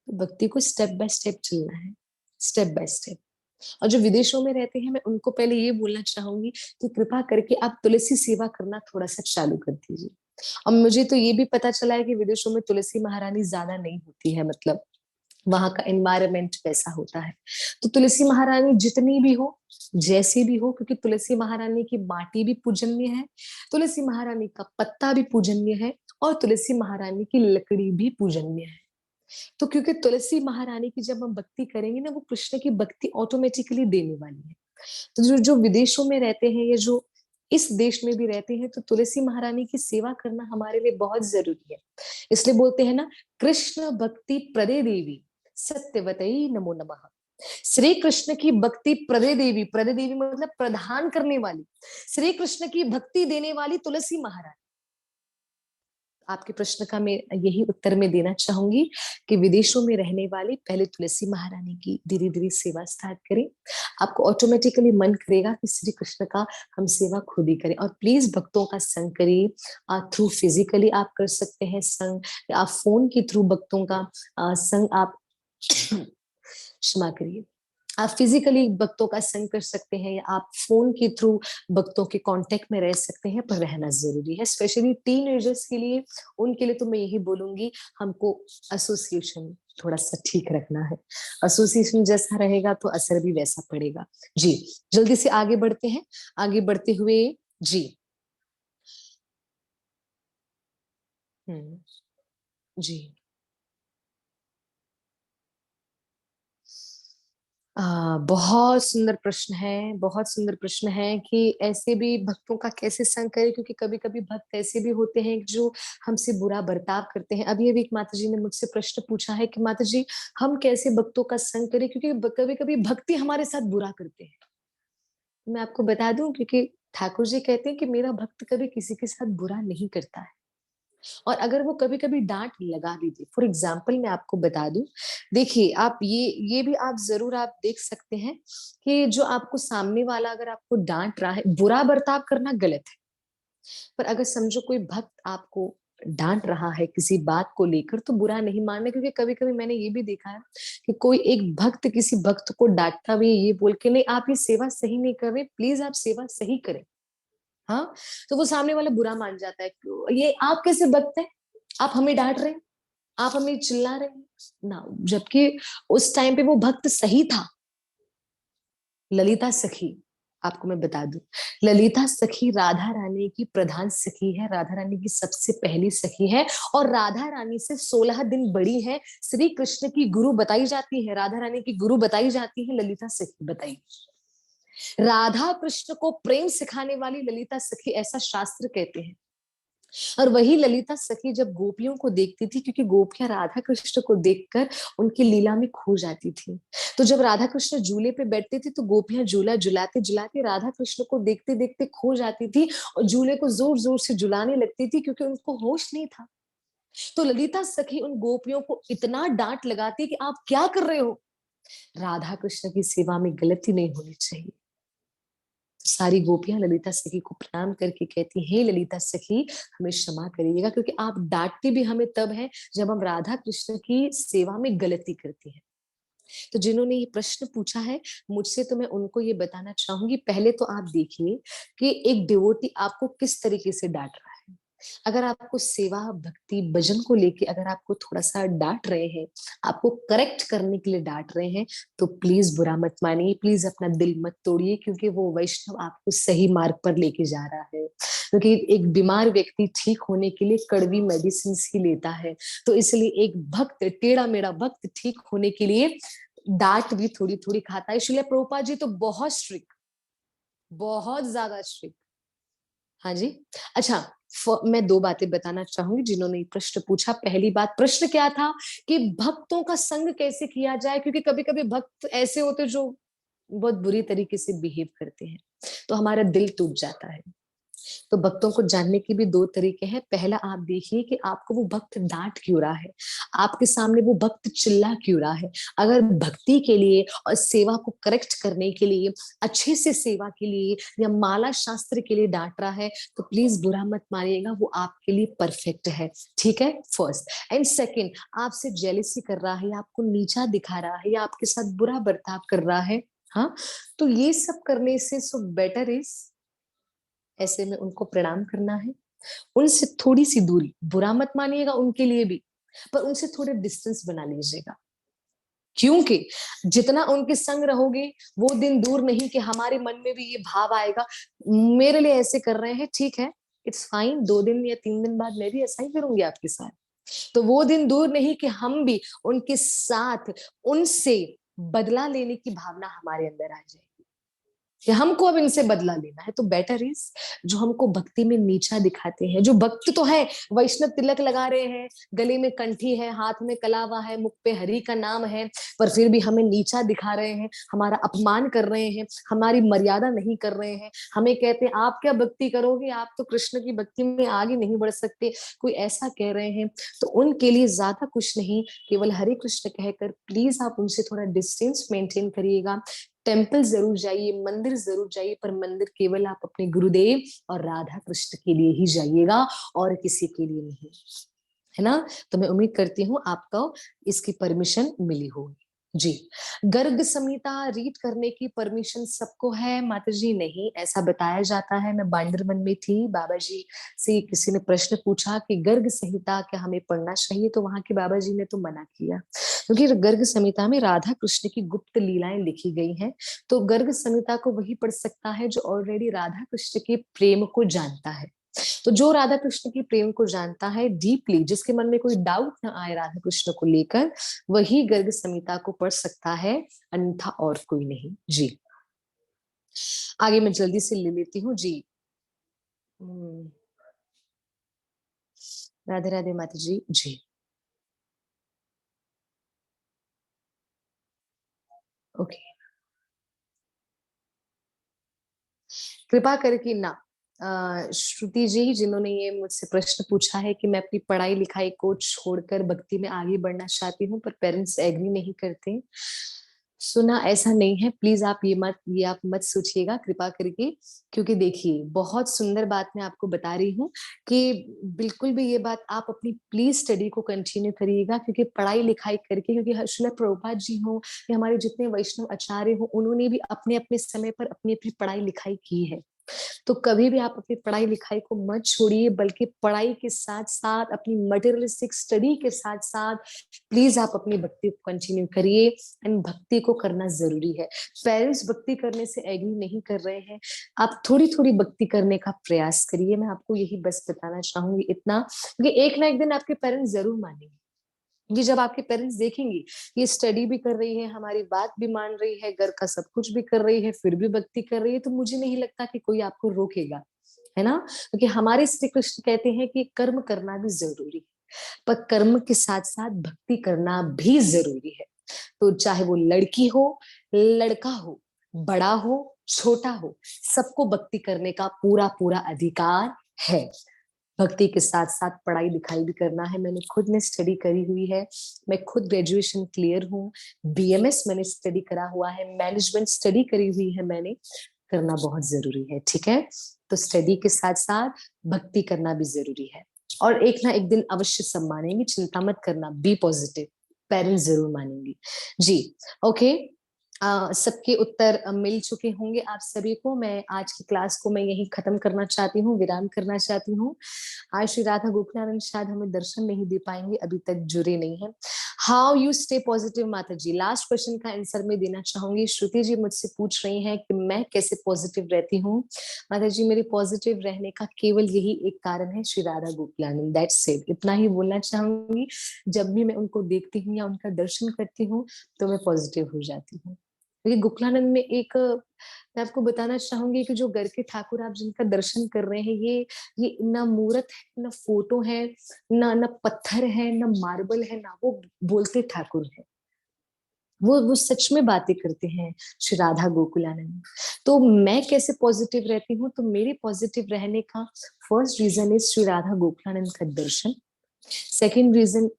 तो भक्ति को स्टेप बाय स्टेप चलना है, स्टेप बाय स्टेप। और जो विदेशों में रहते हैं, मैं उनको पहले ये बोलना चाहूंगी कि कृपा करके आप तुलसी सेवा करना थोड़ा सा चालू कर दीजिए। और मुझे तो ये भी पता चला है कि विदेशों में तुलसी महारानी ज्यादा नहीं होती है, मतलब वहां का एनवायरमेंट वैसा होता है। तो तुलसी महारानी जितनी भी हो, जैसी भी हो, क्योंकि तुलसी महारानी की माटी भी पूजनीय है, तुलसी महारानी का पत्ता भी पूजनीय है, और तुलसी महारानी की लकड़ी भी पूजनीय है। तो क्योंकि तुलसी महारानी की जब हम भक्ति करेंगे ना, वो कृष्ण की भक्ति ऑटोमेटिकली देने वाली है। तो जो जो विदेशों में रहते हैं या जो इस देश में भी रहते हैं, तो तुलसी महारानी की सेवा करना हमारे लिए बहुत जरूरी है। इसलिए बोलते हैं ना, कृष्ण भक्ति प्रदे देवी सत्यवतई नमो नमः। श्री कृष्ण की भक्ति प्रदे देवी मतलब प्रदान करने वाली, श्री कृष्ण की भक्ति देने वाली तुलसी महारानी। आपके प्रश्न का मैं यही उत्तर में देना चाहूंगी कि विदेशों में रहने वाली पहले तुलसी महारानी की धीरे धीरे सेवा स्टार्ट करें। आपको ऑटोमेटिकली मन करेगा कि श्री कृष्ण का हम सेवा खुद ही करें। और प्लीज भक्तों का संग करिए। थ्रू फिजिकली आप कर सकते हैं संग, या आप फोन के थ्रू भक्तों का संग आप क्षमा करिए, आप फिजिकली भक्तों का संग कर सकते हैं, या आप फोन के थ्रू भक्तों के कांटेक्ट में रह सकते हैं, पर रहना जरूरी है स्पेशली टीनेजर्स के लिए। उनके लिए तो मैं यही बोलूंगी, हमको एसोसिएशन थोड़ा सा ठीक रखना है। एसोसिएशन जैसा रहेगा तो असर भी वैसा पड़ेगा। जी, जल्दी से आगे बढ़ते हैं। आगे बढ़ते हुए जी। हम्म। जी। बहुत सुंदर प्रश्न है, बहुत सुंदर प्रश्न है कि ऐसे भी भक्तों का कैसे संग करें, क्योंकि कभी कभी भक्त ऐसे भी होते हैं जो हमसे बुरा बर्ताव करते हैं। अभी अभी एक माता जी ने मुझसे प्रश्न पूछा है कि माता जी हम कैसे भक्तों का संग करें, क्योंकि कभी कभी भक्ति हमारे साथ बुरा करते हैं। मैं आपको बता दूं, क्योंकि ठाकुर जी कहते हैं कि मेरा भक्त कभी किसी के साथ बुरा नहीं करता है। और अगर वो कभी कभी डांट लगा भी दे, फॉर एग्जाम्पल मैं आपको बता दूं, देखिए आप ये भी आप जरूर आप देख सकते हैं कि जो आपको सामने वाला अगर आपको डांट रहा है, बुरा बर्ताव करना गलत है, पर अगर समझो कोई भक्त आपको डांट रहा है किसी बात को लेकर, तो बुरा नहीं मानना। क्योंकि कभी कभी मैंने ये भी देखा है कि कोई एक भक्त किसी भक्त को डांटता भी ये बोल के, नहीं आप ये सेवा सही नहीं कर रहे, प्लीज आप सेवा सही करें। हाँ, तो वो सामने वाला बुरा मान जाता है, ये आप कैसे भक्त हैं, आप हमें डांट रहे हैं, आप हमें चिल्ला रहे हैं ना। जबकि उस टाइम पे वो भक्त सही था। ललिता सखी, आपको मैं बता दूं, ललिता सखी राधा रानी की प्रधान सखी है, राधा रानी की सबसे पहली सखी है, और राधा रानी से 16 दिन बड़ी है। श्री कृष्ण की गुरु बताई जाती है, राधा रानी की गुरु बताई जाती है ललिता सखी बताई। राधा कृष्ण को प्रेम सिखाने वाली ललिता सखी, ऐसा शास्त्र कहते हैं। और वही ललिता सखी जब गोपियों को देखती थी, क्योंकि गोपियां राधा कृष्ण को देखकर उनकी लीला में खो जाती थी, तो जब राधा कृष्ण झूले पे बैठते थे तो गोपियां झूला झुलाते झुलाते राधा कृष्ण को देखते देखते खो जाती थी, और झूले को जोर जोर से झुलाने लगती थी, क्योंकि उनको होश नहीं था। तो ललिता सखी उन गोपियों को इतना डांट लगाती कि आप क्या कर रहे हो, राधा कृष्ण की सेवा में गलती नहीं होनी चाहिए। तो सारी गोपियां ललिता सखी को प्रणाम करके कहती, हे ललिता सखी हमें क्षमा करिएगा, क्योंकि आप डांटती भी हमें तब है जब हम राधा कृष्ण की सेवा में गलती करती हैं। तो जिन्होंने ये प्रश्न पूछा है मुझसे, तो मैं उनको ये बताना चाहूंगी, पहले तो आप देखिए कि एक डिवोटी आपको किस तरीके से डांट रहा है। अगर आपको सेवा भक्ति भजन को लेके अगर आपको थोड़ा सा डांट रहे हैं, आपको करेक्ट करने के लिए डांट रहे हैं, तो प्लीज बुरा मत मानिए, प्लीज अपना दिल मत तोड़िए, क्योंकि वो वैष्णव आपको सही मार्ग पर लेके जा रहा है। क्योंकि एक बीमार व्यक्ति ठीक होने के लिए कड़वी मेडिसिन ही लेता है, तो इसलिए एक भक्त, टेढ़ा मेढ़ा भक्त ठीक होने के लिए डांट भी थोड़ी थोड़ी खाता है। इसलिए प्रभुपाद जी तो बहुत स्ट्रिक्ट, बहुत ज्यादा स्ट्रिक्ट। हाँ जी। अच्छा, मैं दो बातें बताना चाहूंगी जिन्होंने ये प्रश्न पूछा। पहली बात, प्रश्न क्या था कि भक्तों का संग कैसे किया जाए, क्योंकि कभी कभी भक्त ऐसे होते जो बहुत बुरी तरीके से बिहेव करते हैं, तो हमारा दिल टूट जाता है। तो भक्तों को जानने के भी दो तरीके हैं। पहला, आप देखिए कि आपको वो भक्त डांट क्यों रहा है, आपके सामने वो भक्त चिल्ला क्यों रहा है। अगर भक्ति के लिए और सेवा को करेक्ट करने के लिए, अच्छे से सेवा के लिए, या माला शास्त्र के लिए डांट रहा है, तो प्लीज बुरा मत मानिएगा, वो आपके लिए परफेक्ट है। ठीक है, फर्स्ट। एंड सेकेंड, आपसे जेलिसी कर रहा है, या आपको नीचा दिखा रहा है, या आपके साथ बुरा बर्ताव कर रहा है, हाँ, तो ये सब करने से सो बेटर इज, ऐसे में उनको प्रणाम करना है, उनसे थोड़ी सी दूरी, बुरा मत मानिएगा उनके लिए भी, पर उनसे थोड़े डिस्टेंस बना लीजिएगा। क्योंकि जितना उनके संग रहोगे, वो दिन दूर नहीं कि हमारे मन में भी ये भाव आएगा, मेरे लिए ऐसे कर रहे हैं, ठीक है, इट्स फाइन, 2 दिन या 3 दिन बाद मैं भी ऐसा ही करूंगी आपके साथ। तो वो दिन दूर नहीं कि हम भी उनके साथ, उनसे बदला लेने की भावना हमारे अंदर आ जाएगी। कि हमको अब इनसे बदला लेना है। तो बेटर इज जो हमको भक्ति में नीचा दिखाते हैं, जो भक्त तो है, वैष्णव तिलक लगा रहे हैं, गले में कंठी है, हाथ में कलावा है, मुख पे हरि का नाम है, पर फिर भी हमें नीचा दिखा रहे हैं, हमारा अपमान कर रहे हैं, हमारी मर्यादा नहीं कर रहे हैं, हमें कहते हैं आप क्या भक्ति करोगे, आप तो कृष्ण की भक्ति में आगे नहीं बढ़ सकते, कोई ऐसा कह रहे हैं, तो उनके लिए ज्यादा कुछ नहीं, केवल हरे कृष्ण कहकर प्लीज आप उनसे थोड़ा डिस्टेंस मेंटेन करिएगा। टेम्पल जरूर जाइए, मंदिर जरूर जाइए, पर मंदिर केवल आप अपने गुरुदेव और राधा कृष्ण के लिए ही जाइएगा, और किसी के लिए नहीं, है ना। तो मैं उम्मीद करती हूँ आपको इसकी परमिशन मिली होगी। जी, गर्ग संहिता रीड करने की परमिशन सबको है माता जी? नहीं, ऐसा बताया जाता है। मैं बांदरवन में थी, बाबा जी से किसी ने प्रश्न पूछा कि गर्ग संहिता क्या हमें पढ़ना चाहिए, तो वहां के बाबा जी ने तो मना किया, क्योंकि गर्ग संहिता में राधा कृष्ण की गुप्त लीलाएं लिखी गई हैं। तो गर्ग संहिता को वही पढ़ सकता है जो ऑलरेडी राधा कृष्ण के प्रेम को जानता है। तो जो राधा कृष्ण की प्रेम को जानता है डीपली, जिसके मन में कोई डाउट ना आए राधा कृष्ण को लेकर, वही गर्ग संहिता को पढ़ सकता है, अन्यथा और कोई नहीं। जी, आगे मैं जल्दी से ले लेती हूँ जी। हम्म, राधे राधे माता जी। जी, ओके। कृपा करके ना, श्रुति जी जिन्होंने ये मुझसे प्रश्न पूछा है कि मैं अपनी पढ़ाई लिखाई को छोड़कर भक्ति में आगे बढ़ना चाहती हूँ, पर पेरेंट्स एग्री नहीं करते, सुना ऐसा नहीं है। प्लीज आप ये आप मत सोचिएगा कृपा करके, क्योंकि देखिए बहुत सुंदर बात मैं आपको बता रही हूँ कि बिल्कुल भी ये बात आप अपनी प्लीज स्टडी को कंटिन्यू करिएगा, क्योंकि पढ़ाई लिखाई करके, क्योंकि श्रील प्रभुपाद जी हो या हमारे जितने वैष्णव आचार्य हो, उन्होंने भी अपने अपने समय पर अपनी अपनी पढ़ाई लिखाई की है। तो कभी भी आप अपनी पढ़ाई लिखाई को मत छोड़िए, बल्कि पढ़ाई के साथ साथ अपनी मटेरियलिस्टिक स्टडी के साथ साथ प्लीज आप अपनी भक्ति को कंटिन्यू करिए, एंड भक्ति को करना जरूरी है। पेरेंट्स भक्ति करने से एग्री नहीं कर रहे हैं, आप थोड़ी थोड़ी भक्ति करने का प्रयास करिए। मैं आपको यही बस बताना चाहूंगी इतना, क्योंकि एक ना एक दिन आपके पेरेंट्स जरूर मानेंगे। ये जब आपके पेरेंट्स देखेंगे ये स्टडी भी कर रही है, हमारी बात भी मान रही है, घर का सब कुछ भी कर रही है, फिर भी भक्ति कर रही है, तो मुझे नहीं लगता कि कोई आपको रोकेगा, है ना। क्योंकि हमारे श्री कृष्ण कहते हैं कि कर्म करना भी जरूरी है, पर कर्म के साथ साथ भक्ति करना भी जरूरी है। तो चाहे वो लड़की हो, लड़का हो, बड़ा हो, छोटा हो, सबको भक्ति करने का पूरा पूरा अधिकार है। भक्ति के साथ साथ पढ़ाई लिखाई भी करना है। मैंने खुद ने स्टडी करी हुई है, मैं खुद ग्रेजुएशन क्लियर हूँ, बीएमएस मैंने स्टडी करा हुआ है, मैनेजमेंट स्टडी करी हुई है मैंने। करना बहुत जरूरी है, ठीक है। तो स्टडी के साथ साथ भक्ति करना भी जरूरी है, और एक ना एक दिन अवश्य सब मानेंगे, चिंता मत करना, बी पॉजिटिव, पेरेंट्स जरूर मानेंगे। जी, ओके। सबके उत्तर मिल चुके होंगे आप सभी को। मैं आज की क्लास को मैं यही खत्म करना चाहती हूँ, विराम करना चाहती हूँ। आज श्री राधा गोखलानंद शायद हमें दर्शन नहीं दे पाएंगे, अभी तक जुड़े नहीं है। हाउ यू स्टे पॉजिटिव माता जी, लास्ट क्वेश्चन का आंसर मैं देना चाहूंगी। श्रुति जी मुझसे पूछ रही हैं कि मैं कैसे पॉजिटिव रहती हूँ। माता जी, मेरे पॉजिटिव रहने का केवल यही एक कारण है, श्री राधा गोखलानंद, दैट्स इट, इतना ही बोलना चाहूंगी। जब भी मैं उनको देखती हूँ या उनका दर्शन करती हूँ, तो मैं पॉजिटिव हो जाती हूँ। क्योंकि गोखलानंद में एक, मैं आपको बताना चाहूंगी कि जो घर के ठाकुर आप जिनका दर्शन कर रहे हैं, ये ना मूर्त है, ना फोटो है, ना पत्थर है, ना मार्बल है, ना वो बोलते ठाकुर है, वो सच में बातें करते हैं, श्री राधा गोकुलानंद। तो मैं कैसे पॉजिटिव रहती हूँ, तो मेरे पॉजिटिव रहने का first reason is Shri Radha Gokulanand का दर्शन। सेकेंड रीजन,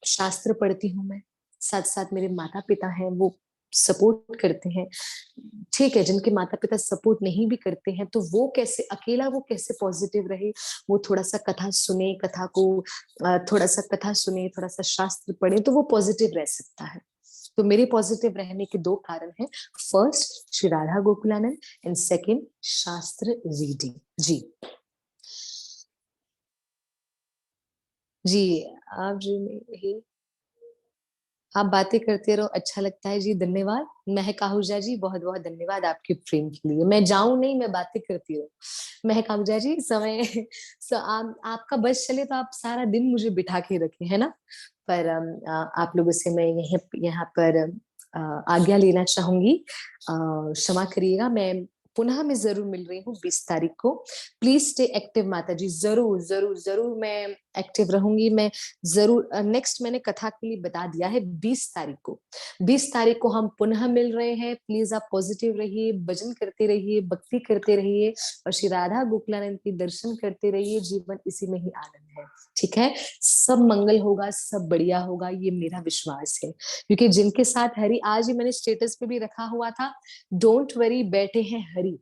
शास्त्र पढ़ती हूँ मैं, साथ साथ मेरे माता पिता हैं वो सपोर्ट करते हैं। ठीक है, जिनके माता पिता सपोर्ट नहीं भी करते हैं, तो वो कैसे अकेला, वो कैसे पॉजिटिव रहे, वो थोड़ा सा कथा सुने, कथा को थोड़ा सा कथा सुने, थोड़ा सा शास्त्र पढ़े, तो वो पॉजिटिव रह सकता है। तो मेरे पॉजिटिव रहने के दो कारण हैं, first Shri Radha Gokulanand, and second शास्त्र रीडिंग। जी, जी, आप जो ही आप बातें करते रहो, अच्छा लगता है जी, धन्यवाद। महक आहूजा जी, बहुत बहुत धन्यवाद आपके प्रेम के लिए। मैं जाऊं नहीं, मैं बातें करती रहूं। महक आहूजा जी, समय आपका बस चले तो आप सारा दिन मुझे बिठा के रखें, है ना। पर आप लोगों से मैं यहाँ यहाँ पर आज्ञा लेना चाहूंगी, क्षमा करिएगा। मैं पुनः मैं जरूर मिल रही हूँ 20 तारीख को। प्लीज स्टे एक्टिव माता जी, जरूर जरूर जरूर मैं एक्टिव रहूंगी। मैं जरूर नेक्स्ट मैंने कथा के लिए बता दिया है 20 तारीख को। 20 तारीख को हम पुनः मिल रहे हैं। प्लीज आप पॉजिटिव रहिए, भजन करते रहिए, भक्ति करते रहिए और श्री राधा गोकुलानंद के दर्शन करते रहिए। जीवन इसी में ही आनंद है, ठीक है। सब मंगल होगा, सब बढ़िया होगा, ये मेरा विश्वास है। क्योंकि जिनके साथ हरि, आज ही मैंने स्टेटस पे भी रखा हुआ था, डोंट वरी, बैठे हैं हरि,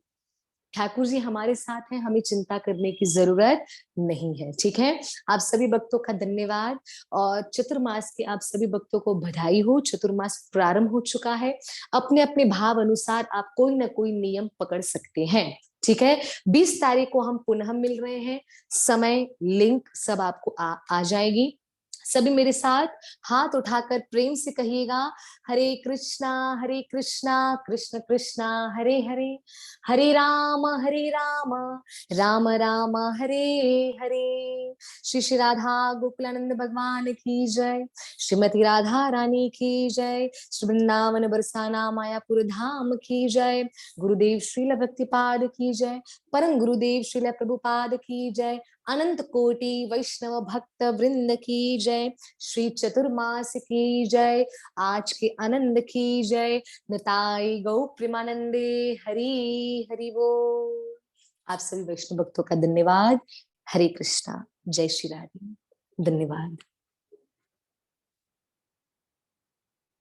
ठाकुर जी हमारे साथ हैं, हमें चिंता करने की जरूरत नहीं है, ठीक है। आप सभी भक्तों का धन्यवाद और चतुर्मास के आप सभी भक्तों को बधाई हो। चतुर्मास प्रारंभ हो चुका है। अपने अपने भाव अनुसार आप कोई ना कोई नियम पकड़ सकते हैं, ठीक है। 20 तारीख को हम पुनः मिल रहे हैं। समय, लिंक सब आपको आ जाएगी। सभी मेरे साथ हाथ उठाकर प्रेम से कहिएगा, हरे कृष्णा कृष्णा कृष्णा हरे हरे, हरे राम राम राम हरे हरे। श्री श्री राधा गोकुलानंद भगवान की जय, श्रीमती राधा रानी की जय, श्री वृंदावन बरसाना मायापुर धाम की जय, गुरुदेव श्रील भक्तिपाद की जय, परम गुरुदेव श्रील प्रभुपाद की जय, अनंत कोटि वैष्णव भक्त वृंद की जय, श्री चतुर्मास की जय, आज के आनंद की जय, निताई गौ प्रेमानंदे, हरि हरि बोल। आप सभी वैष्णव भक्तों का धन्यवाद। हरे कृष्णा, जय श्री राधे, धन्यवाद।